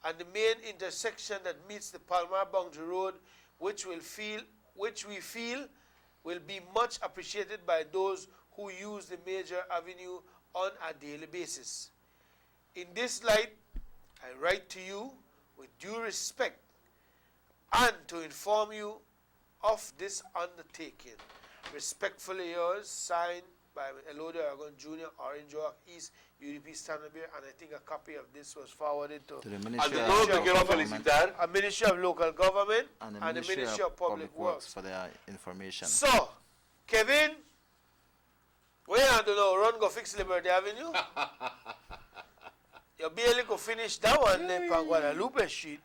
S12: and the main intersection that meets the Palmer Boundary Road, which we feel will be much appreciated by those who use the major avenue on a daily basis. In this light, I write to you with due respect and to inform you of this undertaking. Respectfully yours, signed by Elodie Aragon Jr., Orange Walk East, UDP Standard Bearer, and I think a copy of this was forwarded to
S13: the Ministry
S12: a Ministry of Local Government
S13: and
S12: the Ministry of Public Works.
S13: for their information.
S12: So, Kevin, where you do now? Run go fix Liberty Avenue? You barely go finish that one then on Guadalupe Street.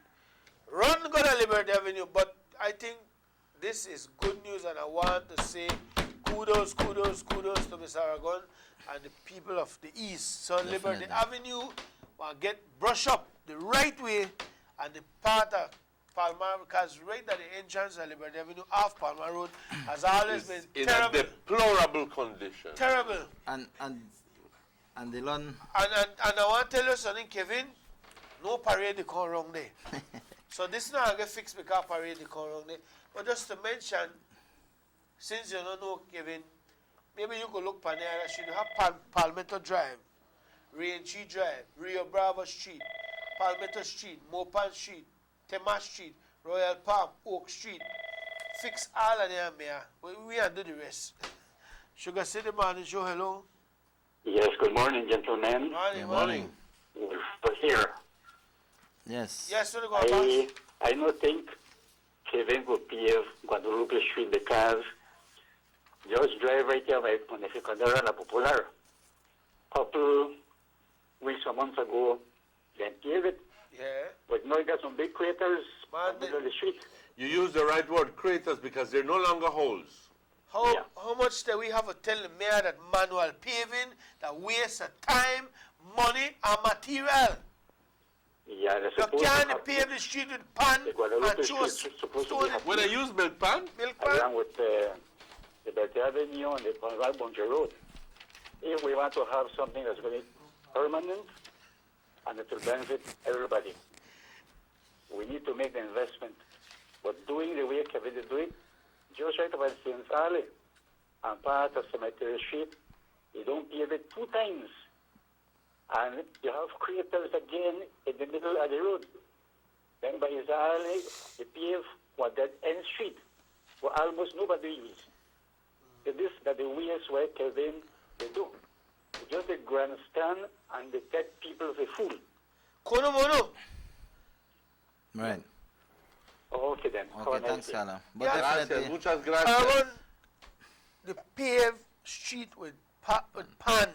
S12: Run go to Liberty Avenue, but I think this is good news and I want to say kudos to Mr. Aragon and the people of the East. So Liberty Avenue will get brushed up the right way and the part of Palmer, because right at the entrance of Liberty Avenue off Palmer Road has always been
S1: in
S12: terrible.
S1: a deplorable condition.
S12: Terrible.
S13: And the lawn.
S12: And I want to tell you something, Kevin, no parade they come wrong there. So this now get fixed because parade they come wrong there. But just to mention, since you don't know, Kevin, maybe you could look Panera Street. You have Palmetto Drive, Reentry Drive, Rio Bravo Street, Palmetto Street, Mopan Street, Tema Street, Royal Palm, Oak Street. Fix all of them, Mayor. We are do the rest. Sugar City Morning Show, hello.
S11: Yes, good morning, gentlemen.
S12: Morning.
S11: We're here.
S13: Yes.
S12: Yes, we'll go
S11: I don't think Kevin will pave Guadalupe Street because just drive right here by Bonificadora La Popular. Couple weeks or months ago, then pave it.
S12: Yeah.
S18: But now you got some big craters in the middle of the street.
S1: You use the right word, craters, because they're no longer holes.
S12: How much do we have to tell the mayor that manual paving, that waste of time, money, and material?
S18: Yeah, they're
S12: You
S18: supposed to
S12: can't
S18: have
S12: pave the street with pan
S18: the Guadalupe
S12: and
S18: Street
S12: choose
S18: is supposed to
S12: stone.
S18: be happy.
S1: When I use milk pan?
S18: Along with the Liberty Avenue and the Conrad Buncher Road. If we want to have something that's going to be permanent and it will benefit everybody, we need to make the investment. But doing the way Kevin is doing, just right about St. Alley and part of Cemetery Street, you don't pave it 2 times. And you have craters again in the middle of the road. Then by his alley, the pave was dead end street, where almost nobody uses. This that the ways where Kevin they do. It's just a grandstand and they take people as a fool.
S12: Kono mono.
S13: Right.
S18: Okay then.
S13: Okay, thanks, Carla. But
S12: Yeah.
S13: definitely,
S1: Muchas
S12: I
S1: gracias.
S12: want the paved street with pan,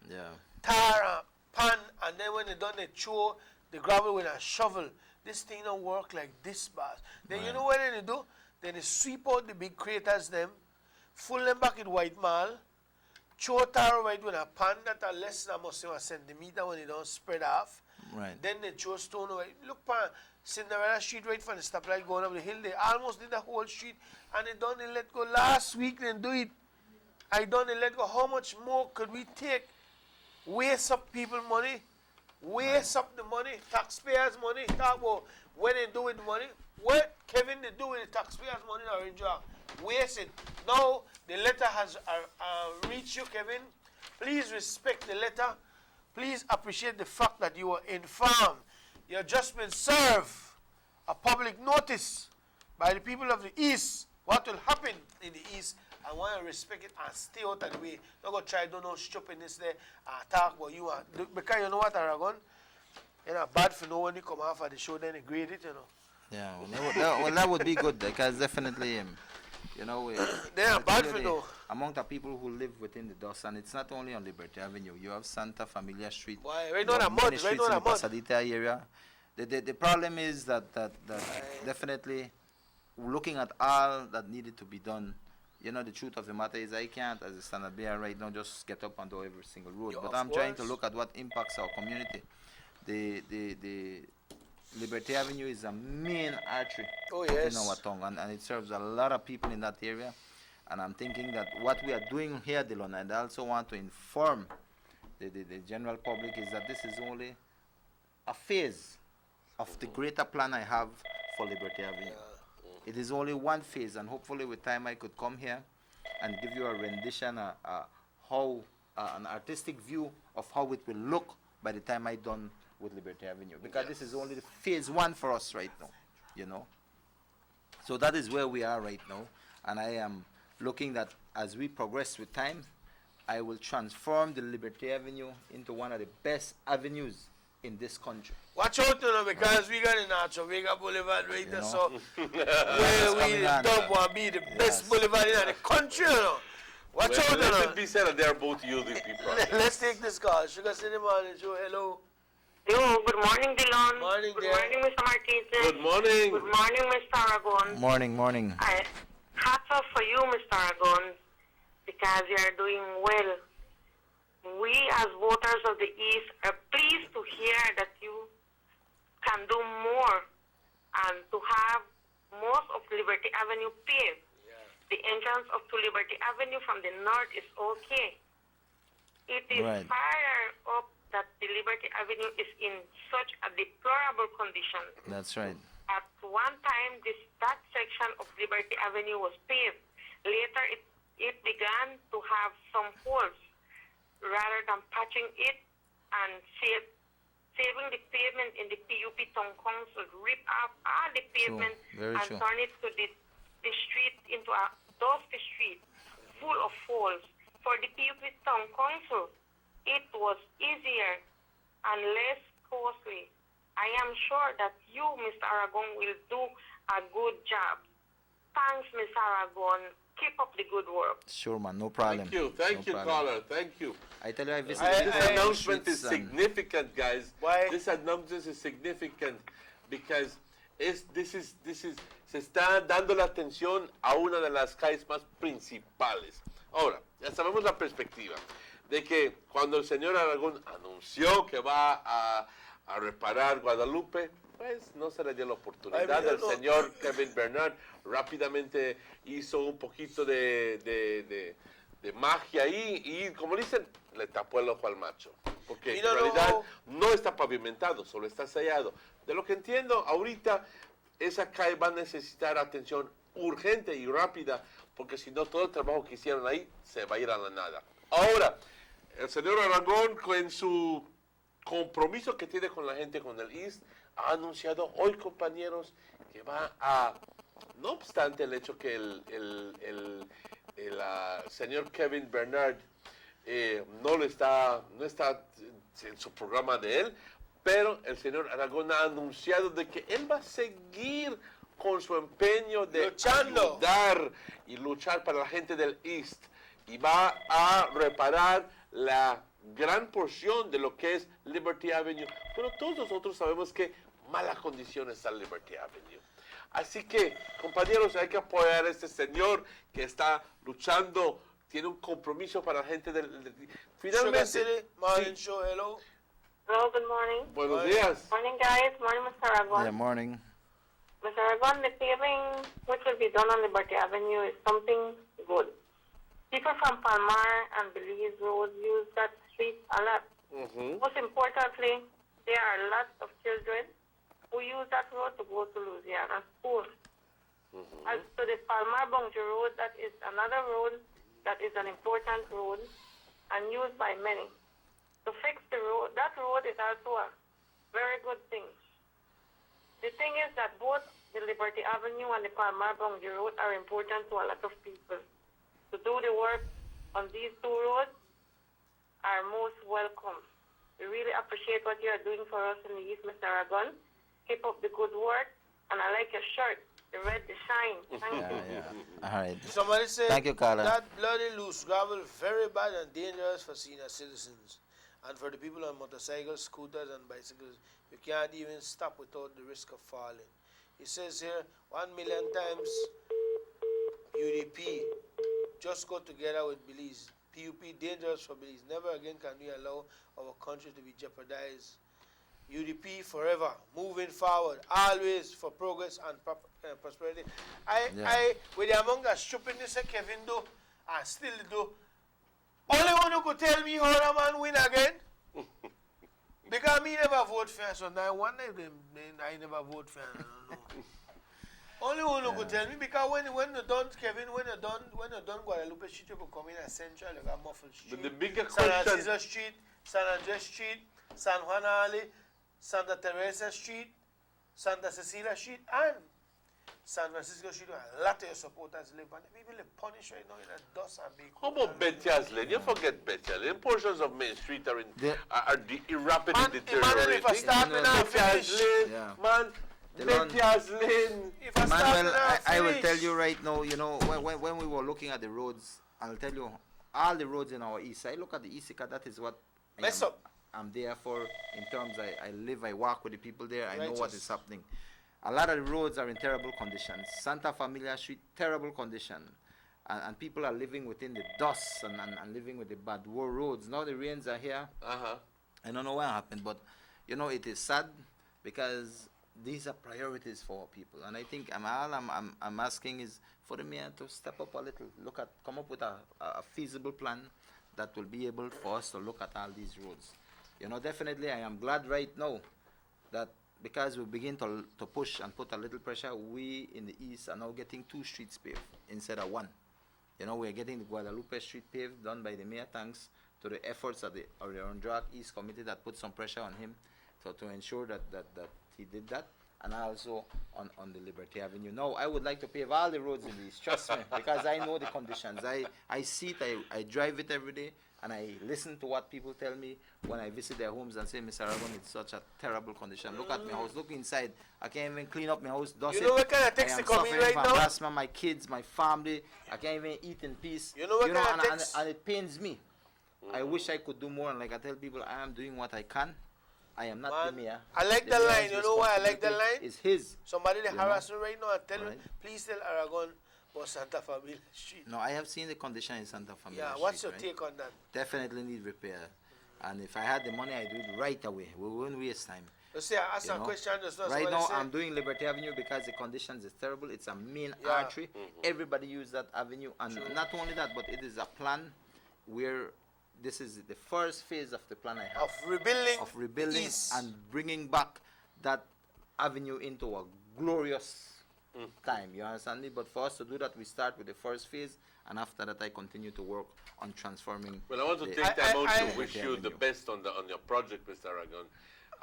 S13: yeah.
S12: tar, pan, and then when they done they throw the gravel with a shovel. This thing don't work like this, boss. Then you know what they do? Then they sweep out the big craters them, full them back in white marl, throw tar right with a pan that are less than almost a centimeter when they don't spread off.
S13: Right.
S12: Then they throw stone away. Look, pan, Cinderella Street right from the stoplight going up the hill. They almost did the whole street, and they done they let go last week. Then do it. I done they let go. How much more could we take? Waste up people money, waste up the money, taxpayers' money. Talk about when they do with the money. What Kevin they do with the taxpayers' money in Orange Walk? Waste it. Now the letter has reached you, Kevin. Please respect the letter. Please appreciate the fact that you were informed. You have just been served a public notice by the people of the East. What will happen in the East? I want to respect it and stay out of the way. Don't go try do no stupidness there and talk about you. Because you know what, Aragon? You know, bad for no one to come off of the show, then they grade it, you know.
S13: Yeah, that would be good because definitely, you know,
S12: they are bad for
S13: particularly
S12: no.
S13: among the people who live within the dust, and it's not only on Liberty Avenue. You have Santa Familia Street.
S12: Why? Right
S13: you
S12: on
S13: have
S12: that mud,
S13: many
S12: right
S13: streets
S12: on
S13: in the
S12: that mud.
S13: Pasadita area. The problem is that definitely looking at all that needed to be done. You know, the truth of the matter is I can't, as a standard bearer right now, just get up and do every single road. But I'm trying to look at what impacts our community. The Liberty Avenue is a main artery in our town, and it serves a lot of people in that area. And I'm thinking that what we are doing here, Dylan, and I also want to inform the general public, is that this is only a phase of the greater plan I have for Liberty Avenue. It is only one phase, and hopefully with time I could come here and give you a rendition, an artistic view of how it will look by the time I'm done with Liberty Avenue. Because this is only the phase 1 for us right now, you know. So that is where we are right now, and I am looking that as we progress with time, I will transform the Liberty Avenue into one of the best avenues in this country.
S12: Watch out, you know, because we got in Nacho Vega Boulevard right there,
S13: know?
S12: so where we don't want to be the best boulevard in the country, you know. Watch out, you
S1: Let
S12: know.
S1: it be said that they're both UDP projects.
S12: Let's take this call. Sugar City Morning Show, hello.
S21: Hello, good morning, Dylan.
S12: Morning,
S21: good
S12: dear.
S21: morning, Mr. Martinez.
S1: Good morning.
S21: Good morning, Mr. Aragon.
S13: Morning.
S21: Hats off for you, Mr. Aragon, because you are doing well. We, as voters of the East, are pleased to hear that you can do more and to have most of Liberty Avenue paved. The entrance to Liberty Avenue from the north is okay. It is
S13: Right.
S21: further up that the Liberty Avenue is in such a deplorable condition.
S13: That's right.
S21: At one time, that section of Liberty Avenue was paved. Later, it began to have some holes. Rather than patching it and saving the pavement in the PUP Town Council, rip off all the pavement
S13: Very
S21: and
S13: true.
S21: turn it to the street into a dusty street full of holes. For the PUP Town Council, it was easier and less costly. I am sure that you, Mr. Aragon, will do a good job. Thanks, Mr. Aragon. keep up the good work.
S13: Sure, man, no problem.
S1: Thank you, thank
S13: No
S1: you,
S13: problem.
S1: caller. Thank you.
S13: I tell you, I
S1: This
S13: visited
S1: announcement is
S13: streets and-
S1: significant, guys.
S12: Why?
S1: This announcement is significant because se está dando la atención a una de las calles más principales. Ahora, ya sabemos la perspectiva de que cuando el señor Aragón anunció que va a reparar Guadalupe, pues no se le dio la oportunidad. El señor Kevin Bernard rápidamente hizo un poquito de magia ahí y, como dicen, le tapó el ojo al macho. Porque en realidad no está pavimentado, solo está sellado. De lo que entiendo, ahorita esa calle va a necesitar atención urgente y rápida, porque si no, todo el trabajo que hicieron ahí se va a ir a la nada. Ahora, el señor Aragón, con su compromiso que tiene con la gente, con el East, ha anunciado hoy, compañeros, que va a, no obstante el hecho que el señor Kevin Bernard no está en su programa de él, pero el señor Aragón ha anunciado de que él va a seguir con su empeño de ayudar y luchar para la gente del East y va a reparar la gran porción de lo que es Liberty Avenue, pero todos nosotros sabemos que mala condición está Liberty Avenue. Así que, compañeros, hay que apoyar a este señor que está luchando, tiene un compromiso para la gente finalmente.
S21: Hello, good morning.
S1: Buenos días.
S21: Morning, guys. Morning, Mr. Aragon.
S13: Yeah, morning.
S21: Mr. Aragon, the paving which will be done on Liberty Avenue is something good. People from Palmar and Belize Road use that street a lot. Most importantly, there are lots of children who use that road to go to Louisiana school. As to the Palmar Boundary Road, that is another road that is an important road and used by many. To fix the road, that road is also a very good thing. The thing is that both the Liberty Avenue and the Palmar Boundary Road are important to a lot of people. To do the work on these two roads are most welcome. We really appreciate what you are doing for us in the East, Mr. Aragon. Keep up the good work, and I like your shirt, the red, the shine. Thank you.
S13: All right.
S12: Somebody said
S13: Thank you, Carla.
S12: that bloody loose gravel very bad and dangerous for senior citizens. And for the people on motorcycles, scooters, and bicycles, you can't even stop without the risk of falling. It says here, 1 million times UDP. Just go together with Belize. PUP dangerous for Belize. Never again can we allow our country to be jeopardized. UDP forever, moving forward, always for progress and prosperity. With the amount of stupidness that Kevin do, and still do, only one who could tell me how a man win again. Because me never vote for him, so now one of them, I never vote for him, I don't know. Only one who could tell me, because when you done, Kevin, when you done Guadalupe Street, you could come in as Central, you got Muffled Street,
S1: But the bigger
S12: San
S1: question,
S12: Narciso Street, San Andres Street, San Juan Alley, Santa Teresa Street, Santa Cecilia Street, and San Francisco Street, where a lot of your supporters live, and people are punished right now in a dust and big.
S1: how about Betty Lane? You forget Betty Lane. Portions of Main Street are rapidly deteriorating.
S12: If I start me now, finish.
S1: Man, Betty Lane.
S12: If I start me
S13: Manuel,
S12: now,
S13: I will
S12: finish.
S13: tell you right now, you know, when we were looking at the roads, I'll tell you, all the roads in our east side, look at the east side, that is what I'm there for in terms, I live, I walk with the people there, I know what is happening. A lot of the roads are in terrible conditions. Santa Familia Street, terrible condition. And people are living within the dust and living with the bad roads. Now the rains are here. I don't know what happened, but you know, it is sad because these are priorities for people. And I think I'm asking is for the mayor to step up a little, come up with a feasible plan that will be able for us to look at all these roads. You know, definitely I am glad right now that because we begin to push and put a little pressure, we in the east are now getting 2 streets paved instead of 1. You know, we're getting the Guadalupe Street paved, done by the mayor, thanks to the efforts of the Orion Drag East Committee that put some pressure on him to ensure that he did that. and also on the Liberty Avenue. Now, I would like to pave all the roads in these, trust me, because I know the conditions. I see it, I drive it every day, and I listen to what people tell me when I visit their homes and say, Mr. Aragon, it's such a terrible condition. Look at my house, look inside. I can't even clean up my house, dust
S12: You know what kind of text
S13: I
S12: they
S13: am
S12: come in
S13: suffering
S12: right
S13: from
S12: now?
S13: asthma, my kids, my family. I can't even eat in peace.
S12: You know what kind of
S13: and,
S12: text?
S13: and it pains me. I wish I could do more, and like I tell people, I am doing what I can. I am not the mayor.
S12: I like the
S13: mayor's
S12: line. You know why I like the line?
S13: It's his.
S12: Somebody they
S13: you
S12: harass
S13: know?
S12: me right now and tell me, please tell Aragon about Santa Familia Street.
S13: No, I have seen the condition in Santa Familia.
S12: Yeah, what's
S13: Street,
S12: your
S13: right?
S12: take on that?
S13: Definitely need repair. And if I had the money, I'd do it right away. We wouldn't waste time.
S12: You see, I asked
S13: You
S12: a
S13: know?
S12: question just now.
S13: Right
S12: somebody
S13: now,
S12: said-
S13: I'm doing Liberty Avenue because the conditions is terrible. It's a main
S12: Yeah.
S13: artery. Everybody use that avenue. And not only that, but it is a plan where this is the first phase of the plan I have.
S12: Of rebuilding east.
S13: And bringing back that avenue into a glorious time. You understand me? But for us to do that, we start with the first phase, and after that, I continue to work on transforming.
S1: Well, I want to
S13: the-
S1: take time out to
S13: Liberty
S1: wish you the
S13: Avenue.
S1: best on your project, Mr. Aragon.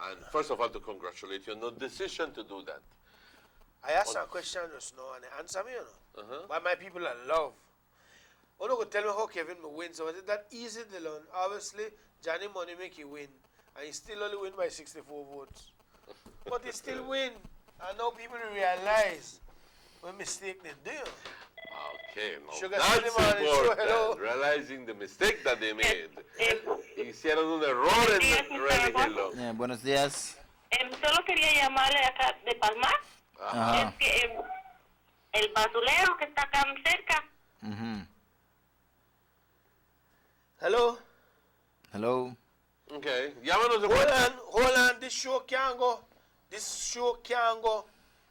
S1: And first of all, to congratulate you on the decision to do that.
S12: I asked a question just now and they answer me, you know. Why my people are love. Oh, no, go tell me how Kevin will win. So is that easy to learn? Obviously, Johnny Money make you win. And he still only win by 64 votes. But he still win. And now people realize what mistake they do.
S1: Okay, no,
S12: Sugar
S1: that's
S12: City Morning Show,
S1: important.
S12: hello.
S1: Realizing the mistake that they made. Hicieron un error en reelegirlo.
S13: Buenos días.
S21: Solo quería llamarle acá de Palmar.
S13: Ajá.
S21: Es que el basurero que está acá cerca.
S12: Hello?
S13: Hello.
S1: Okay, llámanos de
S12: Hold on, this show can't go. This show can't go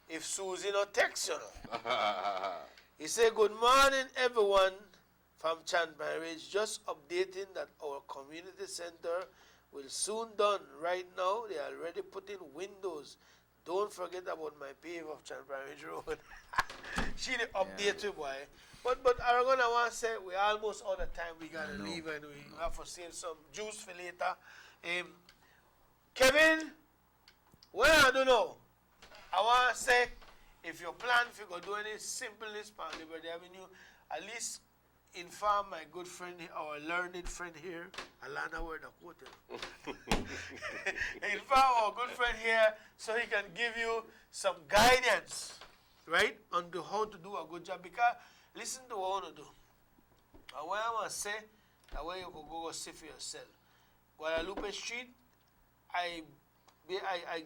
S12: if Susie no text, you know. He said, good morning, everyone from Chanpan Ridge. Just updating that our community center will soon done. Right now, they are already putting windows. Don't forget about my pave of Chanpan Ridge Road. She the update you, boy. But Aragon, I want to say, we almost out of time. We got to leave and we have to save some juice for later. Kevin, well, I don't know. I want to say, if your plan, if you go do any simpleness on Liberty Avenue, at least inform my good friend, our learned friend here, Alana word of quote. Inform our good friend here so he can give you some guidance, right, on how to do a good job. Because listen to what I want to do. And what I want to say, that way you can go see for yourself. Guadalupe Street, I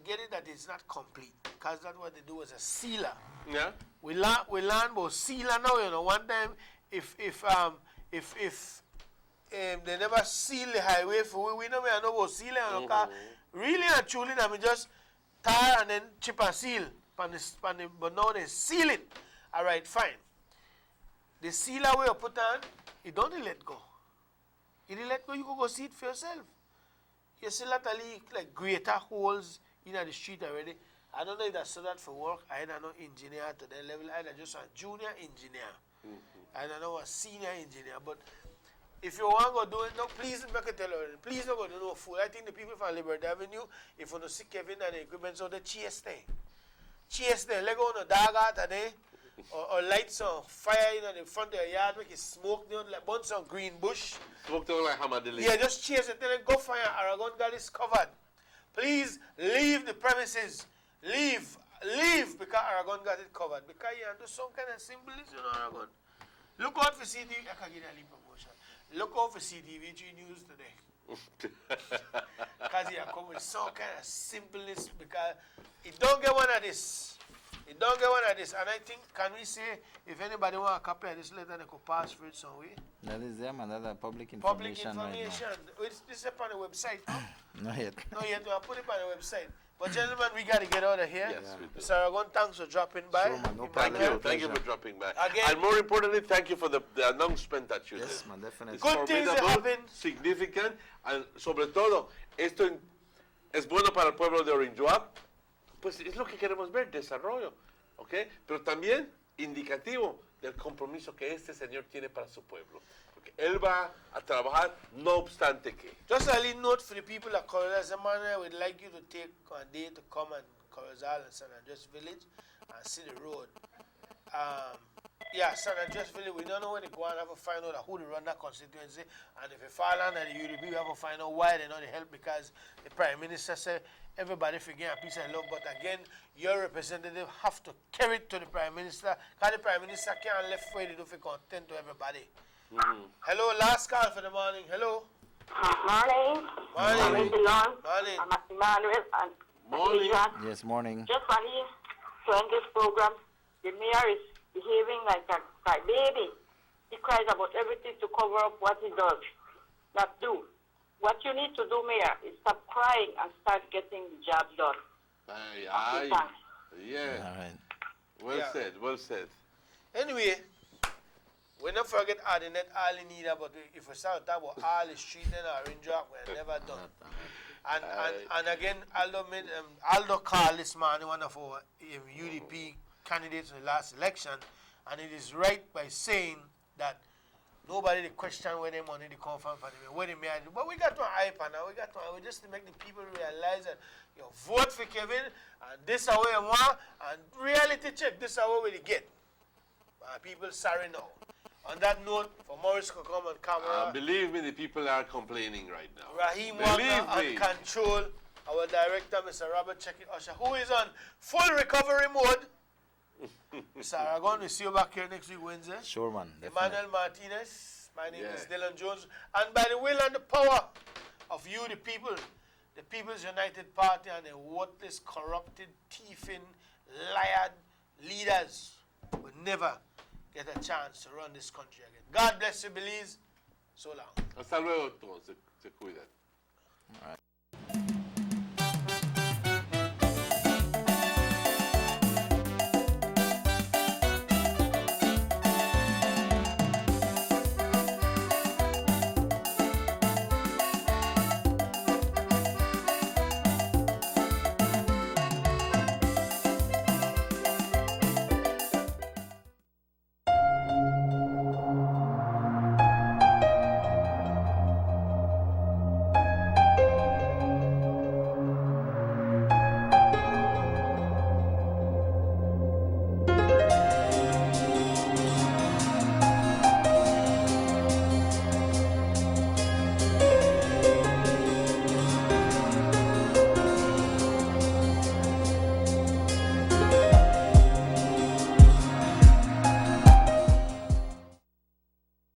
S12: get it that it's not complete because that's what they do as a sealer.
S1: Yeah.
S12: We learn about sealer now. You know, one time if they never seal the highway for we know about sealing. You know, really and truly, I mean just tar and then chip and seal. But now they seal it. All right, fine. The sealer where you put on, it don't let go. It let go. You can go see it for yourself. You see latterly like greater holes in the street already. I don't know if that's so that for work. I don't know engineer to that level. I just a junior engineer. I don't know a senior engineer. But if you want to go do it, no, please make it tell you. Please don't go do no fool. I think the people from Liberty Avenue, if you don't see Kevin and the equipment, so they chase them. Chase them. Let go on the dog out today. Or light some fire in the front of your yard, make it smoke down, like burn some green bush.
S1: Smoke down like Hamadili.
S12: Yeah, just chase it, then go fire. Aragon got is covered. Please leave the premises. Leave because Aragon got it covered. Because you do some kind of symbolism, you know, Aragon. Look out for CTV. I can get a little promotion. Look out for CTV3 News today. Because you come with some kind of symbolism. Because it don't get one of this. It don't get one of this. And I think, can we say, if anybody want a copy of this letter, they could pass for it some way?
S13: That is them, another public
S12: Public
S13: information.
S12: information. This is on the website.
S13: Not yet.
S12: No, yet. We'll put it on the website. But gentlemen, we got to get out of here.
S1: Yes, we do.
S12: Mr. Aragon, thanks for dropping by.
S13: Sure, man, no
S1: Thank
S13: problem.
S1: you. Thank you for dropping by.
S12: Again.
S1: And more importantly, thank you for the announcement that you
S13: Yes,
S1: did.
S13: man, definitely.
S1: It's
S12: Good things
S1: formidable,
S12: happen.
S1: significant, and sobre todo, esto es bueno para el pueblo de Orinjoa. Pues es lo que queremos ver, desarrollo. ¿Ok? Pero también indicativo del compromiso que este señor tiene para su pueblo. Porque él va a trabajar no obstante que.
S12: Just a little note for the people at Colorado Semana. We'd like you to take a day to come and Corozal and San Andres Village and see the road. Yeah, San Andres Village, we don't know where they go and have to find out who they run that constituency. And if they fall under the UDP, we have to find out why they not help, because the Prime Minister said everybody forget a piece of love. But again, your representative have to carry it to the Prime Minister, because the Prime Minister can't left free to do for content to everybody. Hello, last call for the morning. Hello.
S21: Morning.
S12: Morning.
S21: Morning. I'm Emmanuel and
S12: Morning.
S13: Yes, morning.
S21: Just funny to end this program. The mayor is behaving like a baby. He cries about everything to cover up what he does not do. What you need to do, Mayor, is stop crying and start getting the job done.
S1: Aye. Yeah.
S13: All right.
S1: Well
S12: Yeah.
S1: said, well said.
S12: Anyway, we not forget adding that all in need, but if we start talking about all the street and Orange Rock, we're never done. And again, Aldo called this man, one of our UDP candidates in the last election, and it is right by saying that nobody they question where their money they come from, where they may do. But we got to hype now. We just to make the people realize that vote for Kevin, and this is what you want, and reality check, this is what we get. People sorry now. On that note, for Morris to come on camera.
S1: Believe me, the people are complaining right now.
S12: Raheem
S1: Believe
S12: Wagner
S1: me.
S12: on control. Our director, Mr. Robert Checkit Usher, who is on full recovery mode. Mr. Aragon, we see you back here next week, Wednesday.
S13: Sure, man.
S12: Emmanuel Martinez. My name is Dylan Jones. And by the will and the power of you, the people, the People's United Party and the worthless, corrupted, thieving, liar leaders will never get a chance to run this country again. God bless you, Belize. So long.
S1: Hasta luego, todos. Se cuidan.
S13: All right.